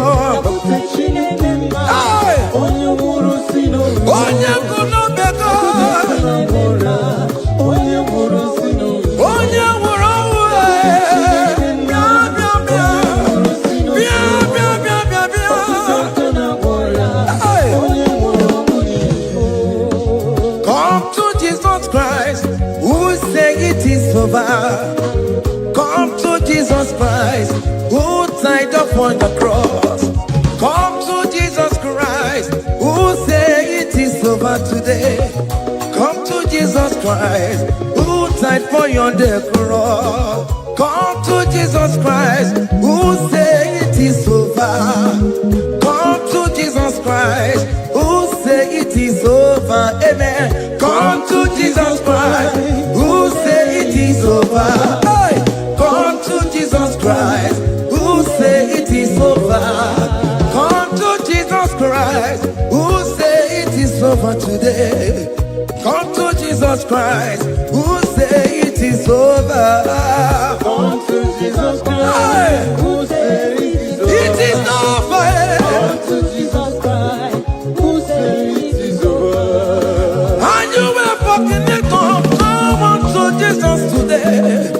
Hey! Onye wuru si n'obi. Onye kuno bego. Onye wuru si n'obi. Onye wura uwe. Bia bia bia. Bia bia bia bia bia. Hey! Come to Jesus Christ, who say it is over. Come to Jesus Christ, who died upon the cross. Come to Jesus Christ, who say it is over today. Come to Jesus Christ, who died for you on the cross. Come to Jesus Christ, who say it is over. Come to Jesus Christ, who say it is over. Amen. Come to Jesus Christ, who say it is over. Hey! Come to Jesus Christ, who say it is over. Come to Jesus Christ, who say it is over today. Come to Jesus Christ, who say it is over. Come to Jesus Christ, who says It is over. Come to Jesus Christ, who says it is over. And you were fucking it up. Come on to Jesus today.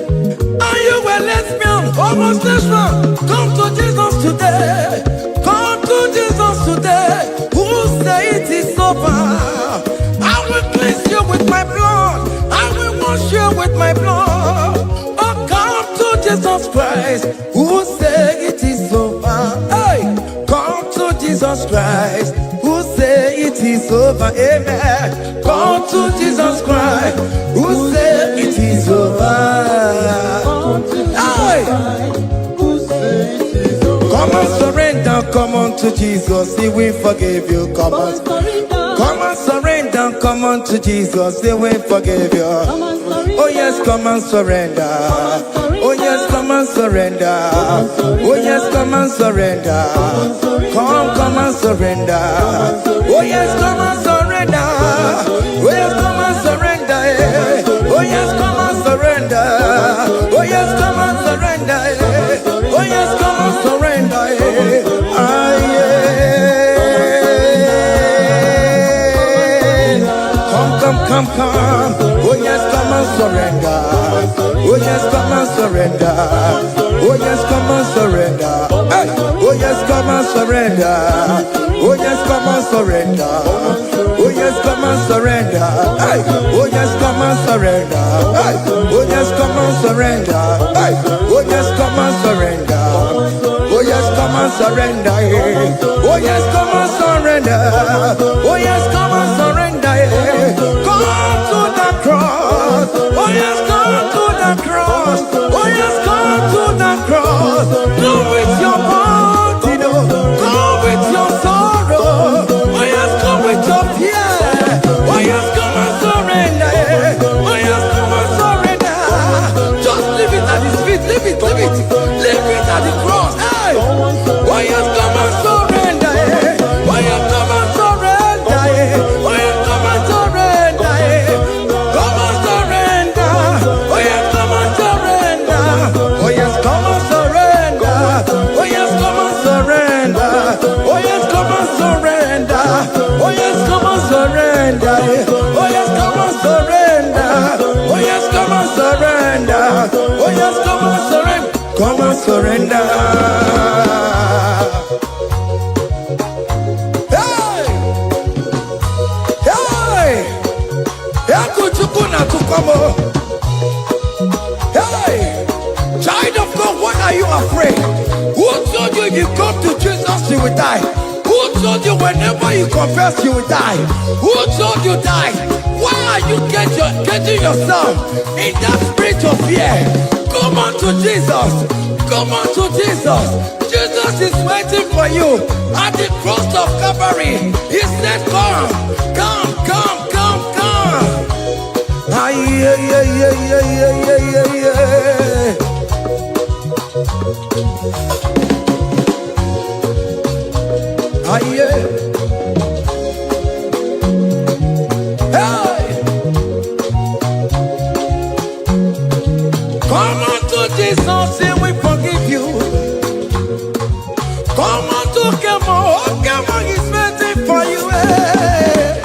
And you were lesbian, homosexual. Come to Jesus today. Come to Jesus today. Who say it is over? I will cleanse you with my blood. I will wash you with my blood. Oh, come to Jesus Christ. Who say it is over? Hey, come to Jesus Christ. Who say it is over? Amen. Come to Jesus Christ. Who say it is over? Come to Jesus Hey. Christ, who says it is over. Come and surrender, come on to Jesus, He will forgive you. Come on, come and surrender, come on to Jesus, He will forgive you. Oh yes, come and surrender. Oh yes, come and surrender. Oh yes, come and surrender. Come and surrender. Oh yes, come and surrender. Oh yes, come and surrender. Oh yes, come and surrender. Oh yes, come and surrender. Oh yes, come and surrender. Ah, yeah. Come. Oh yes, come and surrender. Oh yes, come and surrender. Oh yes, come and surrender. Hey. Oh yes, come and surrender. Oh yes, come and surrender. Oh yes, come and surrender. Hey. Oh yes, come and surrender. Hey. Oh yes, come and surrender. Hey. Oh yes, come and surrender. Oh yes, come and surrender. Oh yes, come and surrender. Oh yes, come and surrender. Come to the cross. Oh yes, come to the cross. Oh yes, come to the cross. Go with your body, go with your sorrow. Oh yes, come with your fear. Oh yes, come and surrender. Oh yes, come and surrender. Just leave it at His feet. Leave it at the cross. Hey. Oh yes, come and surrender. Oh yes, come and surrender. Oh yes, come and surrender. Come and surrender. Oh yes, come and surrender. Oh yes, come and surrender. Oh yes, come and surrender. Oh yes, come and surrender. Oh yes, come and surrender. Oh yes, come and surrender. Oh yes, come and surrender. Oh yes, come and surrender. Come and surrender. Hey! Hey! Yakuchukuna tukomo. Hey! Child of God, why are you afraid? Who told you if you come to Jesus you will die? Who told you whenever you confess you will die? Who told you die? Why are you getting yourself in that spirit of fear? Come on to Jesus. Come on to Jesus. Jesus is waiting for you at the cross of Calvary. He said, come. Ah, yeah. Ah, yeah. Hey! Come on to Jesus, He will forgive you. Come on to Kemo, He's waiting for you. Hey.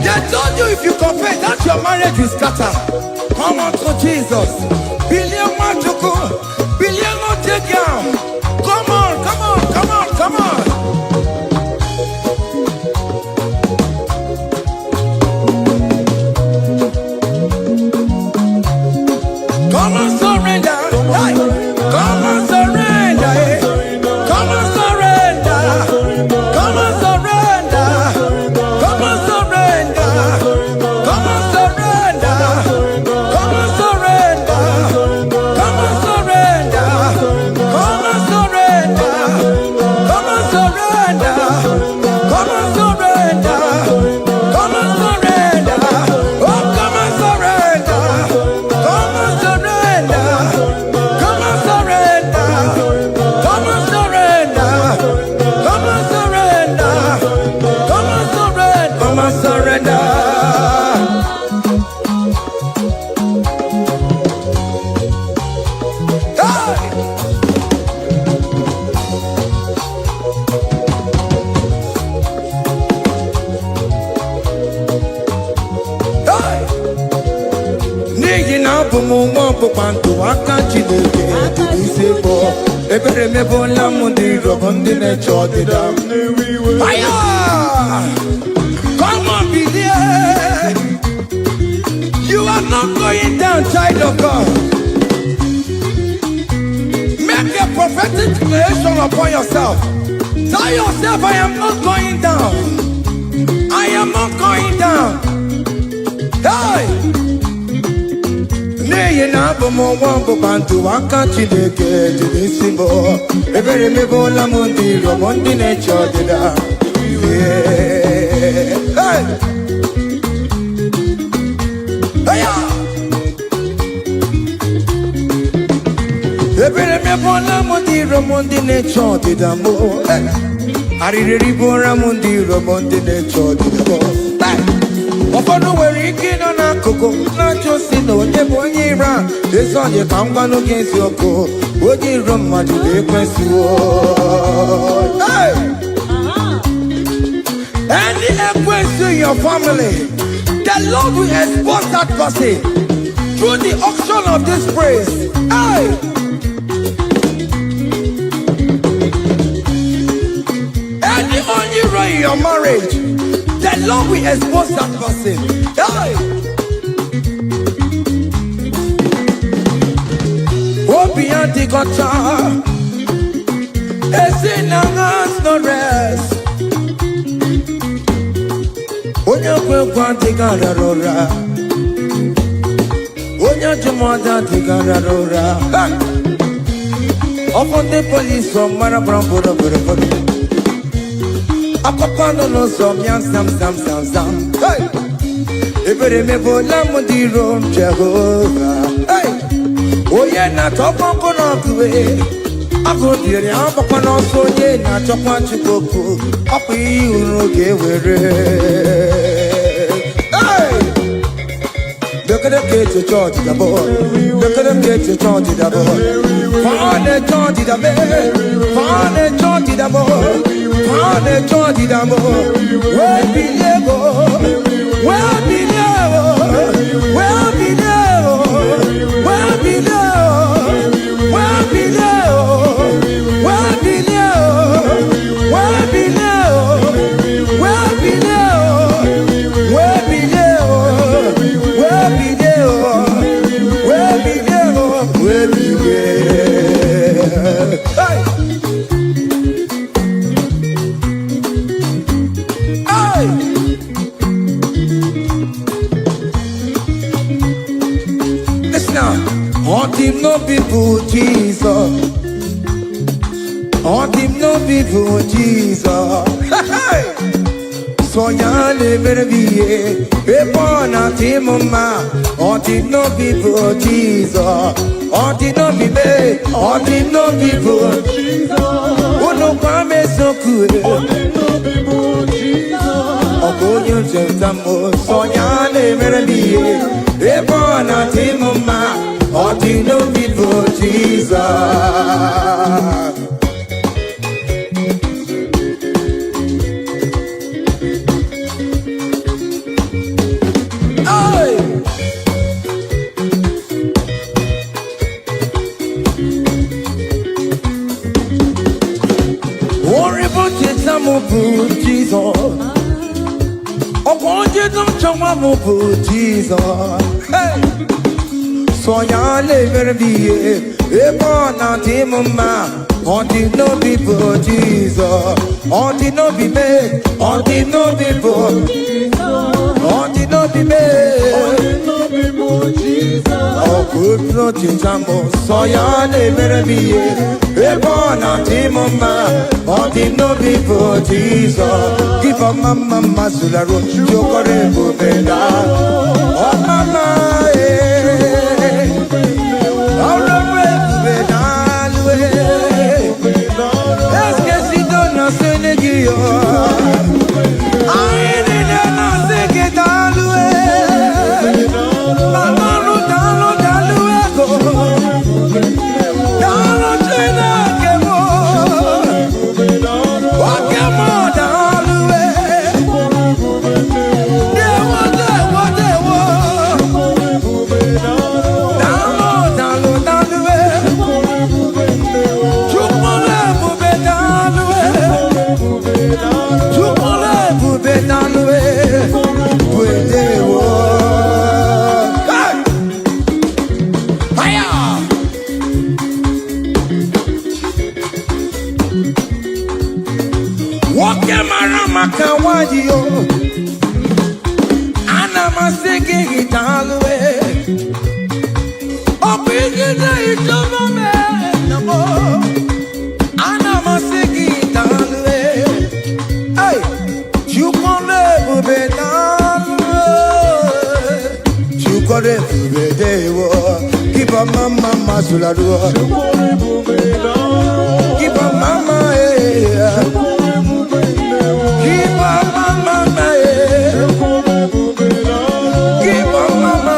They told you if you confess that your marriage will scatter. Come on to Jesus. Billion Machuku, billion Otegiam. Come on. Come and surrender. Hey. Come and surrender. Come and surrender. Come and surrender. Come and surrender. Come and surrender. Come and surrender. Abumo Panto, I can't you do Ebere me bola mundi robondi ne chodida. Fire! Come on, be there. You are not going down, child of God. Make a prophetic declaration upon yourself. Tell yourself, I am not going down. I am not going down. Hey! Nay, na bomo wambo bantu wakati deke jidisimo. Ebere me bola mundi robondi ne chodida. Hey! Hey! Ebere me bola mundi robondi ne chodida mo. Arireri bora mundi robondi ne chodida mo. Ofono were ike no na koko na chosi no nye ra eso je kangwa no gensi oko oji roma ju de kwesi o. Hey! Any equation in your family, the Lord will expose that person through the auction of this praise. Hey! Any unusual in your marriage, the Lord will expose that person. Hey! Obi anti-gotcha, esi nangas no rest. Onya kwe kwanti gararora, onya jumada ti gararora. Upon the police from Marabrambo. Akopano no som yam sam. Hey! Ebere me bola mundi rom Jehovah. Hey! Oye na topo kono kuwe. Ako dire ampa no sonye na topo chukoko. Api uroge were. Hey! Look at the kids to charge the boy. Look at the kids to charge the boy. Find the charge the boy. Find the charge the boy. Ane chodi damo, we bilebo, we bilebo, we bilebo, we bilebo, we bilebo, we bilebo, we bilebo, we bilebo, we bilebo, we bilebo. Hey! On him no people Jesus. On him no people Jesus. So ya never be a born at him ma. On him no people Jesus. On him no be me. On him no people Jesus. Oh no come so good. On him no people Jesus. Oh go you just so ya never be a born at him ma. All the no people, Jesus. Hey! Worry about it, some of Jesus. Oh, won't you don't show my move, Jesus? Hey! So ya never be a born at him ma. On the no people Jesus. On the no be me. On the no people Jesus. On the no be me. On the no people Jesus. Oh good no chinchamo. So ya never be a born at him ma. On the no people Jesus. Give a mama sularo. Jokore bubeda. Oh mama Wadio. And I'm a singing it all the way. Oh, bring it to my man. And I'm a singing it all the way. Hey, you can never be done. You can never be there. Keep a mama, Masula. Keep a mama, keep a mama, keep a mama,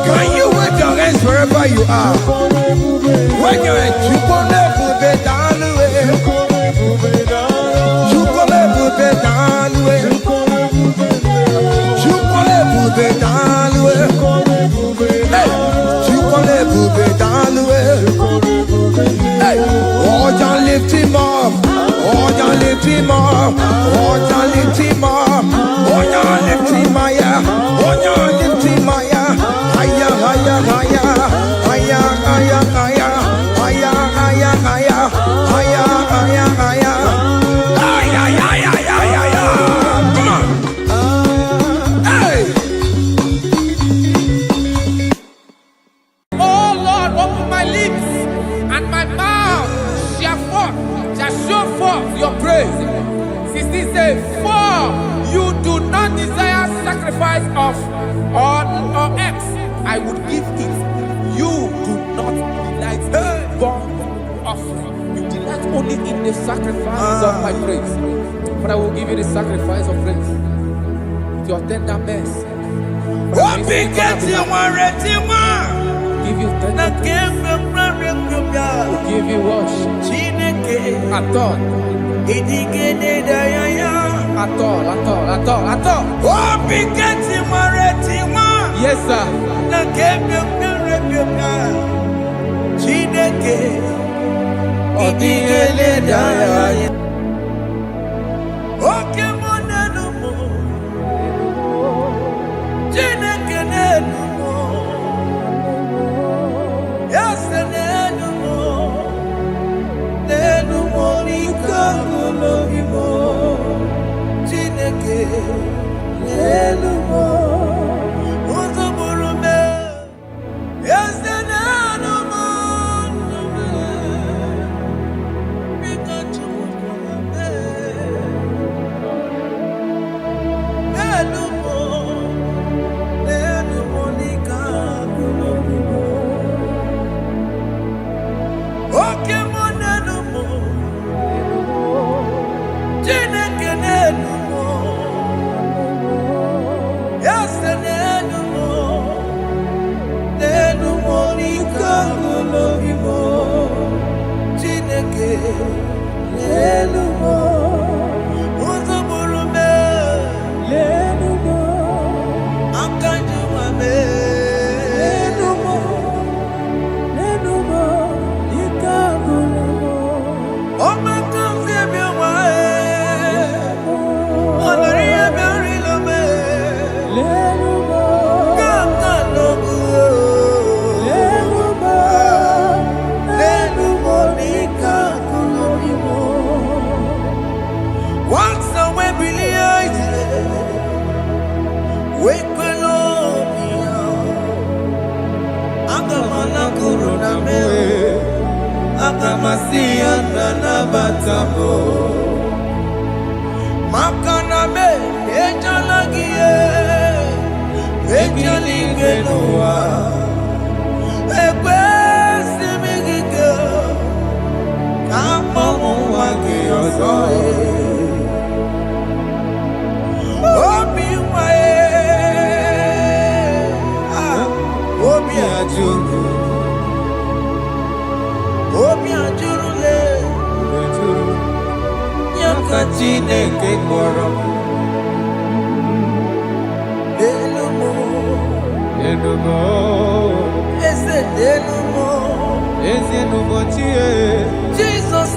can you wave your hands wherever you are? When you're at you can never be down the way. You can never be down the way. You can never be down the way. You can never be down the way. Hey, oh, don't lift him up. Oh, don't lift him up. Oh, don't lift him up. Oh, don't lift him higher. Oh, don't lift him higher. Higher, higher, higher. Higher, higher, higher. Higher, higher, higher. Higher, higher, higher. Higher, higher, higher, higher. Come on. Hey. Oh Lord, open my lips and my mouth shall show forth your praise. 16 says, for you do not desire sacrifice of or eggs, I would give it. You do not delight in burnt offering. You delight only in the sacrifice of my praise. But I will give you the sacrifice of praise with your tender mercy. Give you tender praise. We'll give you worship. At all. At all. Yes, sir. Jesus,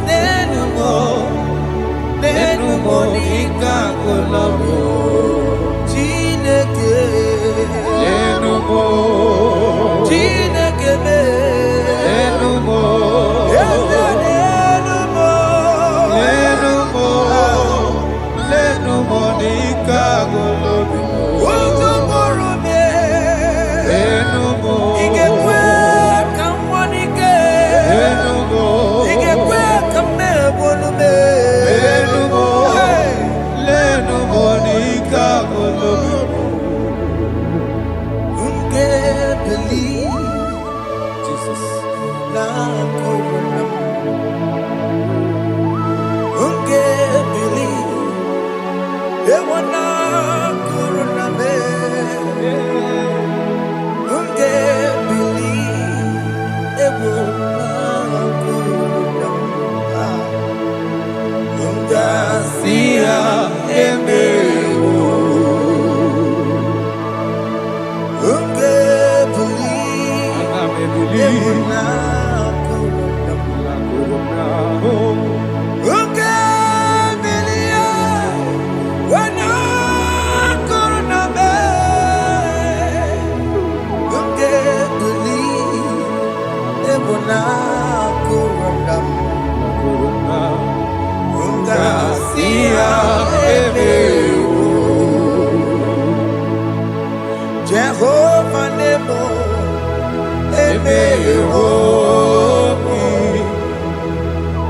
Enumo. Jehovah Nebo,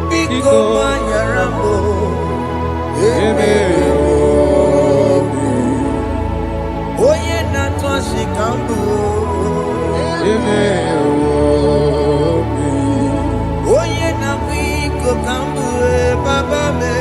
Biko Manyarambo, Oye Natwa Shikambu, Oye Nabiko Kambu, Baba me.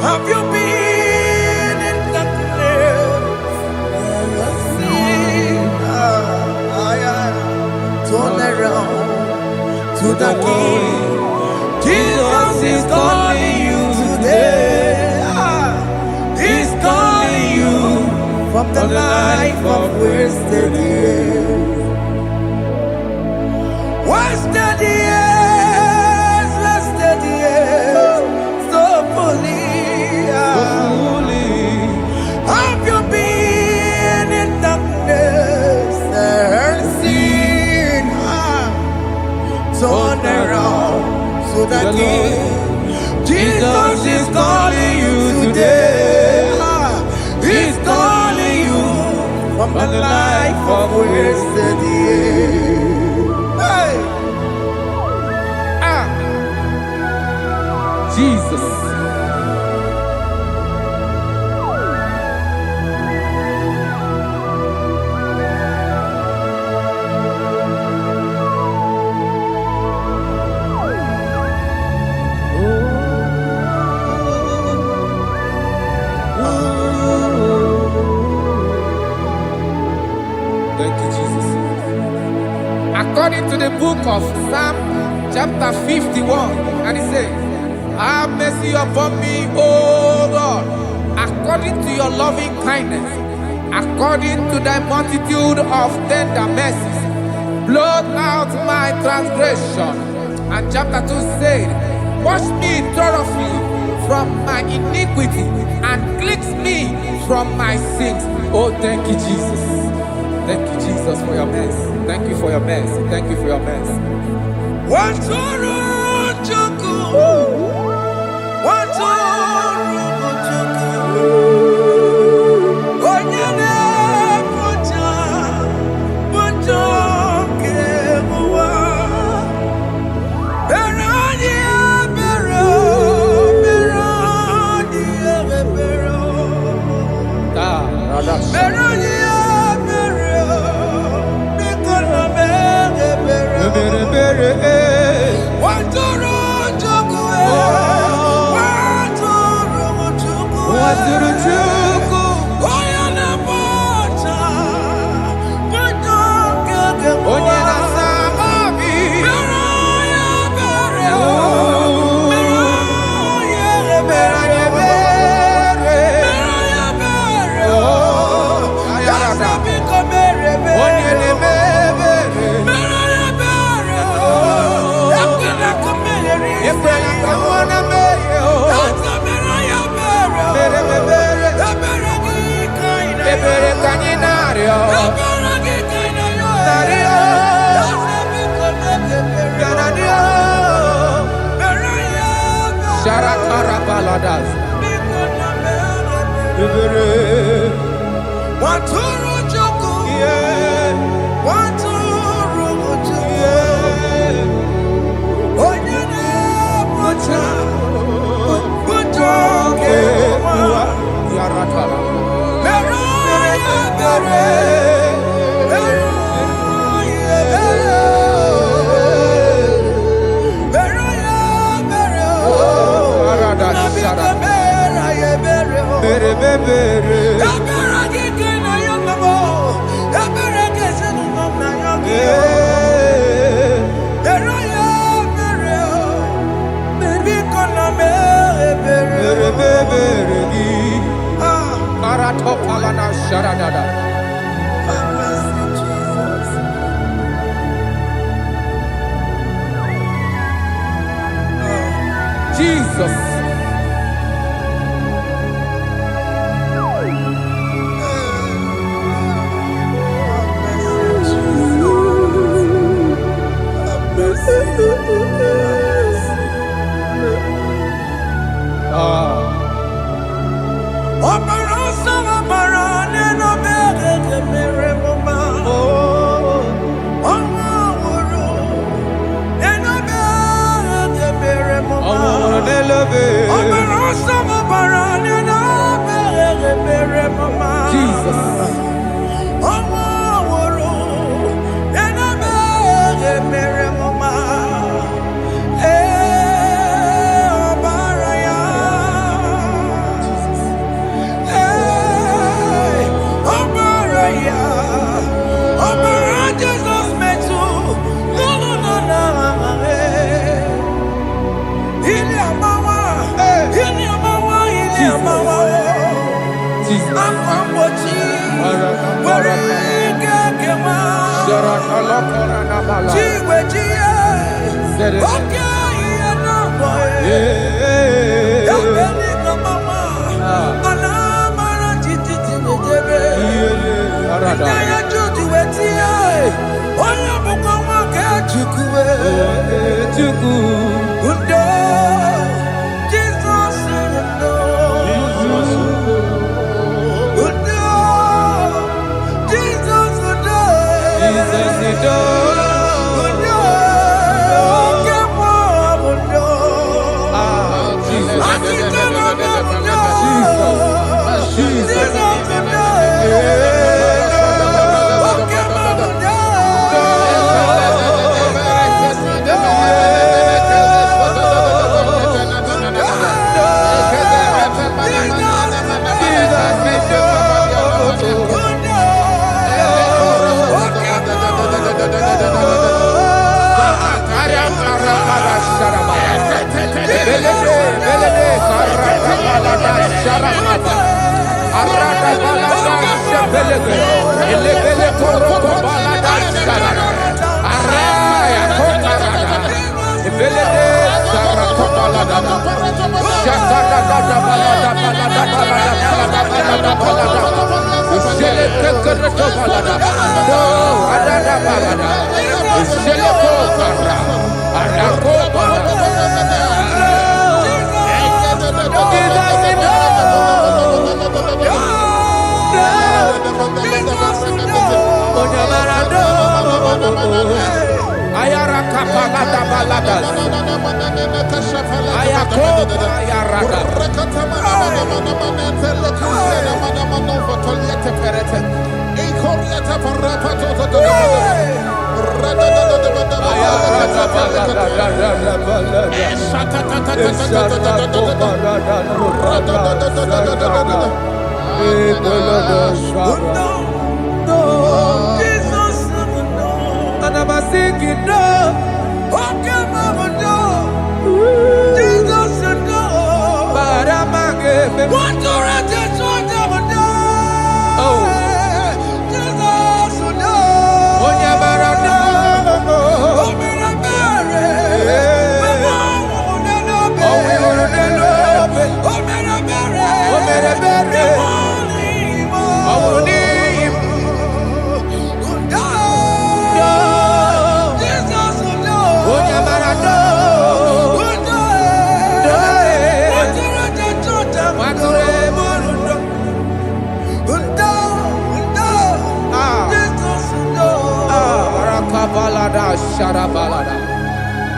Have you been in the place? Turn around to the King. Jesus is calling you today. He's calling you from the life of wasted years. Wasted years, wasted years, so fully. Have you been in darkness and seen? Turn around to the King. Jesus is calling you today. He's calling you from the life of wasted years. Hey! Jesus. Thank you, Jesus. According to the book of Psalm, chapter 51, and it says, have mercy upon me, O Lord, according to your loving kindness, according to thy multitude of tender mercies, blot out my transgression. And chapter 2 said, wash me thoroughly from my iniquity and cleanse me from my sins. Oh, thank you, Jesus. Thank you, Jesus, for your mercy. Thank you for your mercy. Thank you for your mercy. Jesus.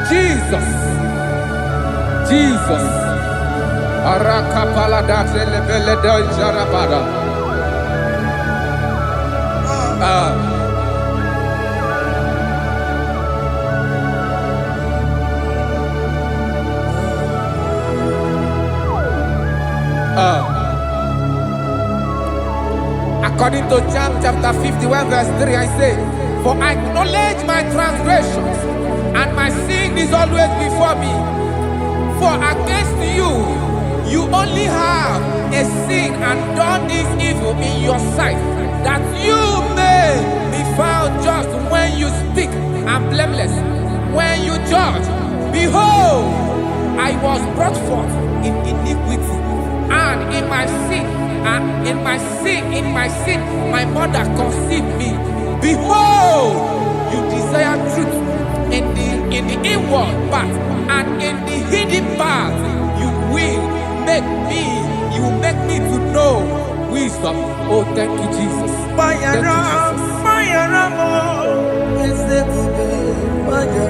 Jesus. Jesus. Arakapalada zelebeleda jarabada. According to John chapter 51 verse 3, I say, for I acknowledge my transgressions, and my sin is always before me. For against you, you only have a sin and done this evil in your sight, that you may be found just when you speak, and blameless when you judge. Behold, I was brought forth in iniquity, and in my sin, my mother conceived me. Behold, you desire truth in the inward part, and in the hidden part, you will make me to know wisdom. Oh, thank you, Jesus. Thank you,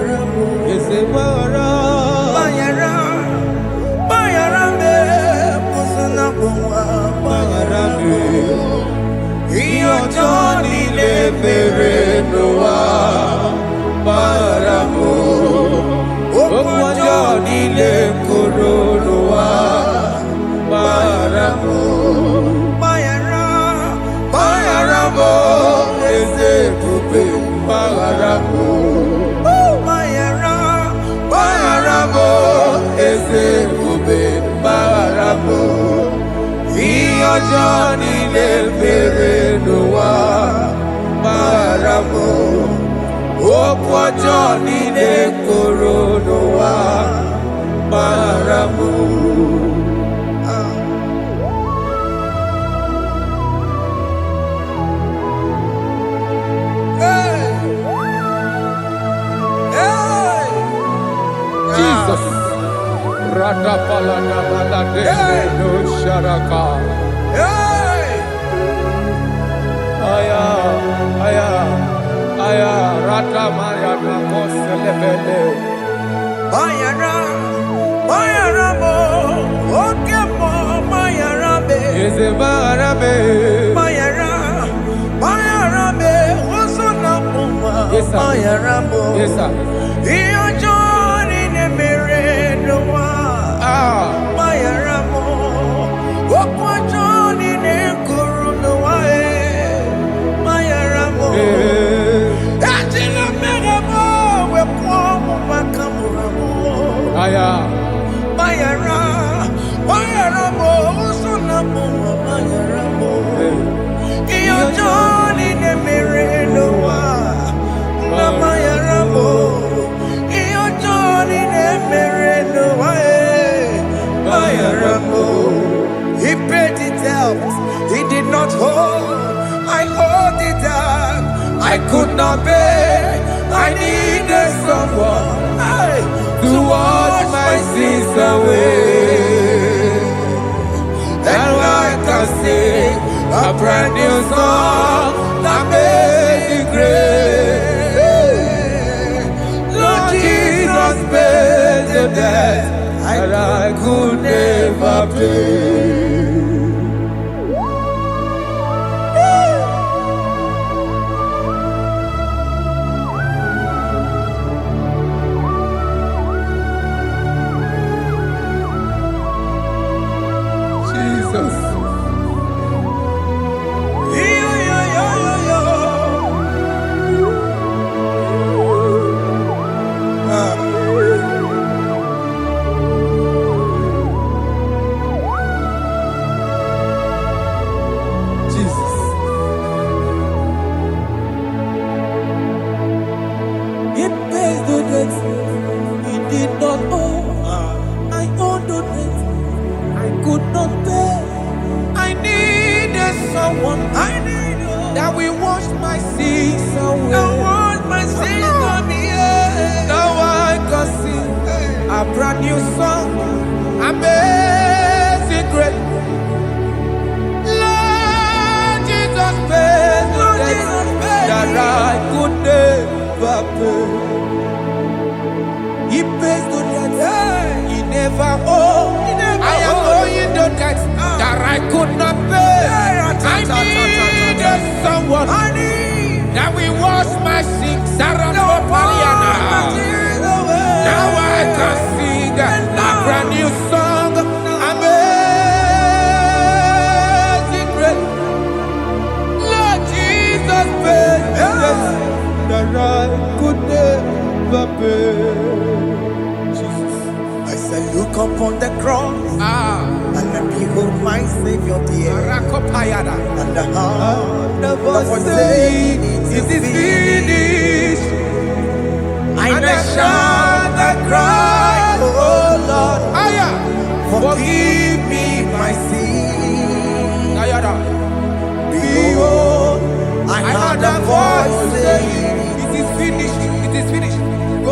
Johnny le mere noa maramo Okwa Johnny le koro noa maramo Jesus. Radapalana balade no sharaka. Aya, rata maya na koselebele. Bayara mo, oke mo, bayara be. Eze bayara be, oso na muma. Yes, sir. Bayara mo. Yes, sir. Iyo Johnny ne mere noa. Bayara mo, okwa Johnny ne kuru noa. Bayara mo. Ajila mere mo, we kwa mo makamura mo. Aya. Bayara mo, oso na muma. Bayara mo. Iyo Johnny ne mere noa. Na bayara mo. Iyo Johnny ne mere noa. Bayara mo. He paid it out. He did not hold. I hold it down. I could not bear. I needed someone to wash my sins away. That's why I can sing a brand new song that made me great. Lord Jesus paid the debt that I could never pay. Jesus. Jesus. It pays the debt he did not owe. I owe the debt I could not pay. I needed someone That we wash my sins away. Now I can sing a brand new song. Amazing grace. Lord Jesus paid the debt that I could never pay. He pays the debt he never owed. I am owing the debt that I could not pay. I needed someone that will wash my sins. Now I can sing a brand new song. Amazing grace. Lord Jesus paid the debt that I could never pay. Jesus. I said, look upon the cross and behold my Savior dear. And the heart that was saying, it is finished. And I shout and cry, oh Lord,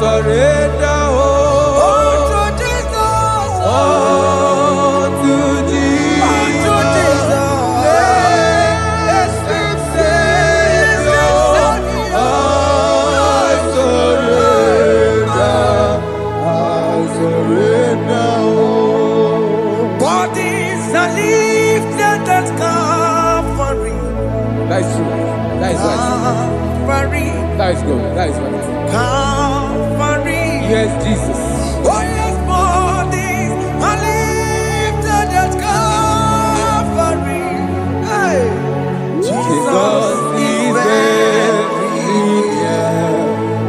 surrender all. Unto Jesus. Unto Jesus. Unto Jesus. Blessed Savior, I surrender all. Bodies are lifted at Calvary. That is true. That is right. Calvary. That is good. That is right. Calvary. Yes, Jesus. Oh yes, bodies are lifted at Calvary. Hey. Jesus is very near.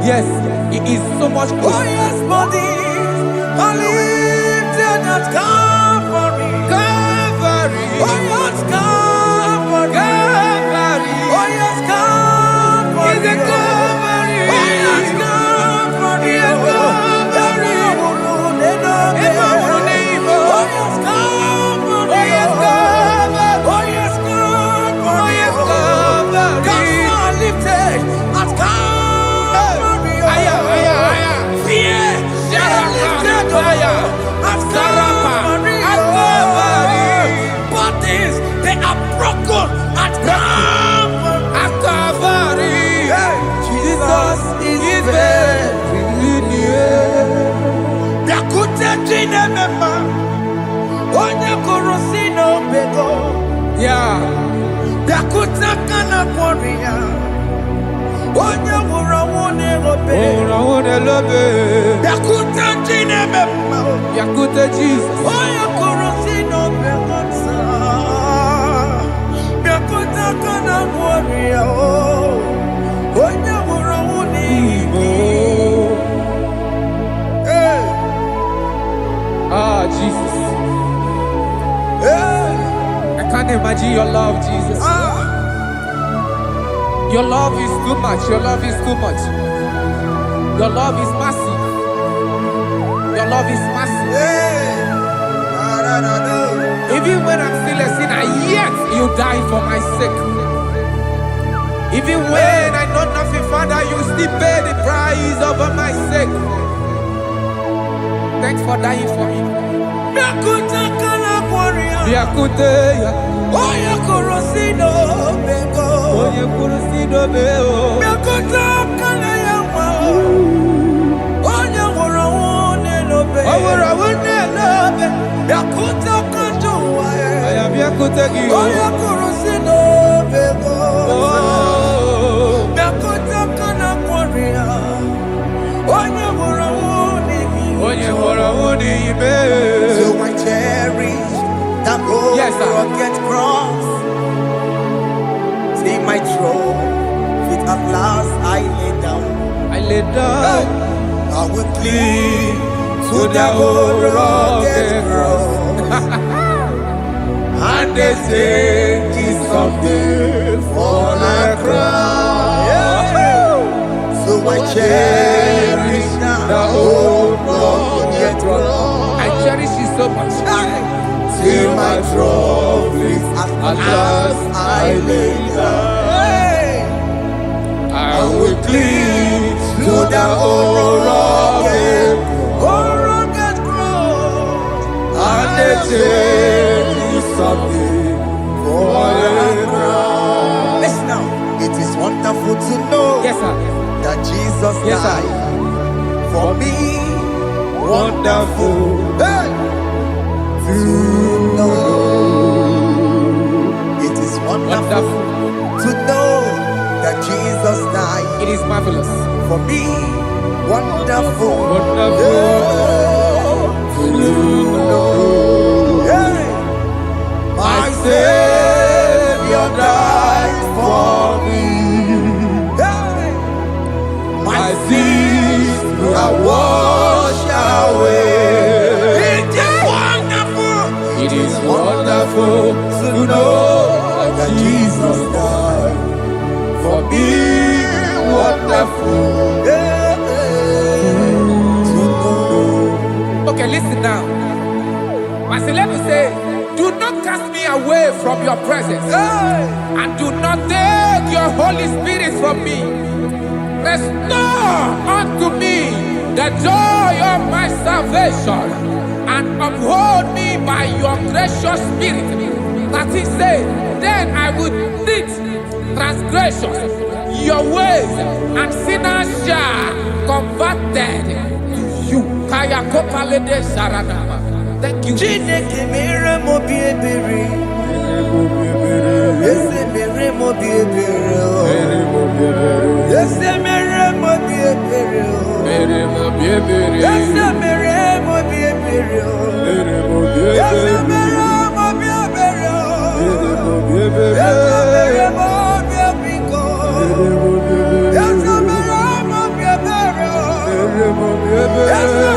Yes, it is so much Oh closer. yes, bodies are lifted at Calvary. Calvary. Oh yes, Calvary. Calvary. Oh yes, Calvary. Is it Calvary? Oh yes, Calvary. Yes, Calvary. Yeah. Dakutakana Korea. Onye wura wone obe. Oh, I want to love it. Dakuta jine mema. Yakuta Jesus. Onye korosi no bekonsa. Dakutakana Korea. Onye wura wone ibo. Hey. Ah, Jesus. Hey. I can't imagine your love, Jesus. Your love is too much. Your love is too much. Your love is massive. Your love is massive. Hey. Even when I'm still a sinner, yet you die for my sake. Even when I know nothing, Father, you still pay the price over my sake. Thanks for dying for me. Dakutakana Korea. Yakuteya. Onye korosi no beko. Onye kurusido beo. Dakutakana yawa. Onye wura wone obe. Owura wone lobe. Dakutakana I am Yakutegi. Onye korosi no beko. Oh. Dakutakana Korea. Onye wura wone Onye wora wone ibe. So I cherish that old Yes, sir. rugged cross. See my throne, feet at last I lay down. I lay down I will cling to the old rugged cross. and they say it's someday for a crown. So I cherish The old rugged cross. cross. I cherish it so much. Till my trophies at last I lay down. I I will cling to the old rugged cross, and they take me something for a crown. Listen now, it is wonderful to know Yes, sir. that Jesus Yes, sir. died for me. Wonderful, hey, to know. It is wonderful to know that Jesus died It is marvelous. for me. Wonderful, Wonderful to know. Hey, my Savior died for me. Hey, my sins are washed away. It is wonderful. It is wonderful To know that Jesus died for me. Wonderful. To know. Okay, listen now. My celebrity say, do not cast me away from the joy of my salvation and uphold me by your gracious spirit. That he said, then I would teach transgressions your ways, and sinners shall converted to you. Kaya kopalede sharanama. Thank you. Chineke mere mo biebere. Ese mere mo biebere. Ese mere mo biebere. Ese mere mo biebere. Ese mere mo biebere. Ese mere mo biebere. Ese mere mo biebere. Ese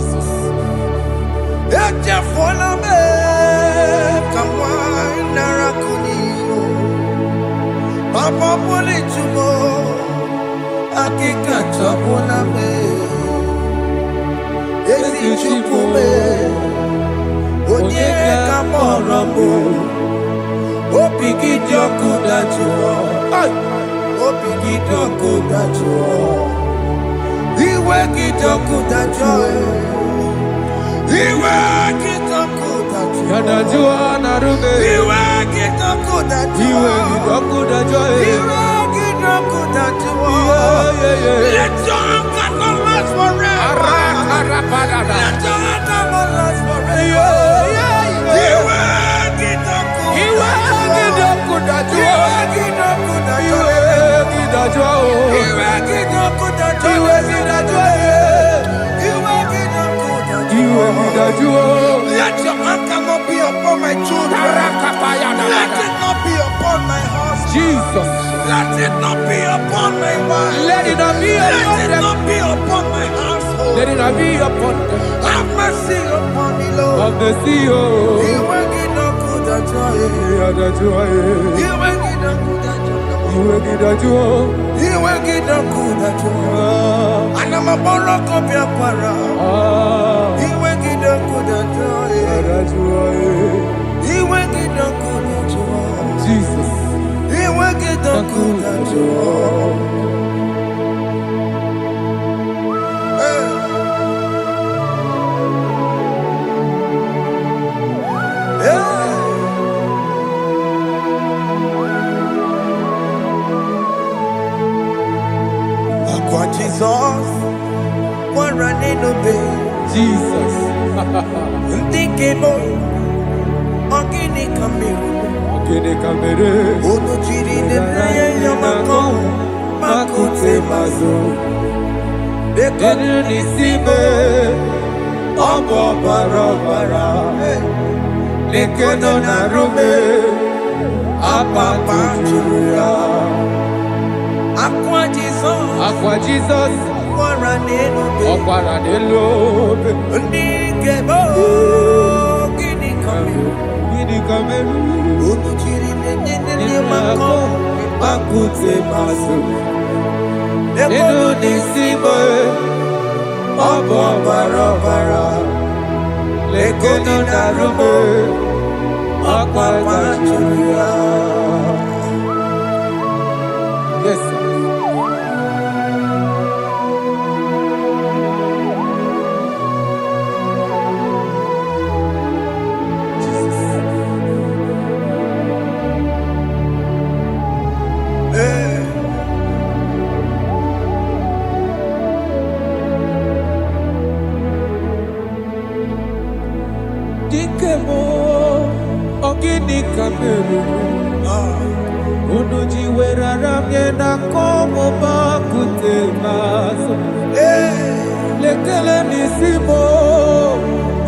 Jesus. Let your hand cannot be upon my children. Let it not be upon my husband. Jesus. Let it not be upon my wife. Let it not be upon Let it them. not be upon my household. Let it not be upon them. Have mercy upon me, Lord. Of the CEO. You will get no good at joy. You will get no good at joy. You will get no good at joy. And I'm a borrow copy of para. You will get no good at joy. You will get no good at joy. Jesus. You will get no good at joy. Jesus, we're running away. Jesus. Ndikebo, ogini kamiru. Odo chiri nene yamako, makute mazo. Dekonu nisime, obo bara bara. lekeno narume apapa juya akwa Jesus okwara nelobe ndigebo gini kameru unuchiri nene mako akute maso lekeno nisibo obo barabara lekeno narume apapa juya. Yes, sir. Dikemo ogini kameru unuji weraramye na komo bakute maso lekele nisimo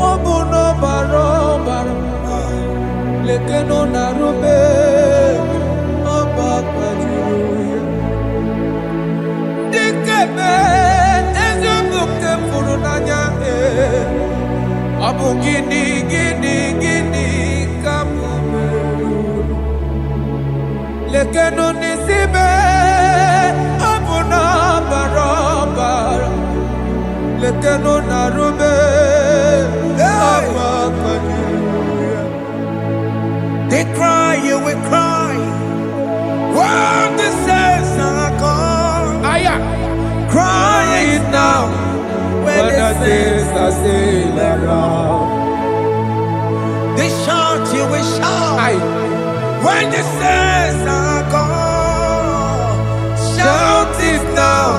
obuno barobara lekeno narube abakajuya dikeme ezobuke furunanya abu gini kamumeru lekeno nisibe abu na barabara lekeno narube abakajuya. They cry, you will cry. When the saints are gone, cry it now. When the saints are still around, they shout, you will shout. When the saints are gone, shout it now.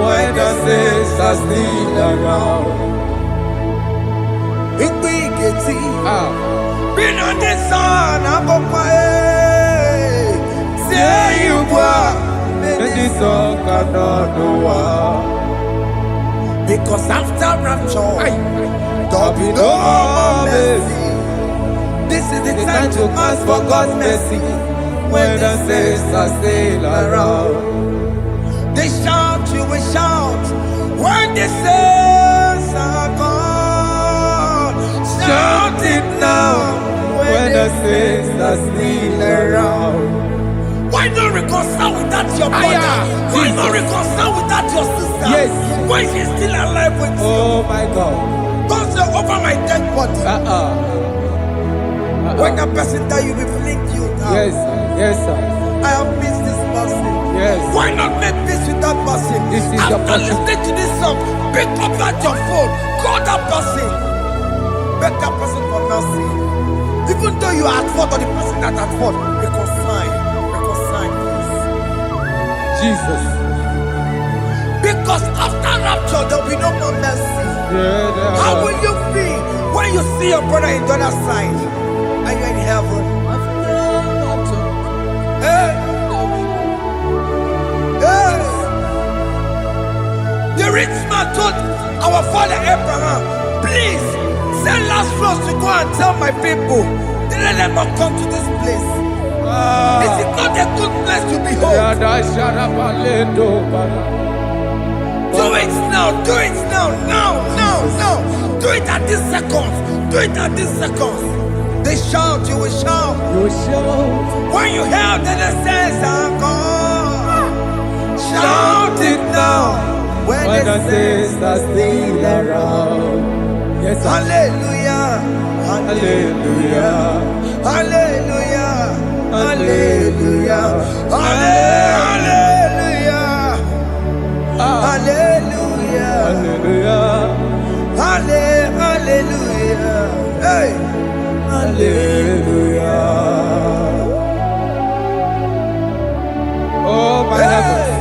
when the saints are still around. Been on the sun, I'm on my head. Say you were, And the song cannot go on. because after rapture, There'll be no more mercy. this is the It's time to ask for God's mercy. when the saints are still around. They shout, you will shout. When the saints are gone, shout it now. When the saints are still around. Why not reconcile with that your brother? Why not reconcile with that your sister? Yes. Why she's still alive with you? Oh my God. Don't say over my dead body. When that person die, you will fling you down. Yes, sir. Yes, sir. I have missed this person. Yes. Why not make peace with that person? This is the After person. listening to this song, pick up that your phone, call that person, beg that person for mercy. Even though you are at fault or the person that at fault, reconcile, please. Jesus. Because after rapture, there will be no more mercy. Yeah, How will you feel when you see your brother in the other side? Are you in heaven? Hey. Hey. The rich man told our father Abraham, please send Lazarus to go and tell my people, let them not come to this place. This is not a good place to behold. Do it now, do it now, now. Do it at this second. Do it at this second. They shout, you will shout. When you hear that the saints are gone, shout it now. When the saints are still around. Yes, sir. Hallelujah, Hallelujah. hallelujah, hallelujah, hallelujah, hallelujah, Hallelujah. hallelujah, hey, Hallelujah. Oh, my heavens.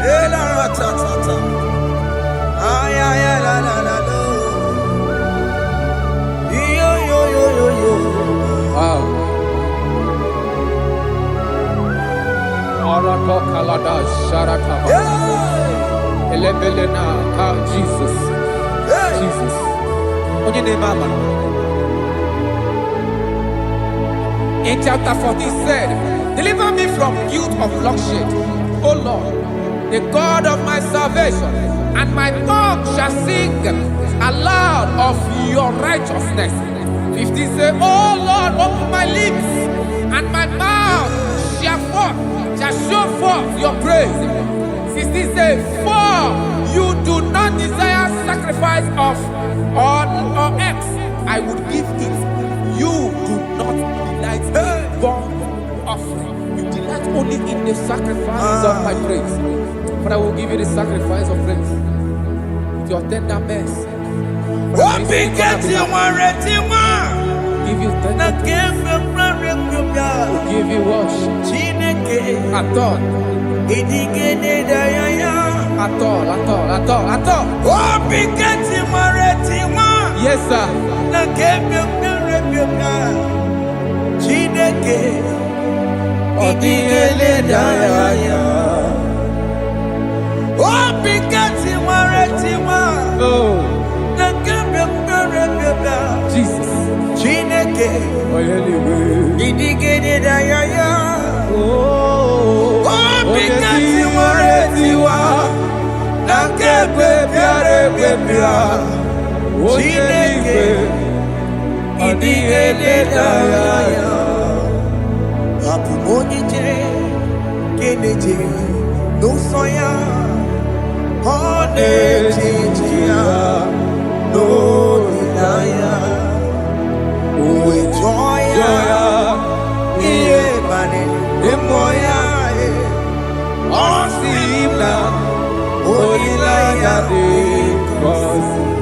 hey, la la ta ta ta, ay ay ay la la la lo, yo yo yo yo yo. Wow. Kalada Sharataba. Elebelena Ka Jesus. Jesus. Onye name mama. In chapter 14 said, deliver me from guilt of bloodshed, O Lord, the God of my salvation, and my tongue shall sing aloud of your righteousness. 15 say, O Lord, open my lips, and my mouth shall show forth your praise. 16 say, for you do not desire sacrifice of or eggs, I would give it. You do not delight in burnt offering. You delight only in the sacrifice of my praise. But I will give you the sacrifice of praise with your tender mercy. Give you tender praise. Will give you worship. At all. Yes, sir. Jesus.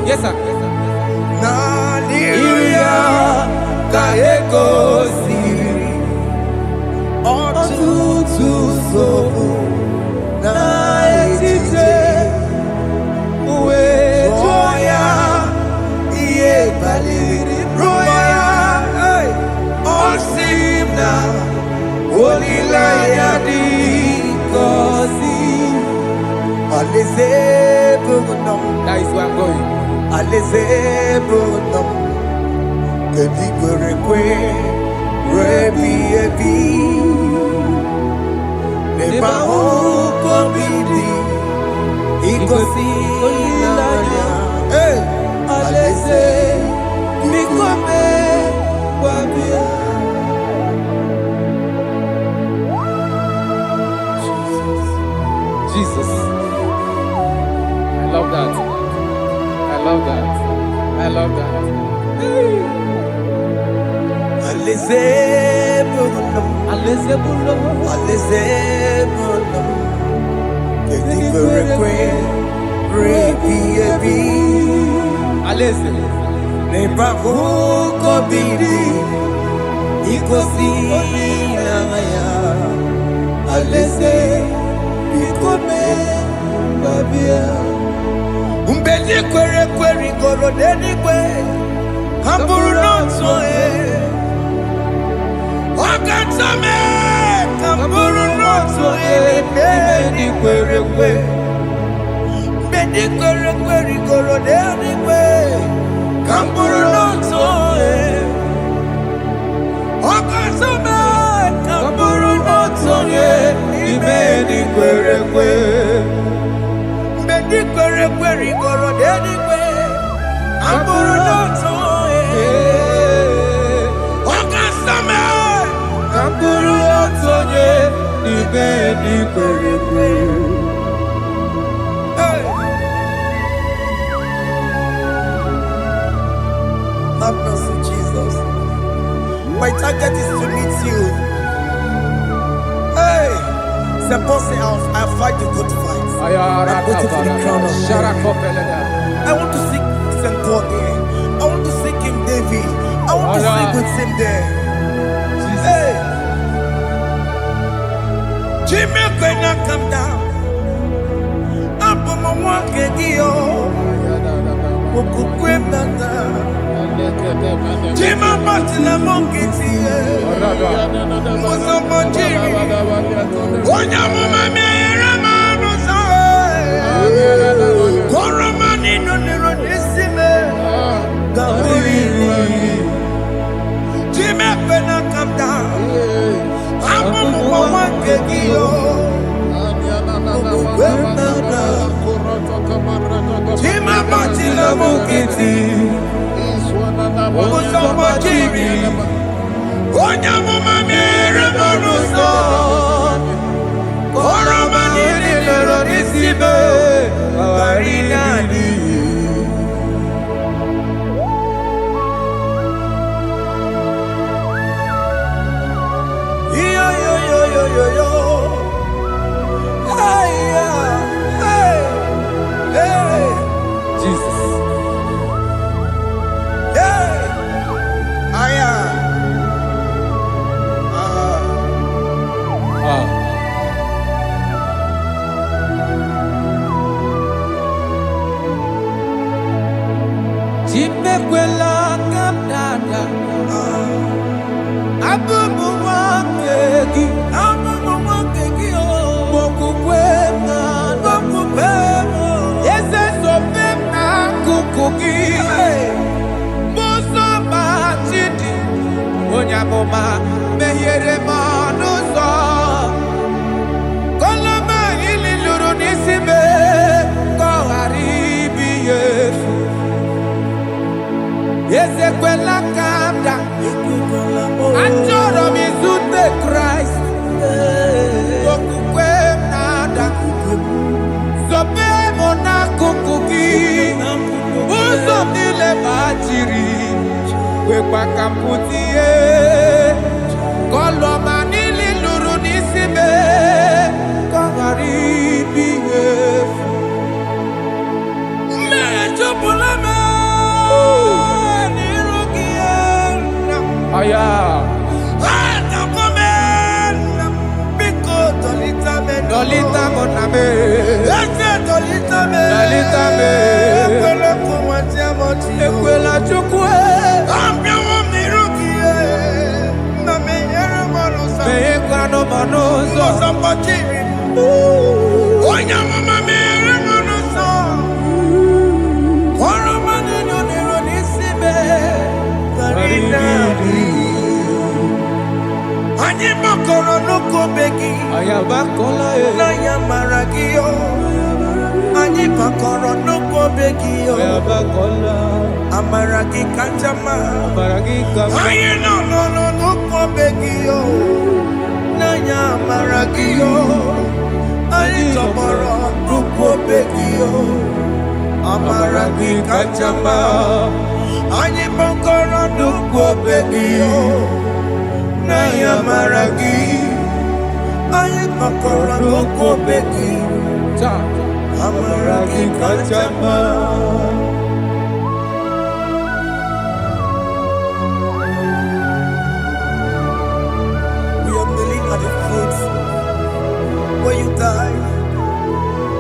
Yes, sir. That is where I'm going. Jesus. I love that. I love that. I love that. Umbeli kwere kwere goro deni kwe Hamburu noto Wakatame Hamburu noto Bedi kwere kwe Bedi kwere kwere goro deni kwe Hamburu noto Wakatame Hamburu noto Bedi kwere kwe Bedi kwere kwere goro deni kwe Hamburu noto Wakatame Hamburu noto Bedi kwere kwe. Have mercy, Jesus. My target is to meet you. Hey, suppose I'll fight the good fight. I'm waiting for the crown of I want to seek St. Paul there. I want to seek King David. I want to sleep with him there. Hey, Jimmy, when I come down, I'm on my walk again. Jima Matila Monkiti, Musamanjiri, Onyamuma Meramano Sai, Koramani no Neronisime, Gawiri, Jima Pena Kapta, Amu Mwankegio, Jima Matila Monkiti, Musamanjiri, Onyamuma Meramano Sai, Koramani no Neronisime, Gawiri. Yo. Hey, hey, hey. Jesus. Hey. Chimekwela kapdada. Abubu wakegi. Mokukwema. Yese sopemna kukugi. Muso machidi. Onyamoma mehiere manuso. Koloma ili luru nisime. Koharibi yefu. Yese kwela kapda. Anjoro mizute Christ. Mokukwemnada. Sope mona kukugi. Uzo nile bachiri. Wekwa kamputie. Koloma nili luru nisime. Kongaribi yefu. Mechopulame. Aya. Dolita moname. Dolita me. Ekwela chukwe. Meye kwano manozo. Onyamama mere manozo. Koramani no neronisime. Anyi makoro no kobegi. Ayabakola Na yamaragio. Anyi makoro no kobegi. Ayabakola. Amaragi kachama. Baragika. Aye no kobegi. Na yamaragio. Anyi tomoro no kobegi. Amaragi kachama. Anyi makoro no kobegi. Na yamaragi. Aye makoro no kobegi. Amaragi kachama. We are kneeling at the foot where you died.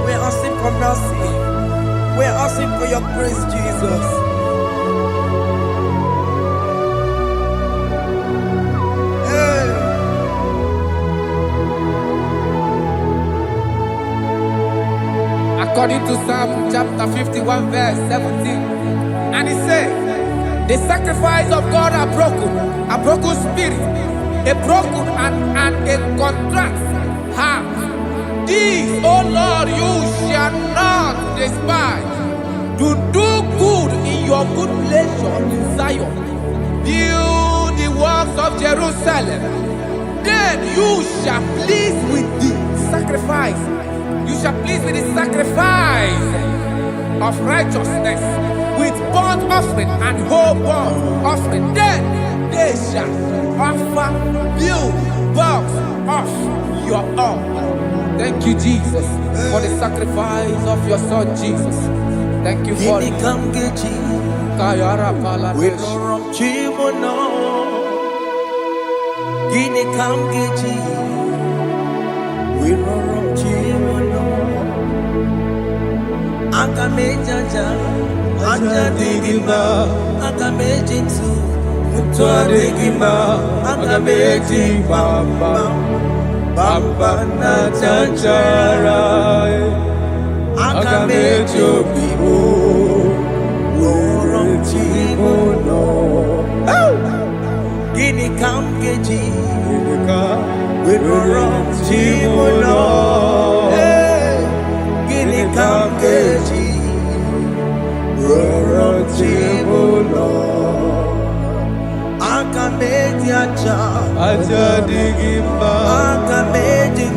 We are asking for mercy. We are asking for your grace, Jesus. According to Psalm chapter 51 verse 17. And he said, the sacrifice of God are broken spirit, a broken and a contrite heart. This, O Lord, you shall not despise. To do good in your good pleasure in Zion. Build the walls of Jerusalem. Then you shall please with the sacrifice. You shall please with the sacrifice of righteousness, with burnt offering and whole burnt offering. Then they shall offer build boughs of your own. Thank you, Jesus, for the sacrifice of your Son, Jesus. Thank you for it. Kayara Paladesh. We don't chimono. Gini kamgeji. We don't chimono. Anga mejaja. Ajadigima, Agamejitu, Mutuadigima, Agameji Bamba, Bamba na Chanchara, Agamejo Bibo, Loro Timono, Gini Kamkeji, Loro Timono, Gini Kamkeji. Rorotimono, Akameji acha, Ajadigima, Akameji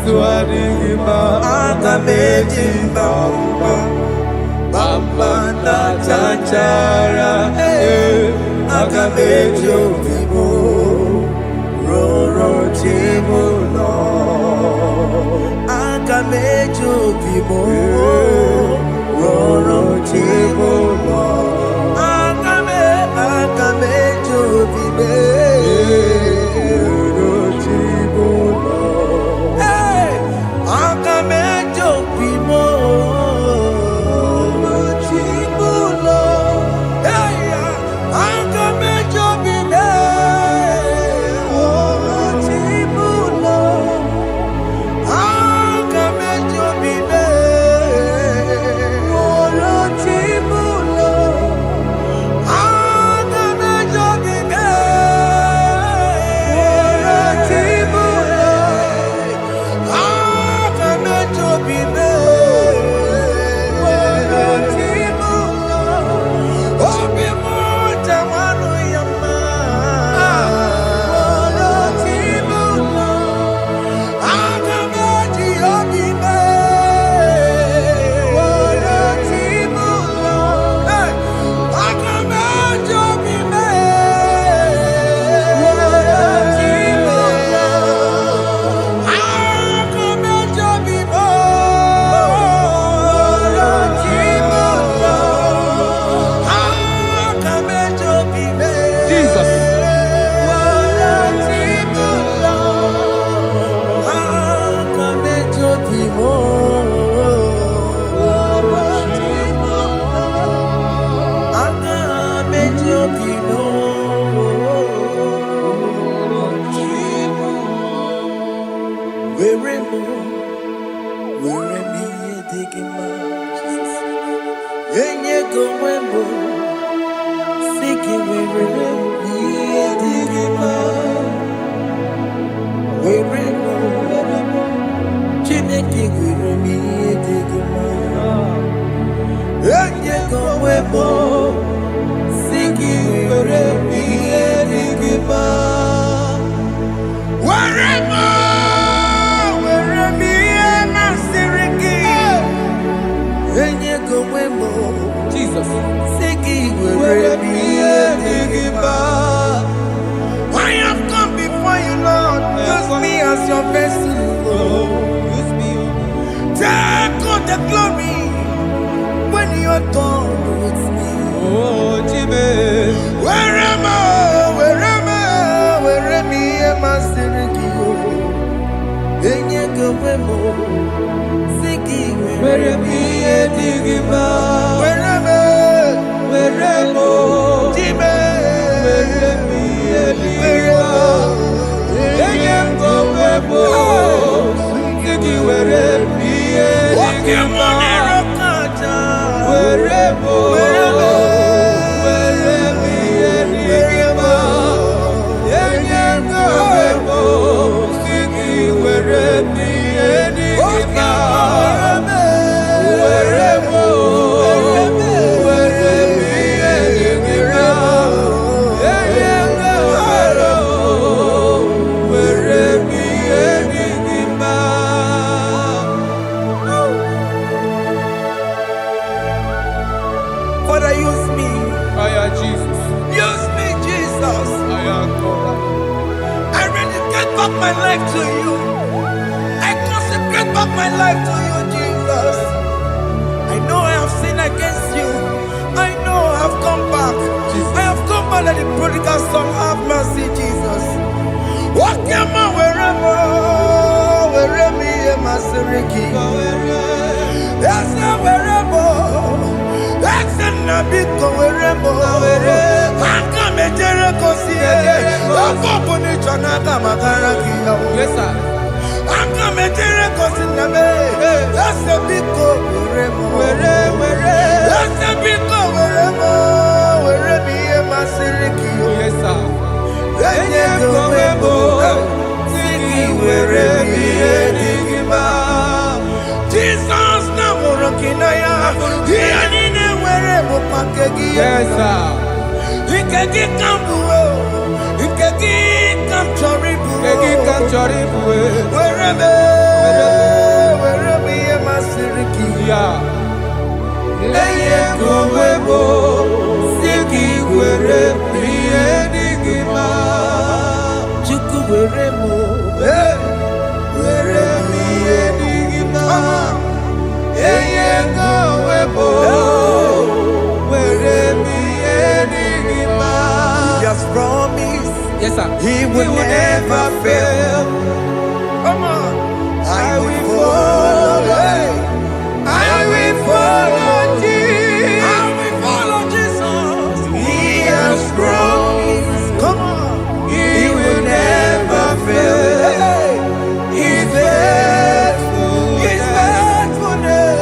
Tuadigima, Akameji Bamba, Bamba na Chanchara, Akameji Vibo, Rorotimono, Akameji Vibo. Roro Chibono, Akame Jobibe, Roro Chibono, Akame Jobimo, Roro Chibono, Akame Jobibe, Roro Chibono, Akame Jobibe. Jesus. I have come before you, Lord. Use me as your vessel, Lord. Use me. Take all the glory when you're done with me. Oh, Jimmy. Where am I? Father, use me. Jesus. Use me, Jesus. I rededicate back my life to you. I consecrate back my life to you, Jesus. I know I have sinned against you. I know I have come back. Jesus. I have come back like the prodigal son. Have mercy, Jesus. Walk your man wherever me and my Seriki. That's not wherever. That's biko weremo. Aka mejere kosi. Oko buni chana kama karakiya. Yes, sir. Aka mejere kosi name. Ese biko weremo. Ese biko weremo. Weremiye masirikiyo. Yes, sir. Enye kowebo. Siki weremiye digima. Jesus na morokinaya. Yanine weremo pakegi. Yes, sir. Ikeki kambuo. Ikeki kamchoribu. Kegi kanchoribu. Wereme ye masiriki. Yeah. Eye kowebo. Siki weremiye digima. Chuku weremo. Weremiye digima. Eye kowebo. Weremiye digima. He has promised Yes, sir. he will never fail. Come on. I will follow. I will follow Jesus. I will follow Jesus. He has promised. Come on. He will never fail. He's faithful. He's faithfulness.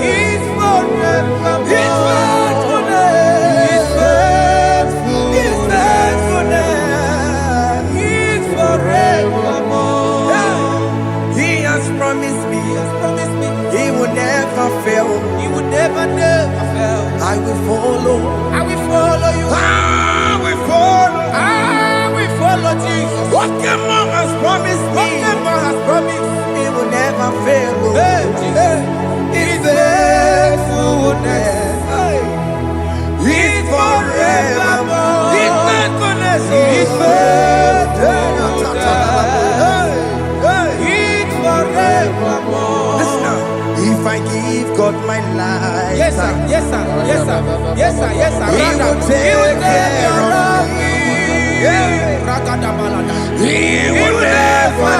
He's forever. He's faithfulness. He's faithful. He's faithfulness. He's forevermore. He has promised me. He will never fail. He would never fail. I will follow. I will follow you. I will follow. I will follow Jesus. What the mom has promised me. What the man has promised. He will never fail. Hey, Jesus. His faithfulness. He's forevermore. His faithfulness. His faithfulness. He's forevermore. Listen now. If I give God my life, Yes, sir. Yes, sir. Yes, sir. Yes, sir. Yes, sir. He will take care of me. He will never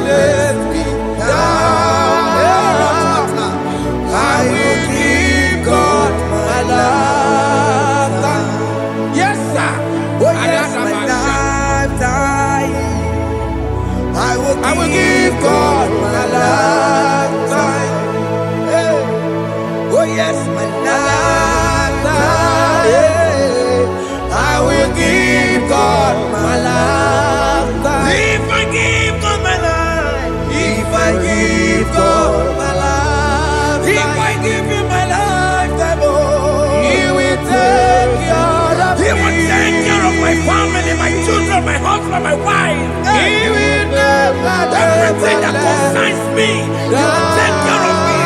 let me down. I will give God my life. Yes, sir. Oh yes, my lifetime. I will give God my lifetime. Hey. Oh yes, my lifetime. I will give God my lifetime. If I give God my life, if I give God my life, if I give Him my lifetime, oh, He will take care of He will me. take care of my family, my children, my husband, my wife. He will never Everything that concerns me, He will take care of me.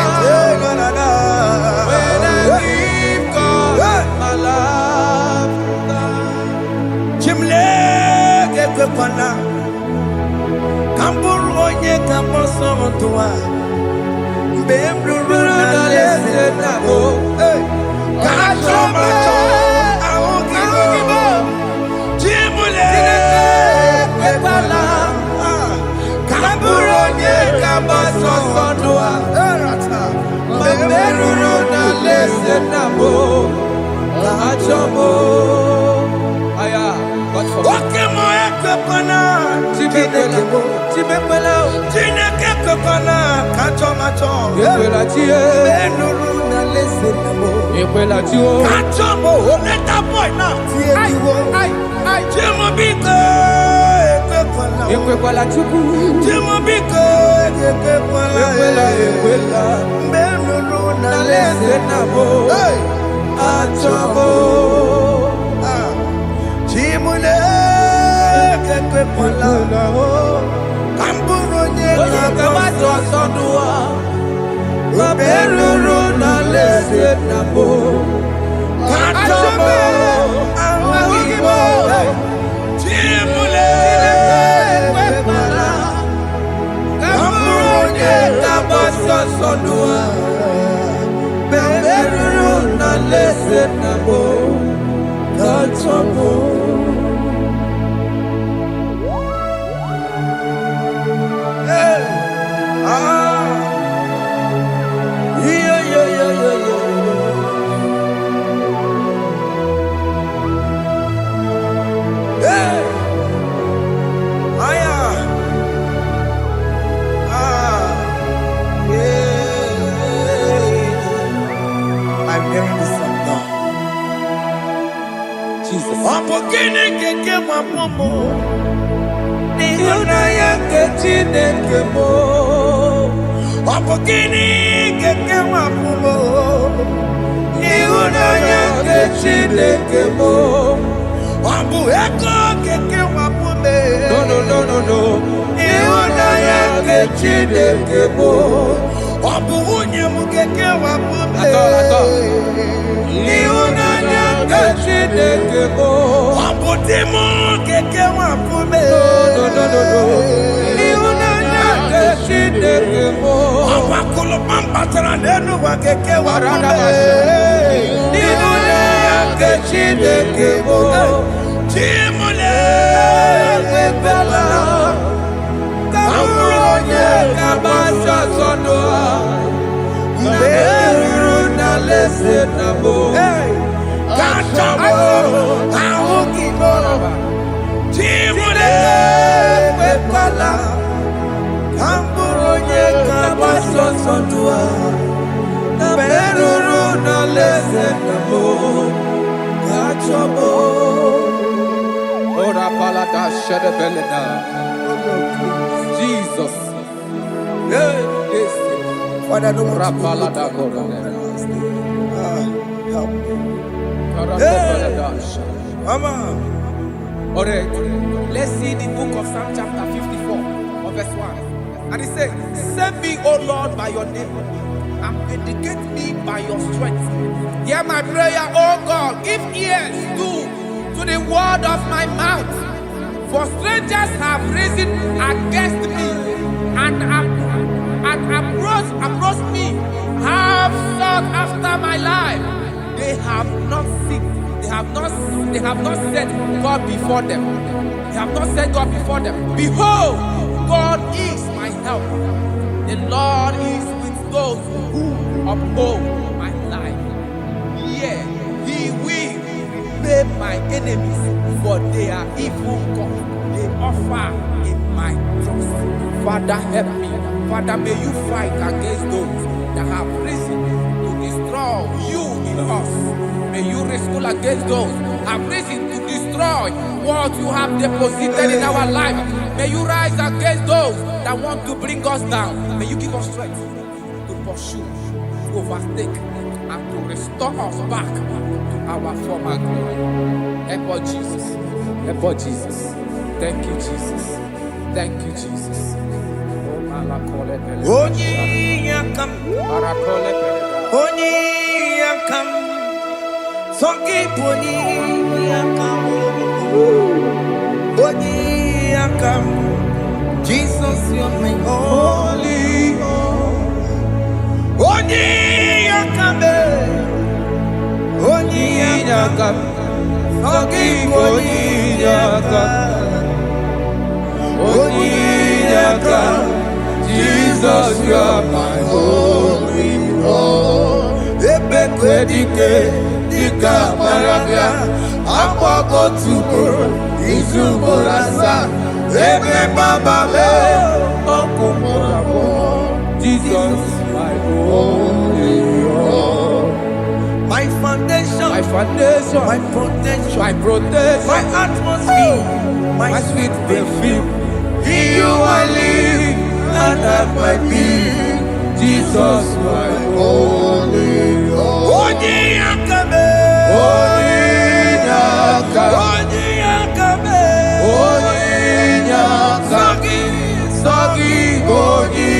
When I give God my love, Chimle gekwana kamburu onye kamboso tuwa mbemruru na lese nabo kacho macho aogibo chimule gekwana kamburu onye kamboso tuwa mbemruru na lese nabo achomo. Aya, God for Okemo ekwana Chibekwela, Chineke kekwana kacho macho Ekwela chie, Benuru na lese nabo Ekwela chio, Kacho mo let boy now Ay, ay, Chimo biko ekwana Ekwekwala chuku, Chimobiko, Ekwela, Benuru na na lese lese nabo, achomo. Chimule kekwana Kamburu nye Kabato sodua, Baberuru na lese nabo, Kachomo Awagibo Chimule Ekwela, Kamburu nye kabato sodua, Baberuru na lese nabo, achomo. wapumo. Nihuna yake chineke mo. Wapokini keke wapumo. Nihuna yake chineke mo. Wambu eko keke wapume. No. Nihuna yake chineke mo. Wambu unye mukeke wapume. Nihuna yake chineke mo. Wambu timu keke wapume. No. Nihuna yake chineke mo. Wakulo pambatra nenu wakeke wapume. Nihuna yake chineke mo. Chimule webela. Kamuronye kabasha sonoa. Meru na lese na bo. Kachamo aokibo. Chimule webela. Kamuronye kabasha sonoa. Meru na lese na bo. Kachamo. Ora palada shedebelena. Jesus. Yes. Father, don't want to Rapalada help me. Mama. Alright. Let's see the book of Psalm chapter 54 of verse 1. And it says, save me, O Lord, by your name, and vindicate me by your strength. Hear my prayer, O God. Give ears to the word of my mouth. For strangers have risen against me and approached me, have sought after my life. They have not seen, they have not set God before them. They have not set God before them. Behold, God is my help. The Lord is with those who uphold my life. Yeah, He will repay my enemies, for they are evil gods. They offer in my trust. Father, help me. Father, may you fight against those that have risen to destroy you in us. May you wrestle against those that have risen to destroy what you have deposited in our life. May you rise against those that want to bring us down. May you give us strength to pursue, to overtake, and to restore us back to our former glory. Help us, Jesus. Help us, Jesus. Thank you, Jesus. Thank you, Jesus. Oni yakam. Oni yakam. Songi poni yakam. Oni yakam. Jesus, you're my holy. Oni yakam. Oni yakam. Songi poni yakam. Oni yakam. Jesus, you are my holy Lord. Ebekwedike, dika marabia, akwako tuko, izuborasa. Ebe baba me, okumorabo. Jesus, my holy Lord. My foundation, my protection, my atmosphere, my sweet perfume. In you I live and have my being. Jesus, my holy Lord. Oni yakame, Oni yakame, Oni yakame, Sagi, Oni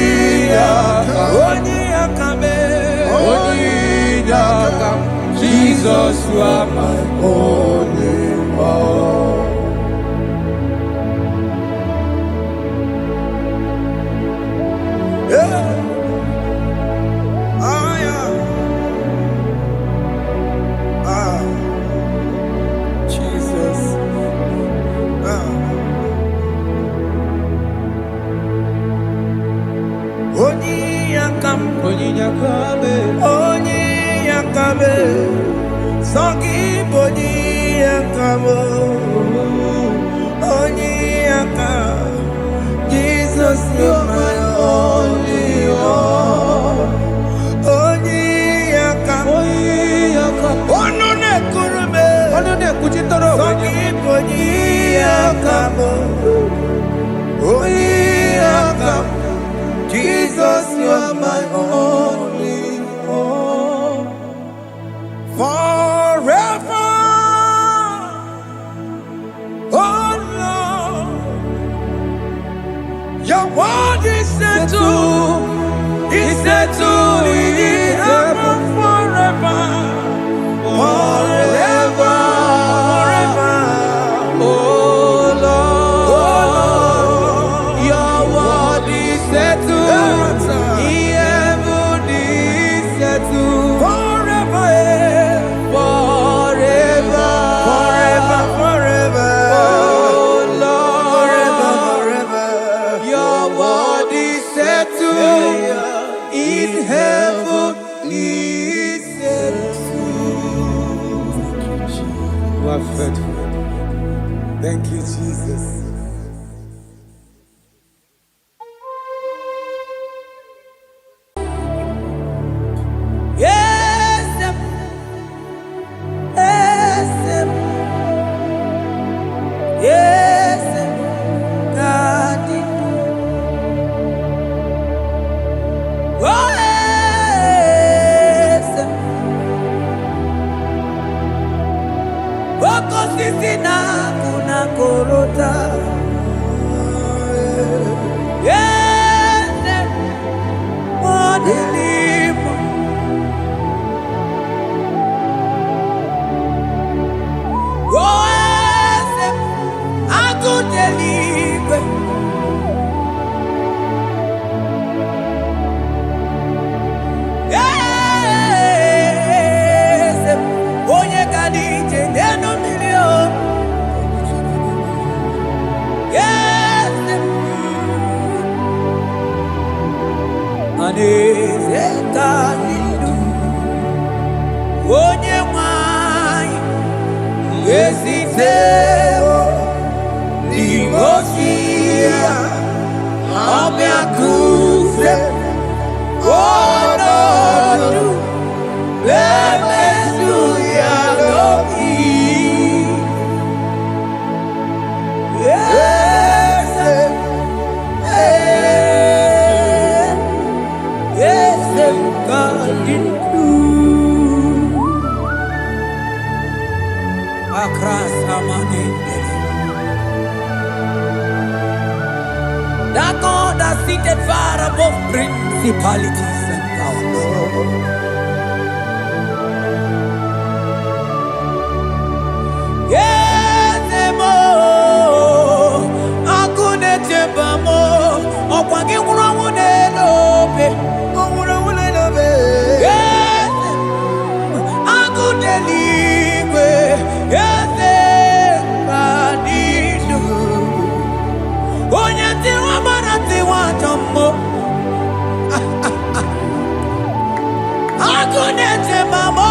yakame, Jesus, you are my holy Lord. Yeah. Jesus. Oni yakame, Sogi boni yakamo, Oni yakam, Jesus, you're my only Lord. Oni yakam, Onone kurume, Sogi boni Thank you, Jesus. Yes, yes, yes, God. Oh, yes. Boko sisi na kuna korota. Yes, mwadilimu. Oh, yes, akuteliwe. Yes, onye kadije neno milio. Yes, aneze kanidu. Onye mwai esiteo limosia ameakuse. Oh no, lemesuya loki. Yes, yes, God do. Across Amaninde. That God that seated far above principalities and powers. Yes, mo, akune chebamo, okwangi urawune lobe. Yes, akune ligwe. Yes, kadidu. Onye tiwa marati wa jammo. Akune chebamo.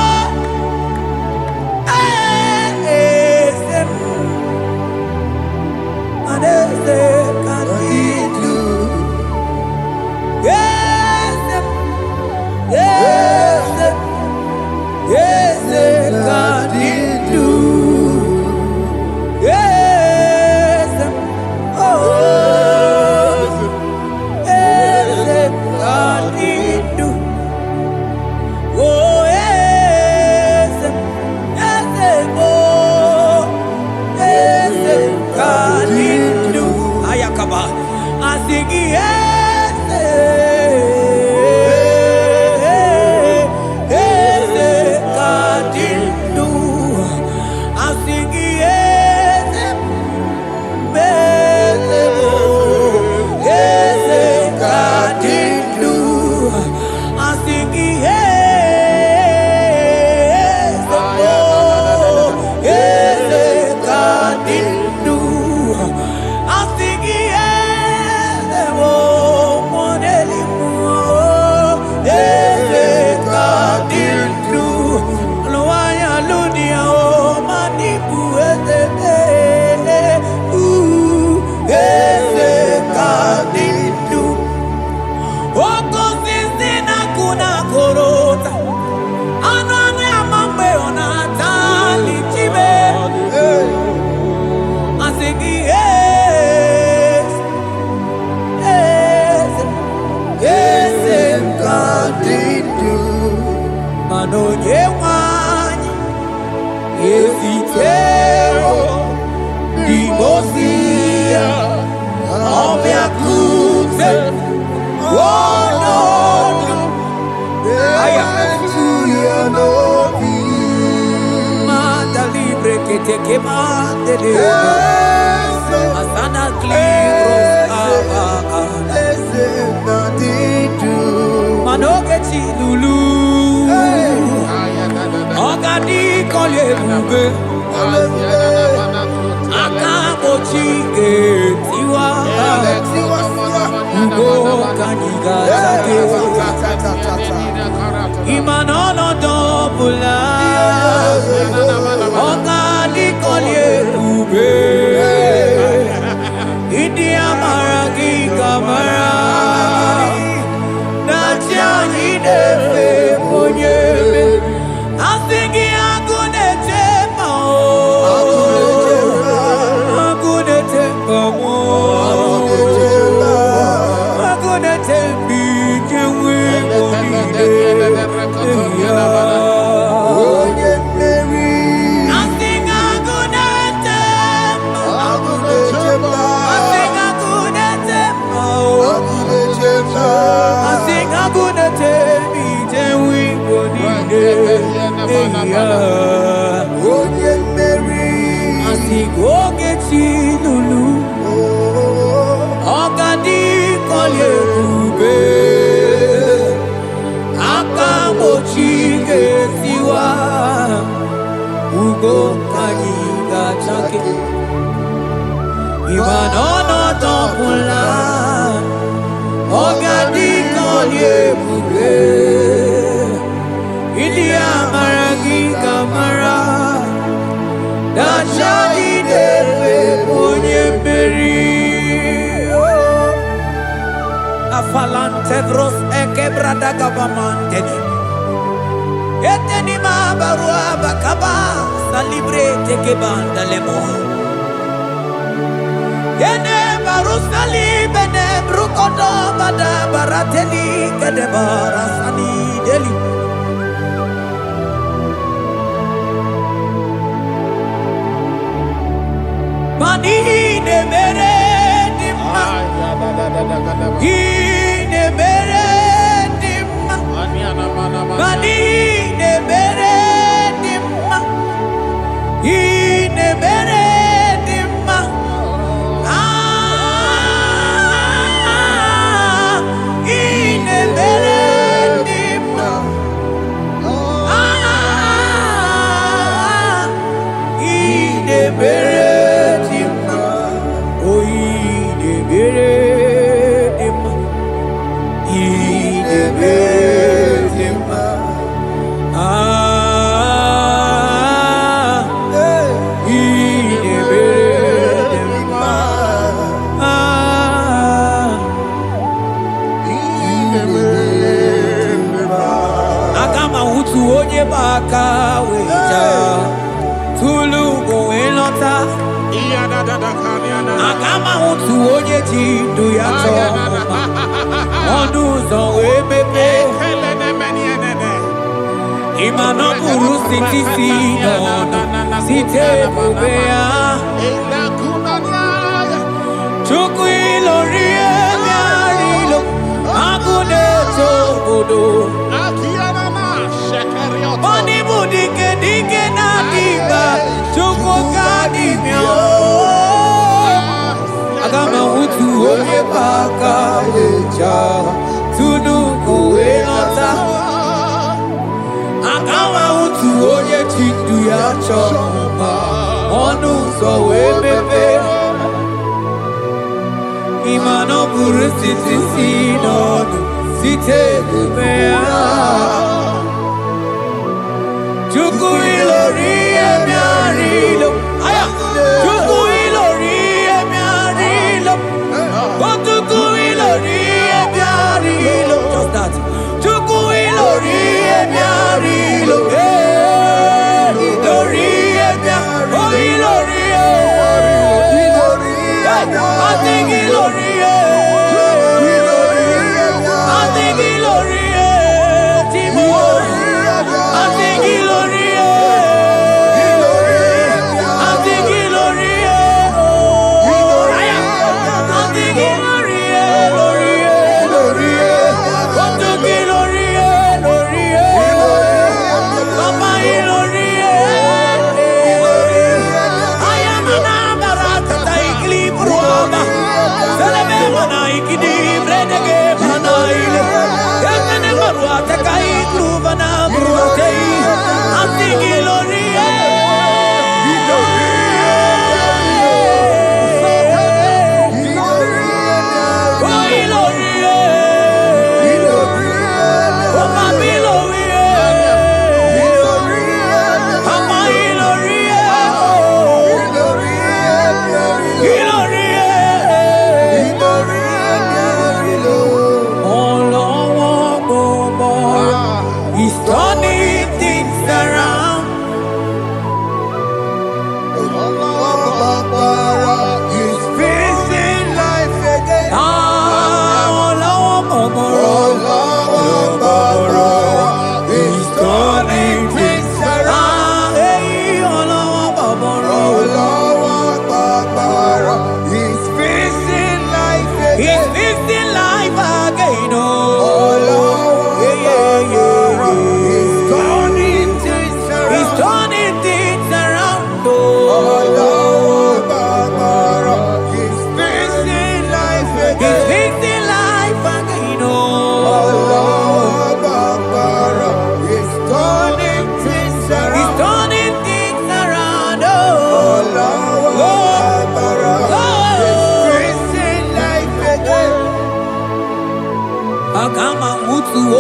Imanono dobula, ogani kolye ube. nefe onyeme. Asingi agunetema o. Agunetema mo. Agunetembi jewe onide. Lulu, Ogadi Kolye Kube, Akamochi Siwa, Ugo Kaniga Chake, Imanono Topula, Ogadi Kolye Kube, India Maragi Kamara, Dashadi Dewe Onyemeri. Afalante vros ekebrada gabamante. Eteni ma barua bakaba salibre tekebanda lemo. Yene baru salibene brukodo bada barateli kadebara sani deli. Mani ne mere dimma, ne mere dimma, mani ne mere dimma, ne mere dimma, ne mere dimma, ne mere. Baka weja tulu go elota akama utu onye ji ndu ya chọma ọdụ ụzọ wee mepee ịma na ọ bụrụ site si n'ọnụ site ebube ya Chukwu ilori ebe arịlo agụ na-eto obodo Money budike dike na diba Chukwu kadimio Agama utu oye baka weja Tunu kuwe nota Agama utu oye chindu ya choma Onu so we bebe Imano buru siti sinonu Site kumea Chukwu ilori emi arilo aya Chukwu ilori emi arilo Chukwu ilori emi arilo just that Chukwu ilori emi arilo ilori emi arilo ilori I think ilori I think ilori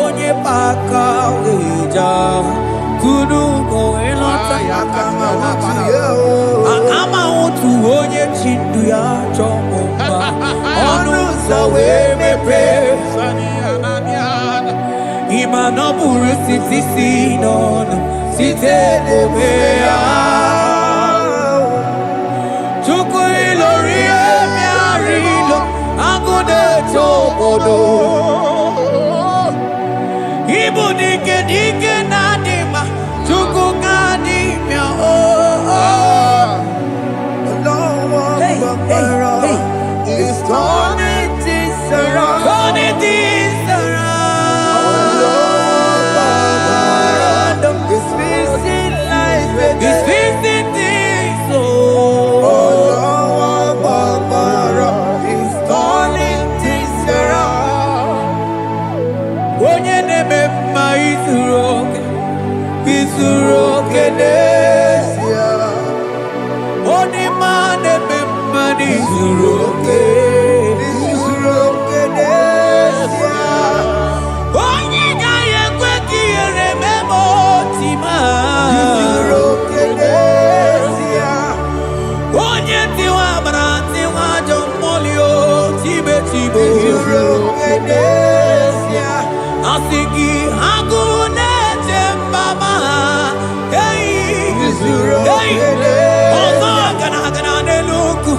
onye paka weja kudu go elota akama otu onye chindu ya chọmụma ọnụ ụzọ wee mepee ịma na ọ bụrụ site si n'ọnụ site n'ebe ya chukwu ilori emi arilo agụ na-eche obodo ibu dike dike na adị mma chukwu ga adị mịa He's turning things around. turning things around. He's fixing life again. He's fixing things, He's turning things around. onye na-eme mma izuru oke n'ezie. Onye ma na-eme mma n'izuru oke. Onye gaghị ekwe ka ihere mee ma oti ma. Onye tiwa gbara tiwa ajọ mmụọ o tibe tibe. Asị gị agụ na-eche mba ma ha ọzọ gana n'elu ugwu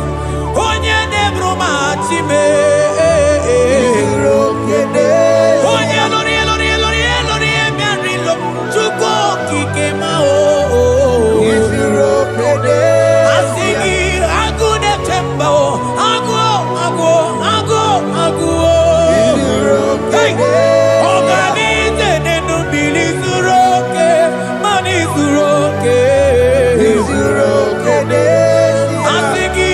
onye na-eburu ma chime onye lori emerilo chukwu okike ma asị gị agụ na-eche mba agụ ọganize n'enu mmiri zuru oke mana izuru oke asị gị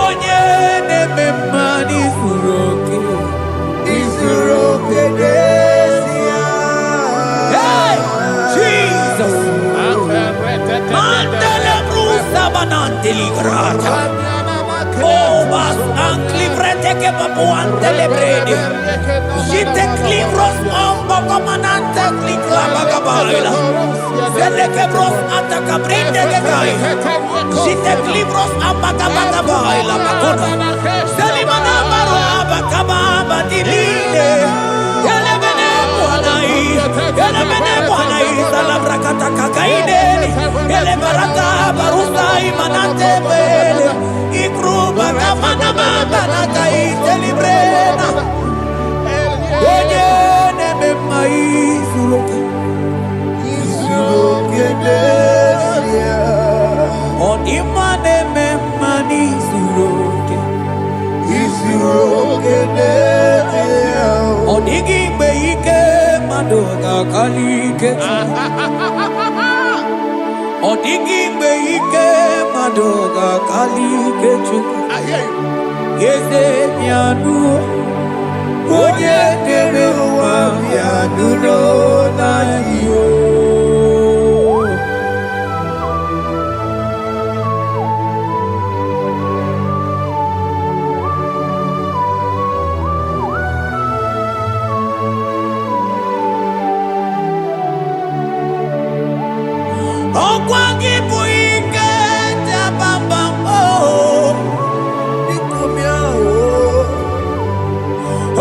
onye na-eme mma n'izuru oke Hey, Jesus mandele brusa banandeli grata oh bas anclivrete che papuante le bredi Jite clivros ombo comanante clicla bagabaila Zelle che bros attacca brinde che gai Jite clivros ambagabagabaila Makona Selimana baro abakababa dilile Yele bene buanai Sala brakata kakaideli Yele baraka barusai manate bele Ikru bagamana mabanata itelibrena Onye na-eme mma izuru oke ọ dị mma na-eme mma n'izuru oke ọ dịghị mgbe ike mmadụ ga-akali ike ọ dịghị mgbe ike mmadụ ga-akali ike Chukwu eze bịanụ onye kere ụwa bịanụrụ n'anyị ọkwa gị bụ ike jabambam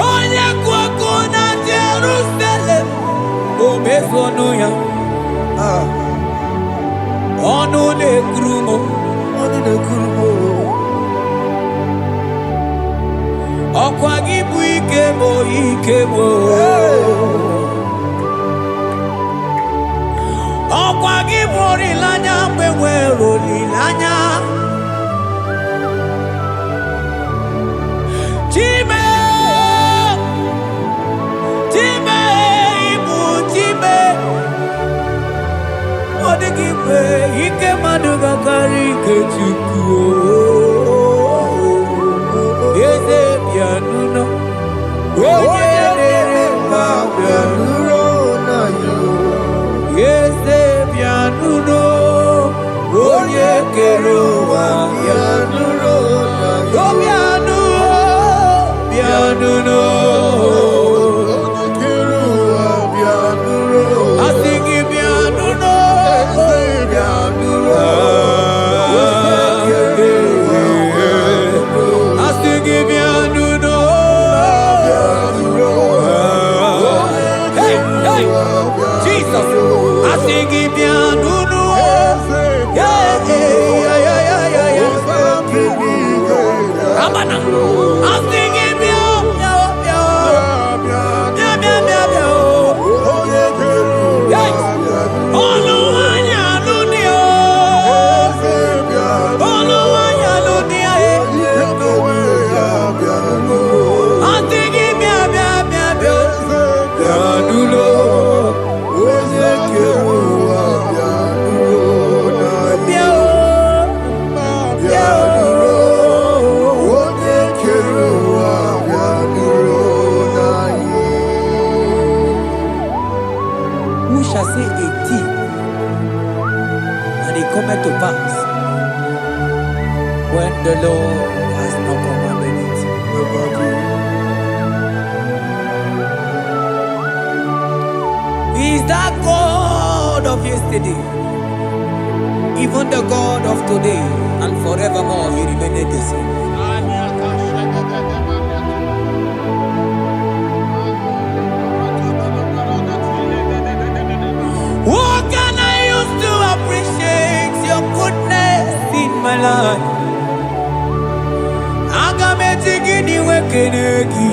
onye kwuokwu na Jerusalem o mezuonu ya ọnụ na-ekuru m ọkwa gị bụ ike bụ ọkwa gị bụ olileanya mgbe nwere olileanya Chime ibu Chime ọ dịghị mgbe ike mmadụ ga-akarị ike Chukwu eze bịanụnụ onye dere mba bịanụrụ eze bịanụnụ onye kere ụwa bịanụrụ bịanụnụ Hey, Jesus. I sing it down. Yeah, yeah, yeah, yeah, yeah, yeah. Amana. I sing it down. Yeah, yeah, yeah, yeah. Hey. Oluwanya lunia. Oluwanya lunia. I sing it down. Yanulo. Who shall say a thing, and it cometh to pass, when the Lord has not commanded it? He is that God of yesterday, even the God of today, and forevermore He remained the same. What can I use to appreciate your goodness in my life? Agametigini wekenegi.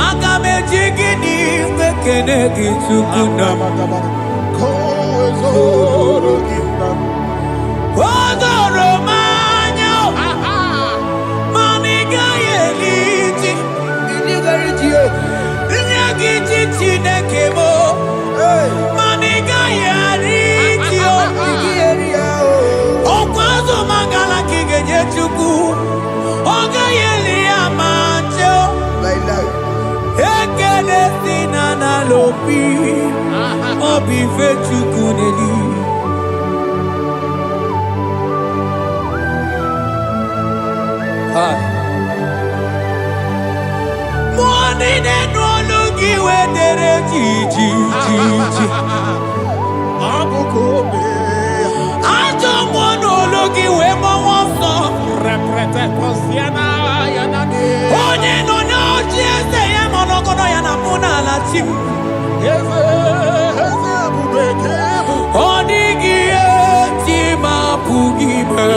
Agametigini wekenegi tukuna. Odoro manyo. Maniga yeliti. Nyagiti chinekemo. Maniga yariti. Okwazo mangala kigeje chuku. Oga yeli amacho. Ekene sinana lopi. Obi fechuku neli. Money that no looky where there Gigi. I don't want no looky where my wants to represent Posiana. Only no, just I am on Ogonoyana Muna Latim. Onigi Tima Pugibe.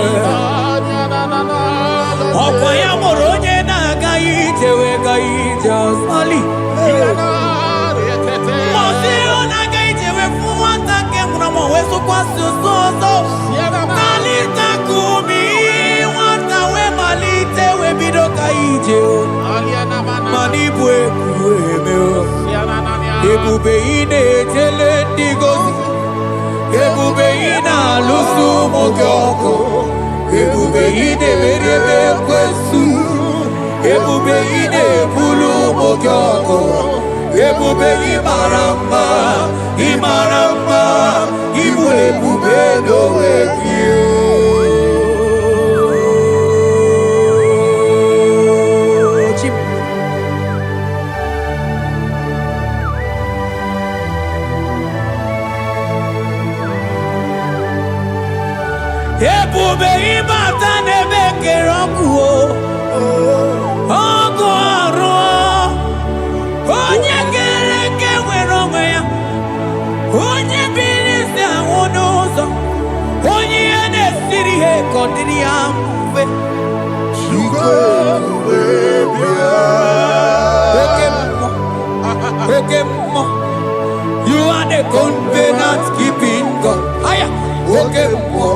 Okwaya Moroje Nagaite Wegaite Sali. Mosio Nagaite Wefuata Kemramo Wesuquasu Soso. Nalita Kumi, Wata We Malite Webido Kaije. Manibwe Kuemeo. Ebubeine Telendigos. Ebubeina Lusu Mogyoko. Ebubeine Merebe Kwesu. Ebubeine Bulu Mogyoko. Ebubeine Maramba. Imaramba. Ibu Ebube no Ekio. Ebube ibata nebeke rokuo. Ogo aro. Onye gereke wero ya. Onye bilisi awunuzo. Onye ene siri he kondiri amfe. Ekemo. You are the covenant keeping God. Aya. Okemo.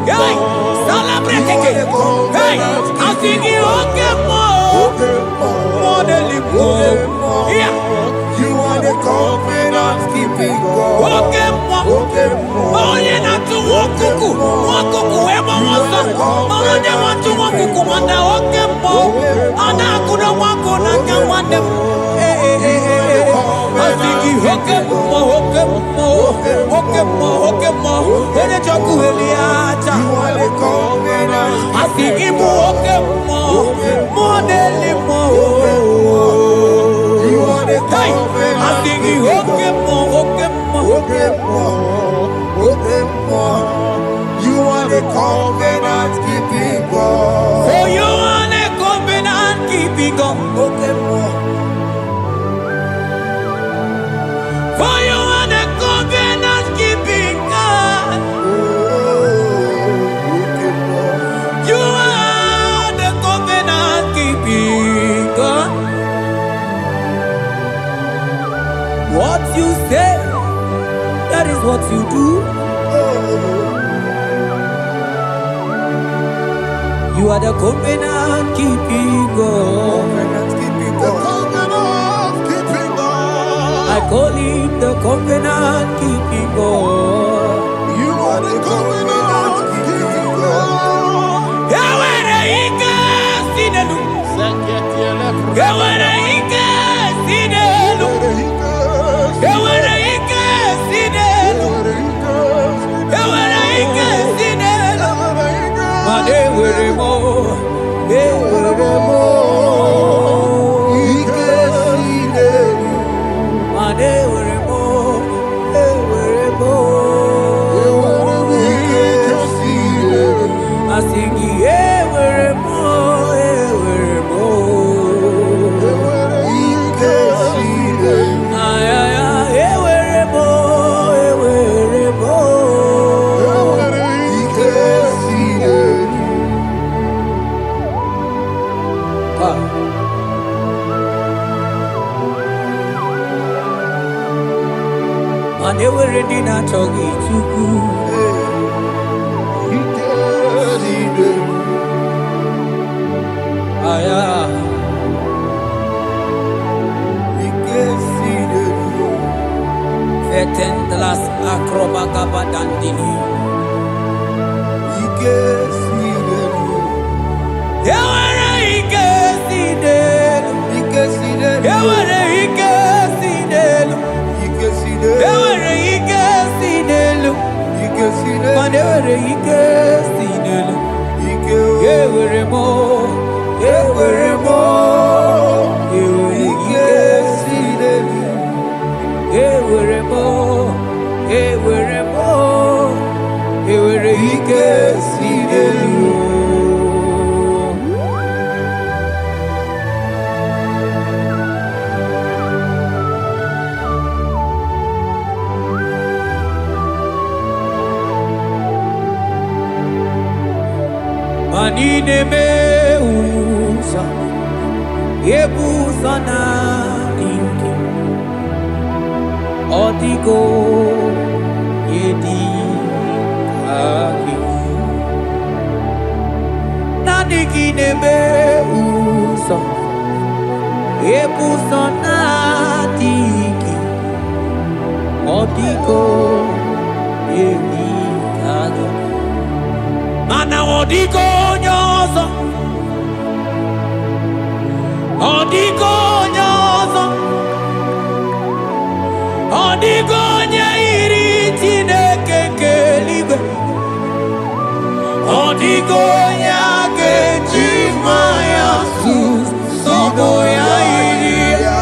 Hey, celebrate again. Hey, I sing you Okemo. Modeling yeah. You are the covenant keeping God. Okemo. Oh, you not to walk kuku. Walk kuku. Ema wasa. Mama ne want to walk kuku. Manda Okemo. Anda kuna wako na kawande. I sing you Okemo. Okemo. Ene choku eliacha. You are the covenant. I sing you Okemo. Modelimo. You are the Hey, covenant. I sing you Okemo. You are the covenant keeping God. Oh, you are the covenant keeping God. Okay, more. For you are the covenant keeping God. Okay, more. You are the covenant keeping God. What you say, that is what you do. You are the covenant keeping God. Covenant keeping God. Covenant keeping God. I call him the covenant keeping God. You are the covenant keeping God. Yawere ike sinelu. Yawere ike sinelu. Yawere ike sinelu. Yawere ike sinelu. Mane were mo. Ewere mo. Ike sinelu. Mane were mo. Ewere mo. Ike sinelu. Asingi ewere mo. Ewere mo. Ike sinelu. Ay ay ay ewere mo. Ewere mo. Ike sinelu. Ah. Mane were di na chogi chuku. Ike sinelu. Aya. Ike sinelu. Fetendlas akrobagaba dandini. Ike sinelu. Ewere ike sinelu. Ike sinelu. Ewere ike sinelu. Ike sinelu. Ewere ike sinelu. Ike sinelu. Mane were ike sinelu. Ike Ewere mo. Ewere mo. Ewere Ike ike sinelu. ewere mo. Ewere mo. Ewere ike sinelu. Manine me usa, yebusa na dinki, odigo yedi aki. Nadiki ne me usa, yebusa na dinki, odigo yedi aki. Mana odigo nyozo, odigo nyozo, odigo nyairi Chineke keligwe, odigo nyake chimaya sobo ya iria,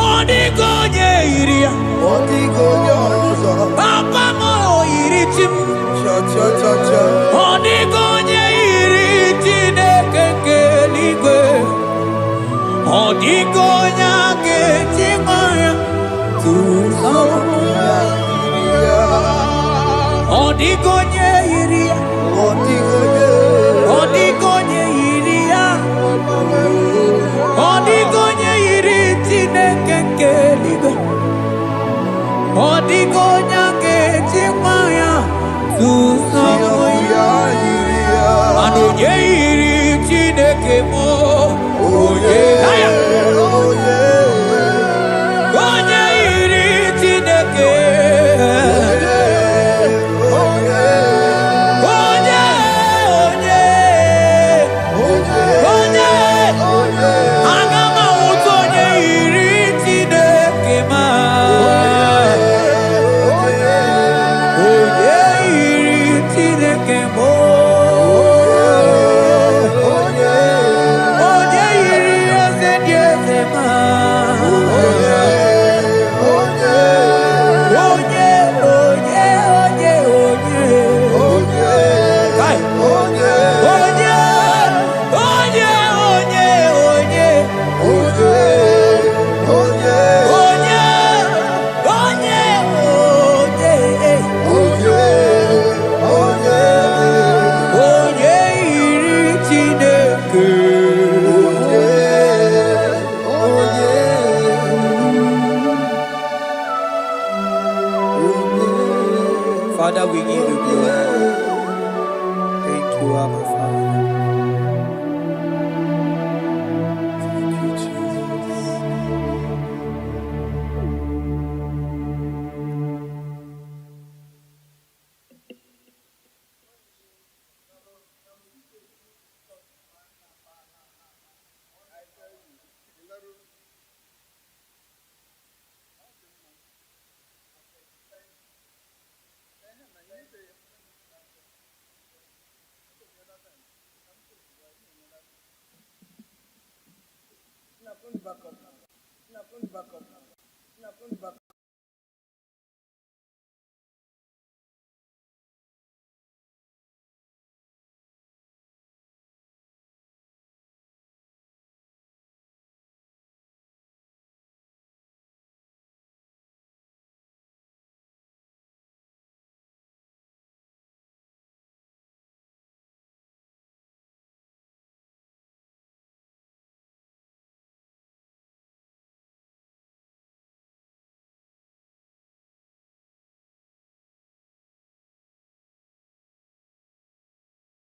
odigo nyairia, Odigo nyozo. papa mo iri chim. Cha cha cha cha. Odigonye iri Chineke keligwe, odigonya kechimaya tuzobu ya iria, odigonye iria, odigonye iria, odigonye iri Chineke keligwe, odigonya kechimaya tuzobu ya Anonye iri Chineke mo, onye aya, onye iri Chineke, onye, aga m ahụta onye iri Chineke ma, onye iri Chineke mo. back up.